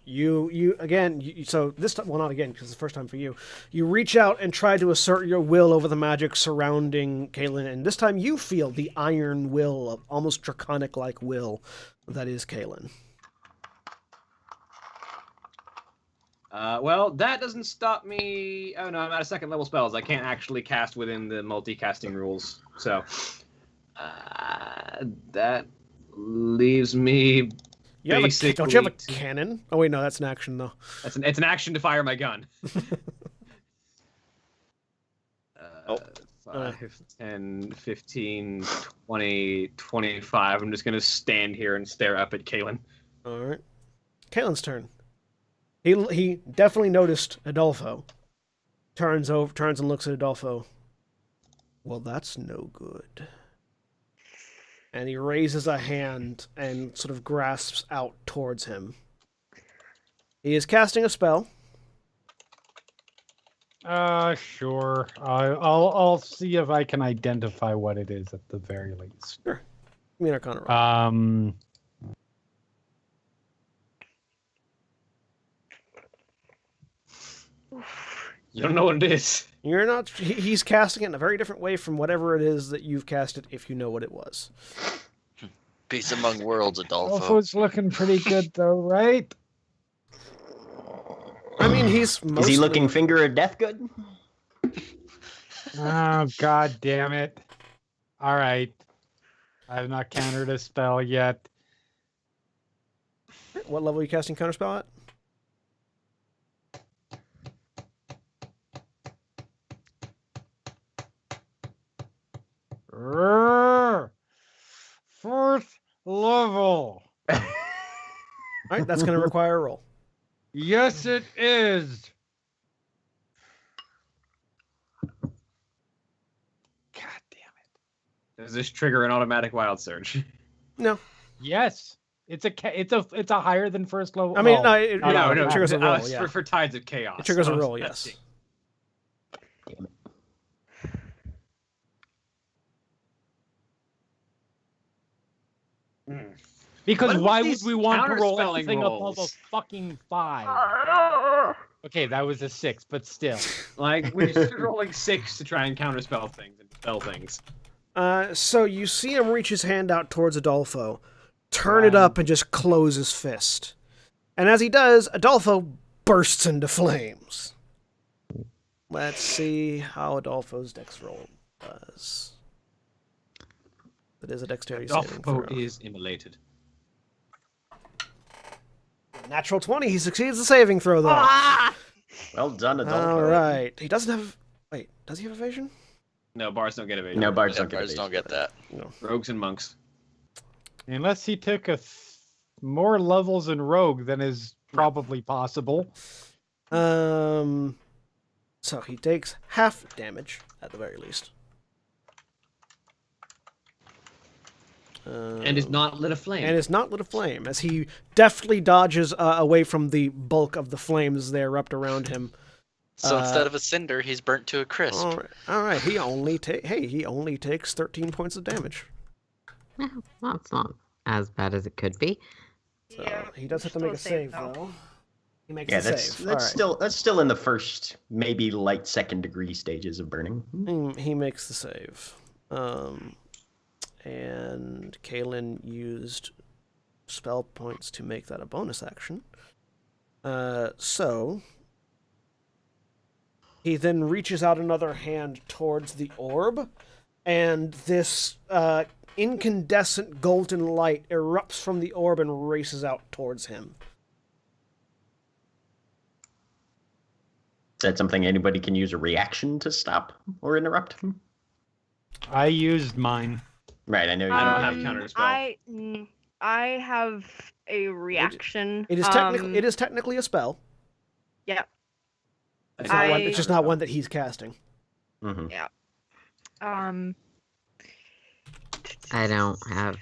So this time, well, not again, because it's the first time for you. You reach out and try to assert your will over the magic surrounding Kaelin, and this time you feel the iron will, of almost draconic-like will, that is Kaelin. Well, that doesn't stop me. Oh no, I'm out of 2nd level spells. I can't actually cast within the multi-casting rules. So that leaves me. Don't you have a cannon? Oh wait, no, that's an action though. It's an action to fire my gun. 5, 10, 15, 20, 25. I'm just gonna stand here and stare up at Kaelin. All right, Kaelin's turn. He definitely noticed Adolfo. Turns and looks at Adolfo. Well, that's no good. And he raises a hand and sort of grasps out towards him. He is casting a spell. Sure. I'll see if I can identify what it is at the very least. Sure. Give me an Arcana roll. You don't know what it is. You're not. He's casting it in a very different way from whatever it is that you've casted, if you know what it was. Peace among worlds, Adolfo. Adolfo's looking pretty good though, right? I mean, he's mostly... Is he looking finger of death good? Oh, god damn it. Alright. I have not countered a spell yet. What level are you casting Counterspell at? All right, that's going to require a roll. Yes, it is. God damn it. Does this trigger an automatic wild surge? No. Yes. It's a higher than first level. I mean, well, it triggers a roll, yeah. For Tides of Chaos. It triggers a So roll, let's yes. see. Because What why are would these we want to roll counterspelling everything above a rolls? fucking 5? Okay, that was a 6, but still. Like, we're just rolling 6 to try and counterspell things and spell things. So you see him reach his hand out towards Adolfo, turn it up, and just close his fist. And as he does, Adolfo bursts into flames. Let's see how Adolfo's dex roll does. That is a dexterity saving Adolfo throw. is immolated. Natural 20. He succeeds the saving throw, though. Well done, Adolfo. All right. He doesn't have... Wait, does he have evasion? No, bards don't get evasion. No, bards Yeah, don't get bards evasion. don't get that. No. Rogues and monks. Unless he took more levels in Rogue than is probably possible. So he takes half damage, at the very least. And is not lit aflame. And is not lit aflame, as he deftly dodges away from the bulk of the flames as they erupt around him. So instead of a cinder, he's burnt to a crisp. All right. He only takes 13 points of damage. Well, it's not as bad as it could be. So he does have to make a save, though. He makes Yeah, a that's save. All right. that's still in the first, maybe light second degree stages of burning. He makes the save. And Kaelin used spell points to make that a bonus action. So he then reaches out another hand towards the orb, and this incandescent golden light erupts from the orb and races out towards him. Is that something anybody can use a reaction to stop or interrupt? I used mine. Right, I know you I don't don't have have counter spell. I have a reaction. It is technically a spell. Yeah. It's not one. It's just not one that he's casting. Mm-hmm. Yeah. I don't have.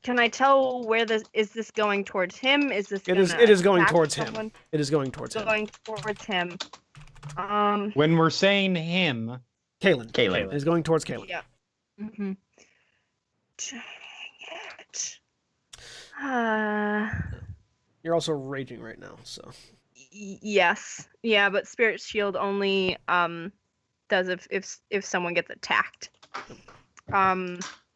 Can I tell where this is? This going towards him? Is this? It is going attack towards someone? him. It is going towards him. Going towards him. When we're saying him, Kaelin. Kaelin. It is going towards Kaelin. Yeah. Mm-hmm. Dang it. You're also raging right now, so. Yes. Yeah, but Spirit Shield only does if someone gets attacked.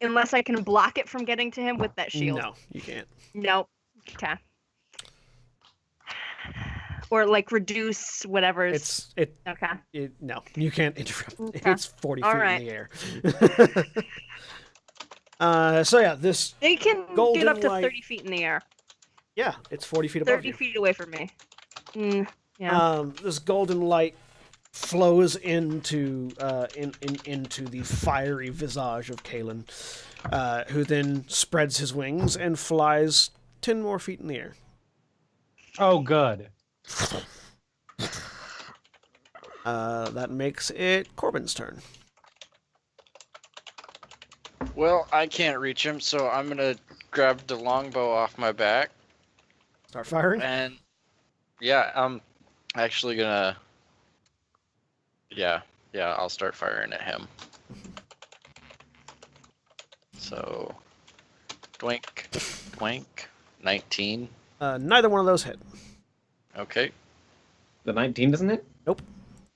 Unless I can block it from getting to him with that shield. No, you can't. Nope. Okay. Or like reduce whatever's. Okay. No, you can't interrupt. Okay. It's 40 All feet right. in the air. So yeah, this. They can golden get up to light- 30 feet in the air. Yeah, it's 40 feet above 30 you. feet away from me. Yeah. This golden light flows into into the fiery visage of Kaelin, who then spreads his wings and flies 10 more feet in the air. oh, good. That makes it Corbin's turn. Well, I can't reach him, so I'm gonna grab the longbow off my back. Start firing. And yeah, I'm actually gonna. Yeah, I'll start firing at him. So, dwink, 19. Neither one of those hit. Okay. The 19, doesn't it? Nope.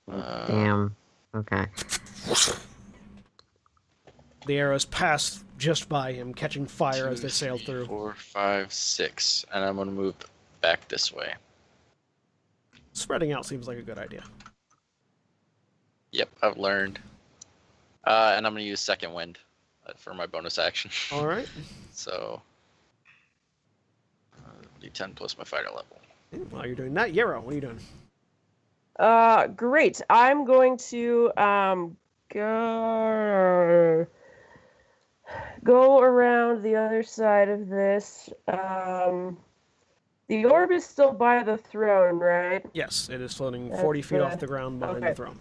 Damn. Okay. The arrows pass just by him, catching fire as they sail through. 4, 5, 6, and I'm gonna move back this way. Spreading out seems like a good idea. Yep, I've learned. And I'm gonna use second wind for my bonus action. All right. So, D10 plus my fighter level. While you're doing that, Yarrow, what are you doing? Great. I'm going to go around the other side of this. The orb is still by the throne, right? Yes, it is floating That's 40 feet the- off the ground behind okay. the throne.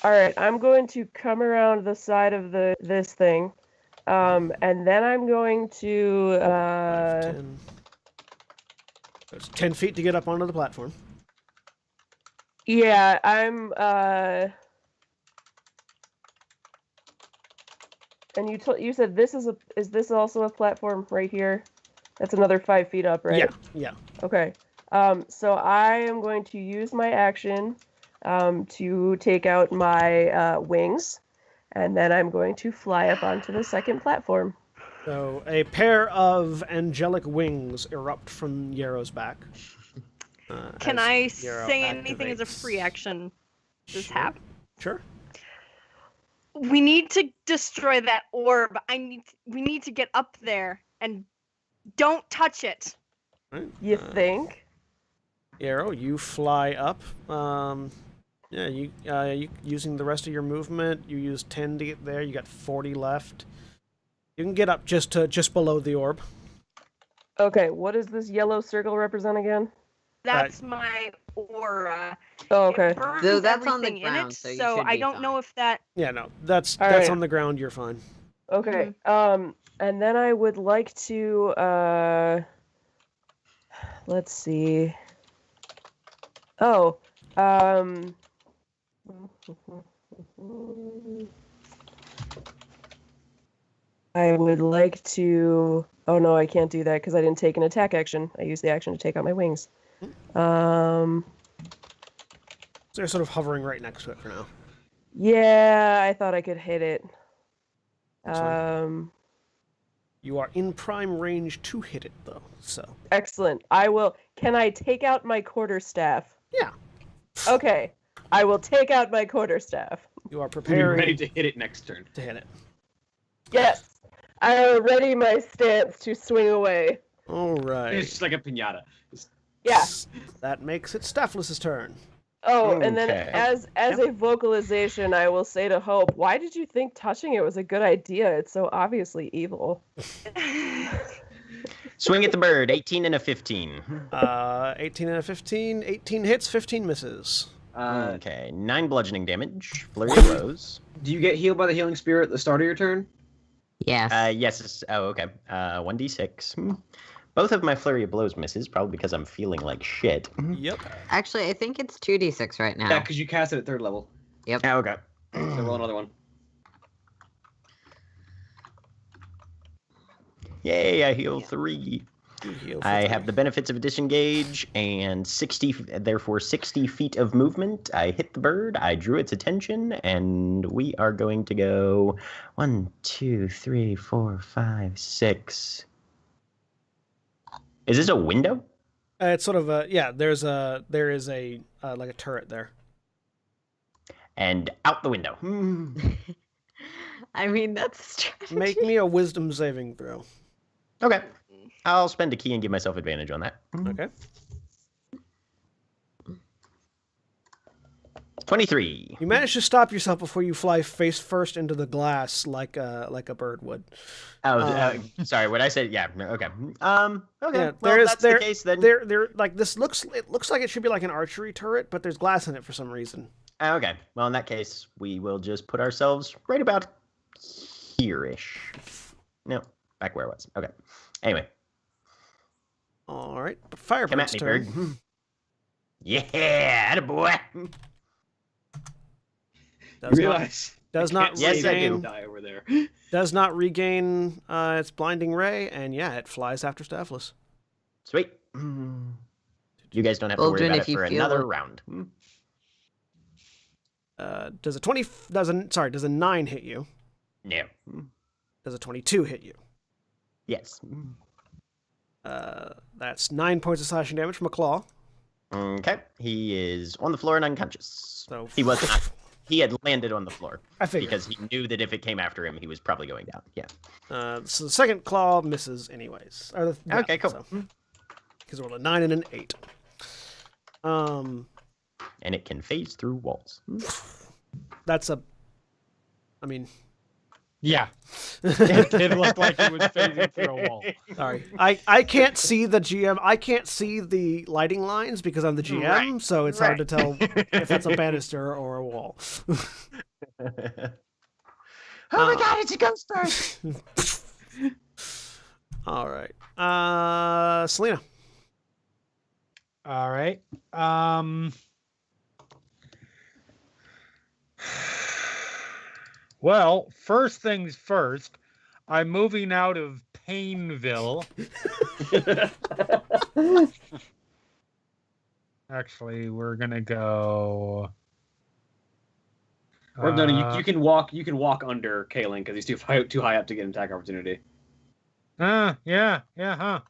All right, I'm going to come around the side of this thing, and then I'm going to 10. There's 10 feet to get up onto the platform. yeah, I'm and you said this is this also a platform right here? That's another 5 feet up, right? Yeah. Okay. So I am going to use my action to take out my wings, and then I'm going to fly up onto the second platform. So a pair of angelic wings erupt from Yarrow's back. Can as I Yarrow say anything as a activates. free action? This Sure. hap. Sure. We need to destroy that orb. We need to get up there and don't touch it. Right. You think? Yarrow, you fly up. Yeah, you using the rest of your movement. You use 10 to get there. You got 40 left. You can get up just below the orb. Okay, what does this yellow circle represent again? That's my aura. Oh, okay. It burns So that's on the everything ground, in it, so you so should I be don't know fine. if that. Yeah, no, that's All right. on the ground. You're fine. Okay. And then I would like to let's see. Oh, I would like to. Oh no, I can't do that because I didn't take an attack action. I used the action to take out my wings. So they're sort of hovering right next to it for now. Yeah, I thought I could hit it. That's fine. You are in prime range to hit it, though. So Excellent. I will. Can I take out my quarterstaff? yeah, Okay. I will take out my quarterstaff. you are Be prepared ready to hit it next turn. to hit it. Yes. I ready my stance to swing away. All right. It's just like a pinata. Yeah. That makes it Staphyllus's turn. Oh, and then Okay. as a vocalization, I will say to Hope, why did you think touching it was a good idea? It's so obviously evil. Swing at the bird, 18 and a 15. 18 and a 15. 18 hits, 15 misses. Okay, 9 bludgeoning damage, flurry of blows. Do you get healed by the healing spirit at the start of your turn? Yes. Yes, oh, okay. 1d6. Both of my flurry of blows misses, probably because I'm feeling like shit. Yep. Actually, I think it's 2d6 right now. Yeah, because you cast it at 3rd level. Oh, okay. So roll another one. Yay, I heal 3. You heal for I 3. have the benefits of disengage and 60 feet of movement. I hit the bird, I drew its attention, and we are going to go 1, 2, 3, 4, 5, 6. Is this a window? It's sort of a there is a like a turret there. And out the window. I mean, that's a strategy. Make me a wisdom saving throw. Okay. I'll spend a key and give myself advantage on that. Okay. 23. You manage to stop yourself before you fly face first into the glass like a bird would. Oh, sorry. What I said, yeah. Okay. Okay. Yeah, well, there that's the case then. There like this looks like it should be like an archery turret, but there's glass in it for some reason. Okay. Well, in that case, we will just put ourselves right about here-ish. No, back where I was. Okay. Anyway, All right, come Firebird's at me, turn. bird. Yeah, attaboy. Does you not, realize does I not can't Yes, see I that do. die over there. does not regain its blinding ray, and yeah, it flies after Staphylus. Sweet. You guys don't have to worry Aldrin, about if it you for feel another it. round. Does a 9 hit you? No. Does a 22 hit you? Yes. That's 9 points of slashing damage from a claw. Okay. He is on the floor and unconscious. So He was not. He had landed on the floor I figured. because he knew that if it came after him, he was probably going down. Yeah. So the second claw misses anyways. Okay, cool. Because I rolled a 9 and an 8. And it can phase through walls. That's a. I mean, Yeah. It did look like it was phasing through a wall. Sorry, I can't see the GM. I can't see the lighting lines because I'm the GM, Right, so it's hard to right. tell if it's a banister or a wall. Oh my god, it's a ghost bird! All right, Selina. All right. Well, first things first, I'm moving out of Painville. Actually, we're gonna go. Or no, you can walk. You can walk under Kalen because he's too high up to get an attack opportunity. Yeah, huh.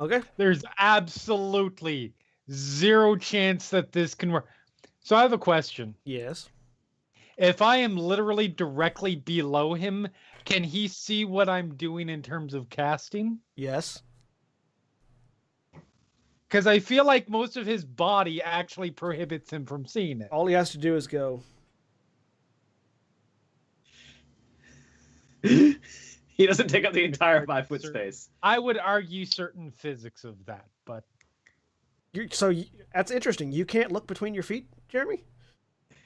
Okay. There's absolutely zero chance that this can work. So I have a question. Yes. If I am literally directly below him, can he see what I'm doing in terms of casting? Yes. Because I feel like most of his body actually prohibits him from seeing it. All he has to do is go. He doesn't take up the entire 5-foot space. I would argue certain physics of that, but That's interesting. You can't look between your feet, Jeremy?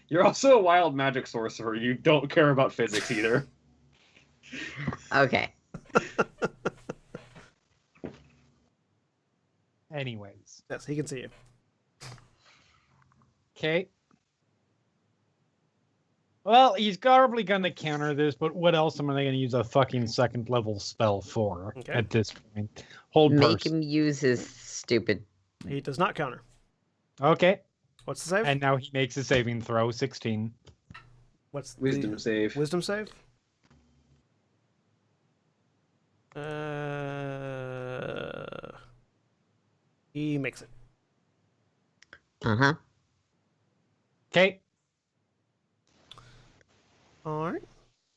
You're also a wild magic sorcerer. You don't care about physics either. Okay. anyways. Yes, he can see you. Okay. Well, he's probably going to counter this, but what else am I going to use a fucking second level spell for at this point? Hold Make person. him use his stupid. He does not counter. Okay. What's the save? And now he makes a saving throw, 16. What's Wisdom the save. Wisdom save? He makes it. Uh-huh. Okay. All right.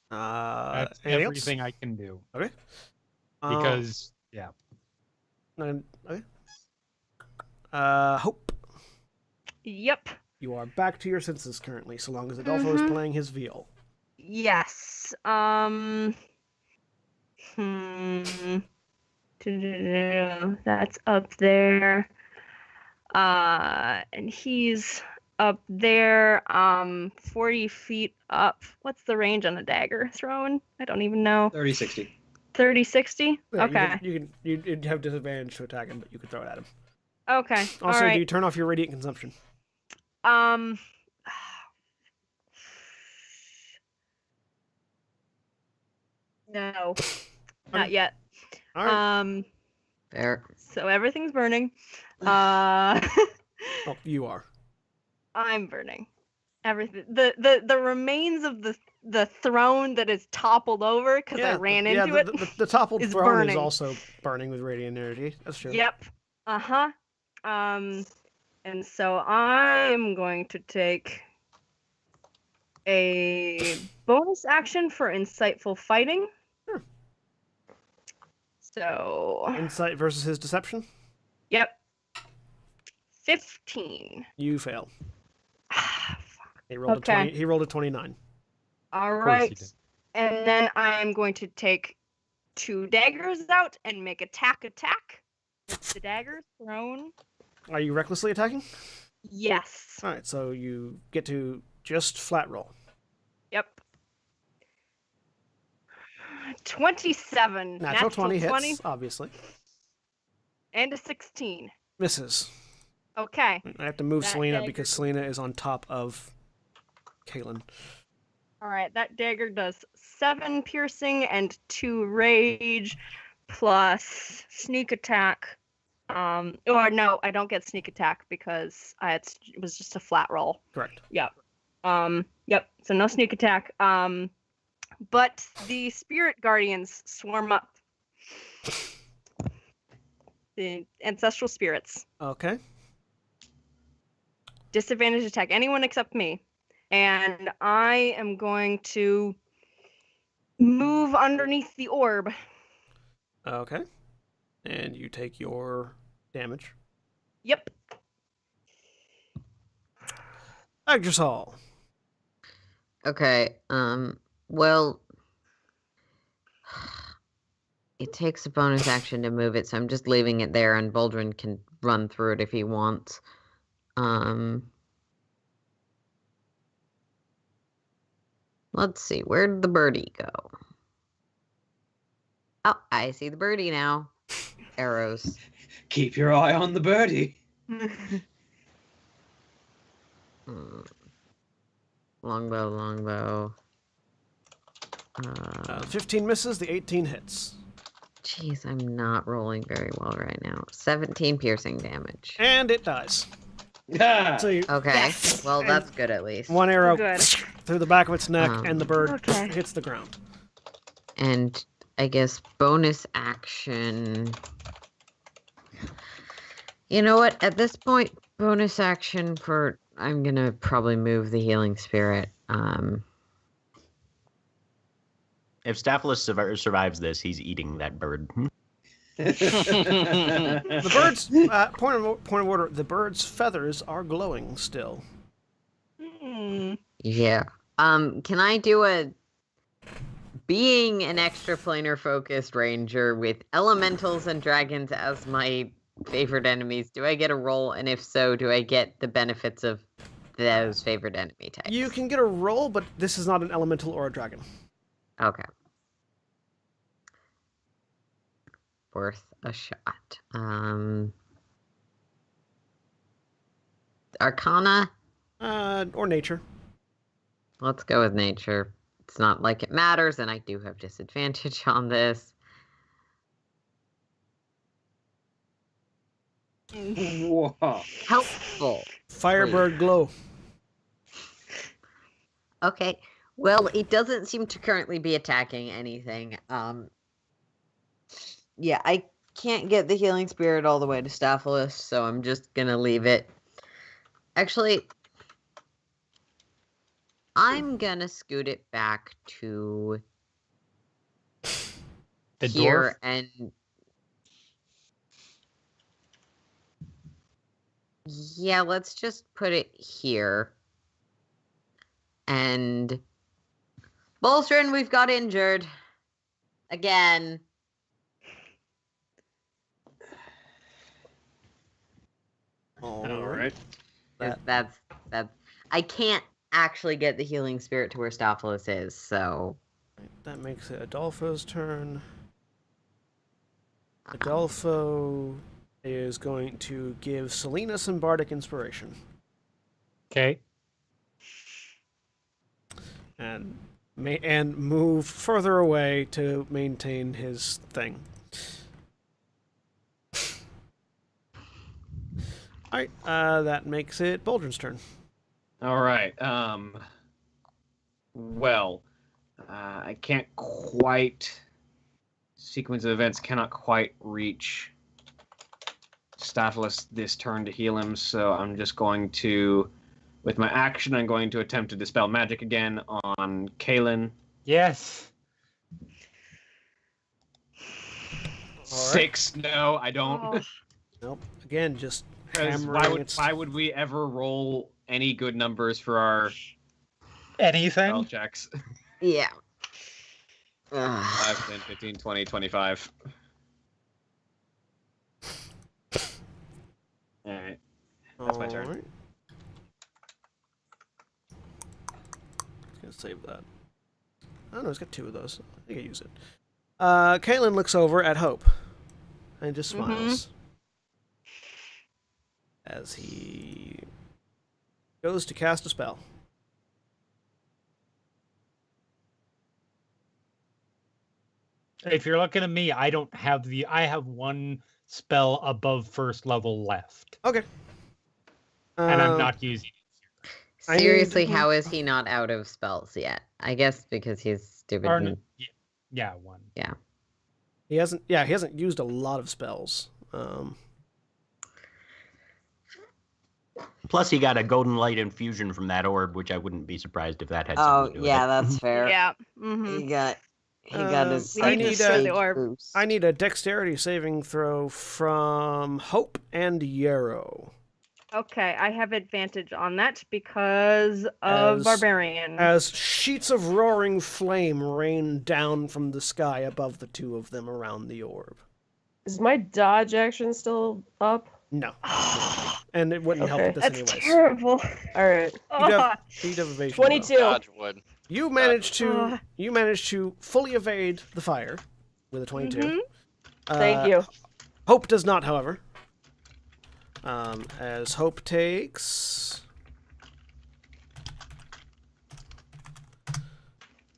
That's anything everything I can do. Okay. Because, yeah. Okay. Hope. Yep. You are back to your senses currently, so long as Adolfo is playing his viol. Yes. That's up there. And he's up there, 40 feet up. What's the range on a dagger thrown? I don't even know. 30-60. 30-60? Yeah, Okay. you'd have disadvantage to attack him, but you could throw it at him. Okay. Also, All do right. you turn off your radiant consumption? No. Not yet. All right. Fair. So everything's burning. Oh, you are. I'm burning. Everything. The remains of the throne that is toppled over because I ran into it. The toppled is throne burning. is also burning with radiant energy. That's true. Yep. Uh-huh. And so I'm going to take a bonus action for insightful fighting. Sure. So Insight versus his deception. Yep. 15. You fail. Fuck. He rolled Okay. a 20. He rolled a 29. All course he right. did. And then I'm going to take 2 daggers out and make attack with the daggers thrown. Are you recklessly attacking? Yes. All right, so you get to just flat roll. Yep. 27. Natural 20 hits, obviously. And a 16. Misses. Okay. I have to move That Selina dagger- because Selina is on top of Kalen. All right. That dagger does 7 piercing and 2 rage plus sneak attack. Or no, I don't get sneak attack because it was just a flat roll. Correct. Yep. Yep. So no sneak attack. But the spirit guardians swarm up. The ancestral spirits. Okay. Disadvantage attack anyone except me. And I am going to move underneath the orb. Okay. And you take your damage. Yep. Yggdrasil. Okay. Well, it takes a bonus action to move it, so I'm just leaving it there, and Baldwin can run through it if he wants. Let's see. Where'd the birdie go? Oh, I see the birdie now. Arrows. Keep your eye on the birdie. Longbow. 15 misses, the 18 hits. Jeez, I'm not rolling very well right now. 17 piercing damage. And it dies. Yeah. So you, Okay, well, that's good at least. one arrow Good. through the back of its neck, and the bird Okay. hits the ground. And I guess bonus action. You know what? At this point, bonus action for. I'm gonna probably move the healing spirit. If Staphylos survives this, he's eating that bird. The bird's point of order. The bird's feathers are glowing still. Yeah. Can I do a being an extraplanar focused ranger with elementals and dragons as my favorite enemies? Do I get a roll? And if so, do I get the benefits of those favorite enemy types? You can get a roll, but this is not an elemental or a dragon. Okay. Worth a shot. Arcana? Or nature. Let's go with nature. It's not like it matters, and I do have disadvantage on this. Whoa. Helpful. Firebird glow. Okay. Well, it doesn't seem to currently be attacking anything. Yeah, I can't get the healing spirit all the way to Staphylos, so I'm just gonna leave it. Actually, I'm gonna scoot it back to The here dwarf? and yeah, let's just put it here. And Bolstrin, we've got injured again. All right. That's I can't actually get the healing spirit to where Staphylos is, so That makes it Adolfo's turn. Adolfo is going to give Selina some bardic inspiration. Okay. And move further away to maintain his thing. Alright, that makes it Baldrin's turn. All right. Well, I can't quite. Sequence of events cannot quite reach Staphylos this turn to heal him, so I'm just going to, with my action, I'm going to attempt to dispel magic again on Kaelin. Yes. 6. No, I don't. Oh. Nope. Again, just 'Cause hammering why would we ever roll any good numbers for our spell Anything? checks? yeah. 5, 10, 15, 20, 25. Alright. That's my turn. Alright. Gonna save that. Oh no, he's got 2 of those. I think I use it. Caitlin looks over at Hope and just smiles as he goes to cast a spell. If you're looking at me, I don't have I have 1 spell above first level left. Okay. And I'm not using it. I Seriously, need- how is he not out of spells yet? I guess because he's stupid. Or, and- yeah, 1. He hasn't. Yeah, he hasn't used a lot of spells. Plus, he got a golden light infusion from that orb, which I wouldn't be surprised if that had Oh, something to do with yeah, it. that's fair. Yeah. Mm-hmm. He got his. We I need to need destroy a- the orb. boost. I need a dexterity saving throw from Hope and Yarrow. Okay, I have advantage on that because of Barbarian. As sheets of roaring flame rain down from the sky above the two of them around the orb. Is my dodge action still up? No. And it wouldn't help with this That's anyways. terrible. All right. You'd have evasion. 22. Dodge would. You managed to fully evade the fire with a 22. Mhm. Thank you. Hope does not, however. As Hope takes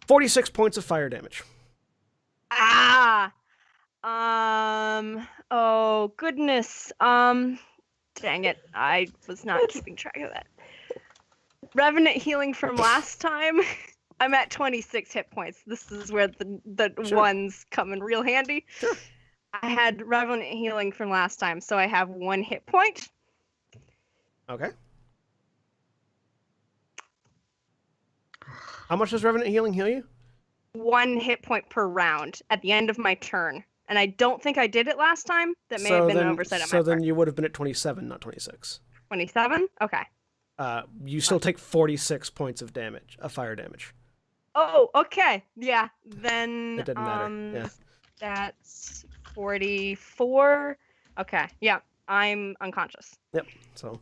46 points of fire damage. Ah. Oh goodness. Dang it. I was not keeping track of that. Revenant healing from last time. I'm at 26 hit points. This is where the Sure. ones come in real handy. Sure. I had Revenant healing from last time, so I have 1 hit point. Okay. How much does Revenant healing heal you? 1 hit point per round at the end of my turn. And I don't think I did it last time. That may have been an oversight on my So then part. you would have been at 27, not 26. 27? Okay. You still take 46 points of damage, of fire damage. Oh, okay. Yeah. Then It didn't matter. Yeah. That's 44. Okay. Yeah. I'm unconscious. Yep. So.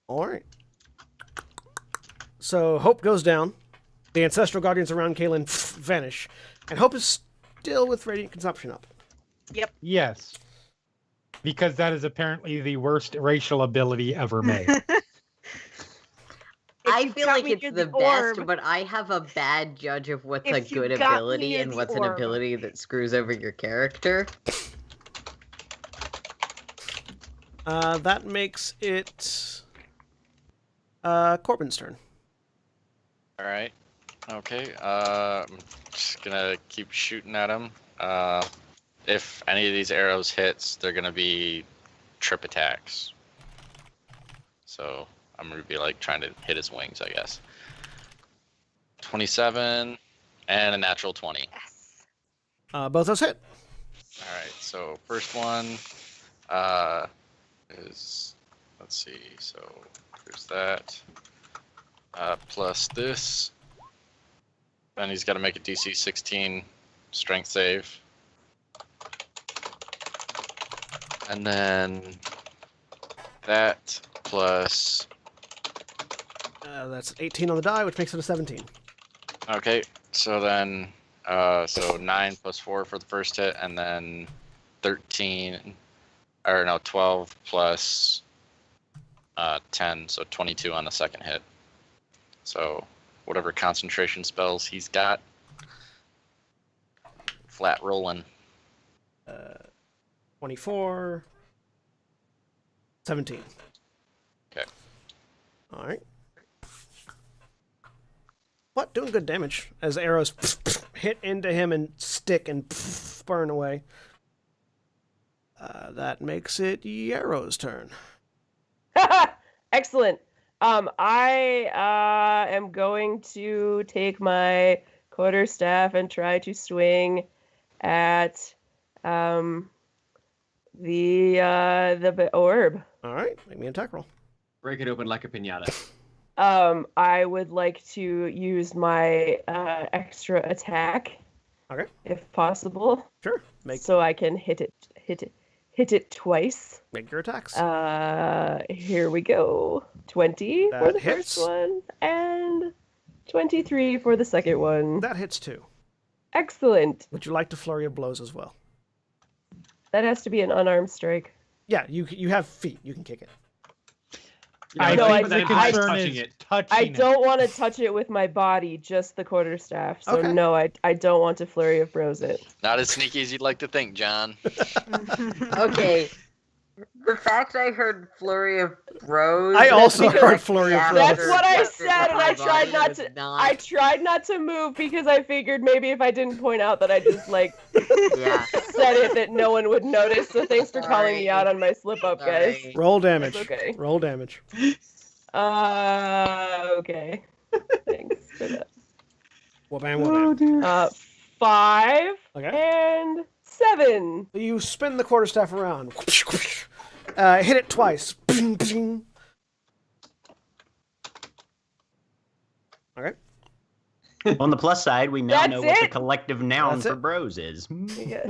All right. So Hope goes down. The ancestral guardians around Kaelin vanish, and Hope is still with radiant consumption up. Yes. Because that is apparently the worst racial ability ever made. I feel like it's the best, but I have a bad judge of what's a If you good got me ability near and the what's an orb. ability that screws over your character. That makes it Corbin's turn. All right. Okay. I'm just gonna keep shooting at him. If any of these arrows hits, they're gonna be trip attacks. So I'm gonna be like trying to hit his wings, I guess. 27 and a natural 20. Yes. Both those hit. All right. So first one is, let's see. So there's that. Plus this. Then he's got to make a DC 16 strength save. And then that plus. That's 18 on the die, which makes it a 17. Okay, so then, so 9 plus 4 for the first hit, and then 13, or no, 12 plus 10, so 22 on the second hit. So whatever concentration spells he's got, flat rolling. 24. 17. Okay. All right. But doing good damage as arrows hit into him and stick and burn away. That makes it Yarrow's turn. Excellent. I am going to take my quarterstaff and try to swing at the orb. All right, make me an attack roll. Break it open like a pinata. I would like to use my extra attack. Okay. If possible. Sure. So I can hit it twice. Make your attacks. Here we go. 20 That for the hits. first one and 23 for the second one. That hits too. Excellent. Would you like to flurry of blows as well? That has to be an unarmed strike. Yeah, you have feet. You can kick it. I No, think I- the I- concern touching is it. touching I it. don't want to touch it with my body, just the quarterstaff. So Okay. no, I don't want to flurry of bros it. Not as sneaky as you'd like to think, John. Okay. The fact I heard flurry of bros. I also because heard flurry of Yeah, blows. That's what I Yes, said, and I my tried body not was to. not- I tried not to move because I figured maybe if I didn't point out that I just like Yeah. said it, that no one would notice. So thanks for calling me Sorry. out on my slip up, guys. Sorry. Roll damage. That's okay. Roll damage. Okay. Thanks for that. Wabam, wabam. 5 Okay. and 7. You spin the quarterstaff around. Hit it twice. Okay. On the plus side, we now That's know what the it? collective noun That's for it? bros is. Yeah.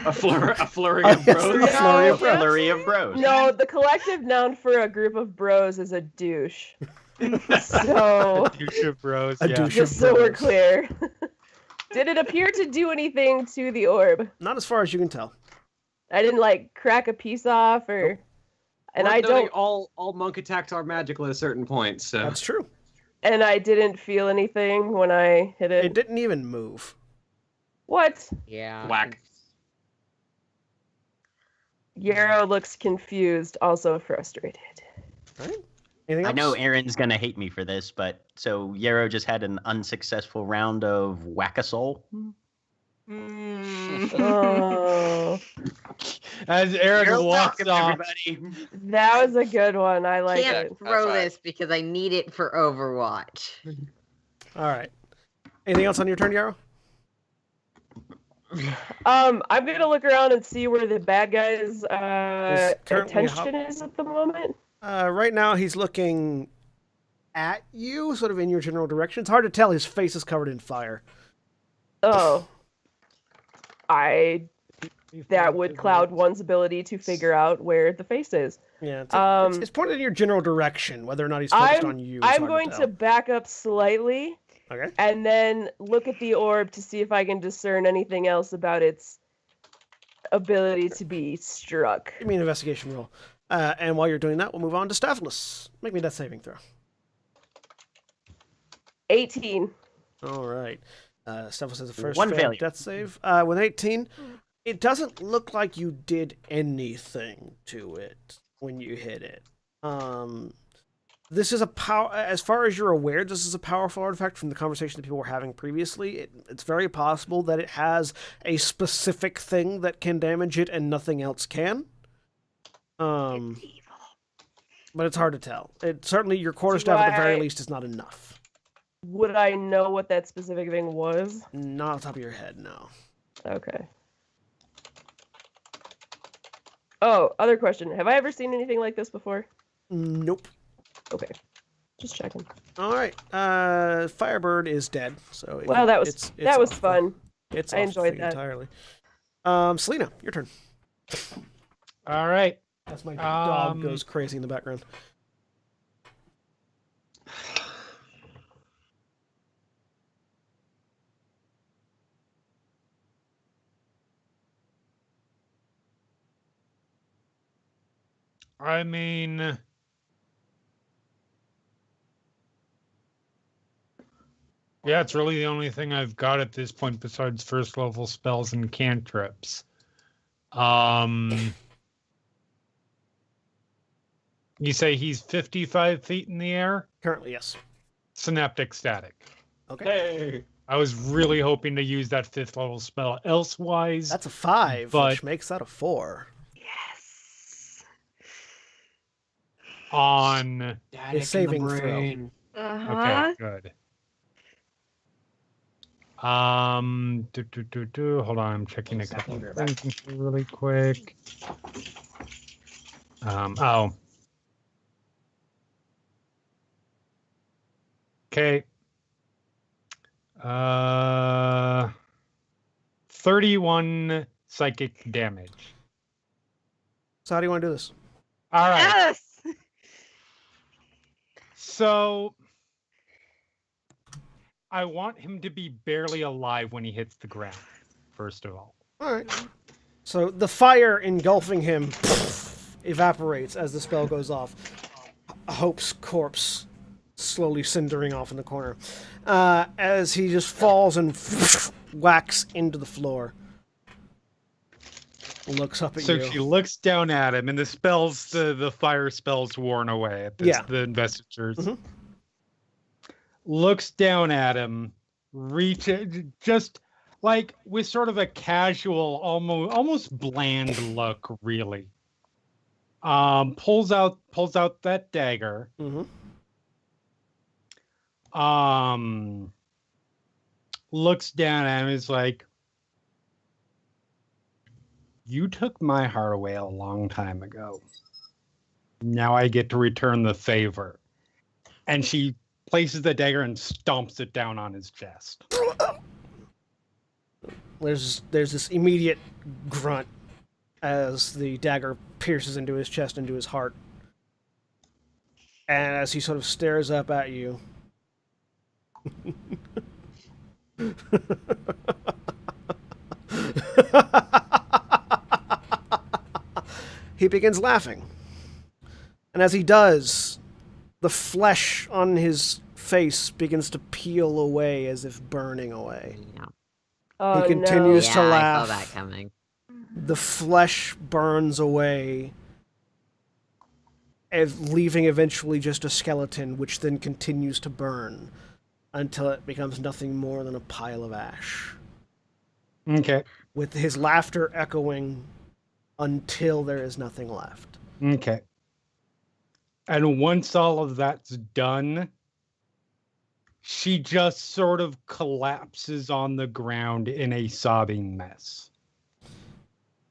A flurry Oh, of yes, bros. a flurry of No. bros. Flurry of bros. No, the collective noun for a group of bros is a douche. So, Douche of bros. A Yeah. douche. just so we're bros. clear. Did it appear to do anything to the orb? Not as far as you can tell. I didn't like crack a piece off or. And Worth I noting, don't. all monk attacks are magical at a certain point. So That's true. And I didn't feel anything when I hit it. It didn't even move. What? Yeah. whack. Yarrow looks confused, also frustrated. All right. Anything else? I know Aaron's going to hate me for this, but so Yarrow just had an unsuccessful round of Whack-a-Soul. Oh, As Aaron You're walks welcome, off, everybody. that was a good one. I like Can't it. throw High five. this because I need it for Overwatch. All right. Anything else on your turn, Yarrow? I'm gonna look around and see where the bad guy's currently attention is at the moment. Right now, he's looking at you, sort of in your general direction. It's hard to tell. His face is covered in fire. Oh, that would cloud one's ability to figure out where the face is. Yeah, Um, it's pointed in your general direction. Whether or not he's focused on you, is I'm hard going to to tell. back up slightly Okay. and then look at the orb to see if I can discern anything else about its ability to be struck. Give me an investigation roll. And while you're doing that, we'll move on to Stavros. Make me a death saving throw. 18. All right. Stavros has a first One failed failure. death save. With 18, it doesn't look like you did anything to it when you hit it. This is a power. As far as you're aware, this is a powerful artifact from the conversation that people were having previously. It's very possible that it has a specific thing that can damage it and nothing else can. But it's hard to tell. Certainly, your quarterstaff at the very least is not enough. Would I know what that specific thing was? Not on top of your head, no. Okay. Oh, other question. Have I ever seen anything like this before? Nope. Okay. Just checking. All right. Firebird is dead. So Well, that was that was off the- fun. It's I off enjoyed the that. entirely. Selina, your turn. all right. That's my dog Um, goes crazy in the background. I mean, yeah, it's really the only thing I've got at this point besides first level spells and cantrips. You say he's 55 feet in the air? Currently, yes. Synaptic static. Okay. Hey. I was really hoping to use that 5th level spell elsewise. That's a 5, But- which makes that a 4. Yes. On. Static saving in the throw. brain. Uh-huh. Okay, good. Hold on, I'm checking a couple of things really quick. Oh. Okay. 31 psychic damage. So how do you want to do this? All right. Yes. So I want him to be barely alive when he hits the ground, first of all. All right. So the fire engulfing him evaporates as the spell goes off. Hope's corpse slowly cindering off in the corner as he just falls and whacks into the floor. Looks up at So you. she looks down at him, and the spells, the fire spells worn away at this, Yeah. the investitures. Mhm. Looks down at him, just like with sort of a casual, almost bland look, really. Pulls out that dagger. Mm-hmm. Looks down at him, is like, You took my heart away a long time ago. Now I get to return the favor. And she places the dagger and stomps it down on his chest. There's this immediate grunt as the dagger pierces into his chest, into his heart. And as he sort of stares up at you, he begins laughing. And as he does, the flesh on his face begins to peel away as if burning away. Yeah. Oh, He continues Yeah, to I laugh. saw that coming. The flesh burns away, leaving eventually just a skeleton, which then continues to burn until it becomes nothing more than a pile of ash, Okay. with his laughter echoing until there is nothing left. Okay. And once all of that's done, she just sort of collapses on the ground in a sobbing mess.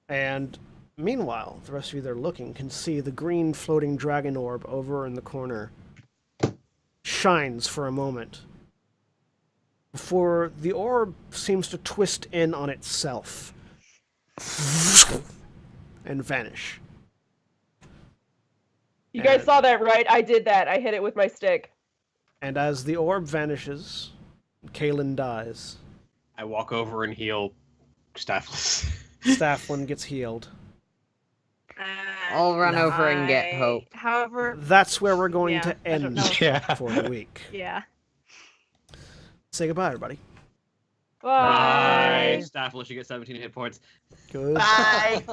And meanwhile, the rest of you that are looking can see the green floating dragon orb over in the corner shines for a moment before the orb seems to twist in on itself and vanish. You guys And- saw that, right? I did that. I hit it with my stick. And as the orb vanishes, Kalen dies. I walk over and heal Staffless. Stafflin gets healed. I'll run over and get Hope. However, That's where we're going Yeah, to I don't end know. Yeah. for the week. yeah. Say goodbye, everybody. Bye. Staffless, you get 17 hit points. Good. Bye.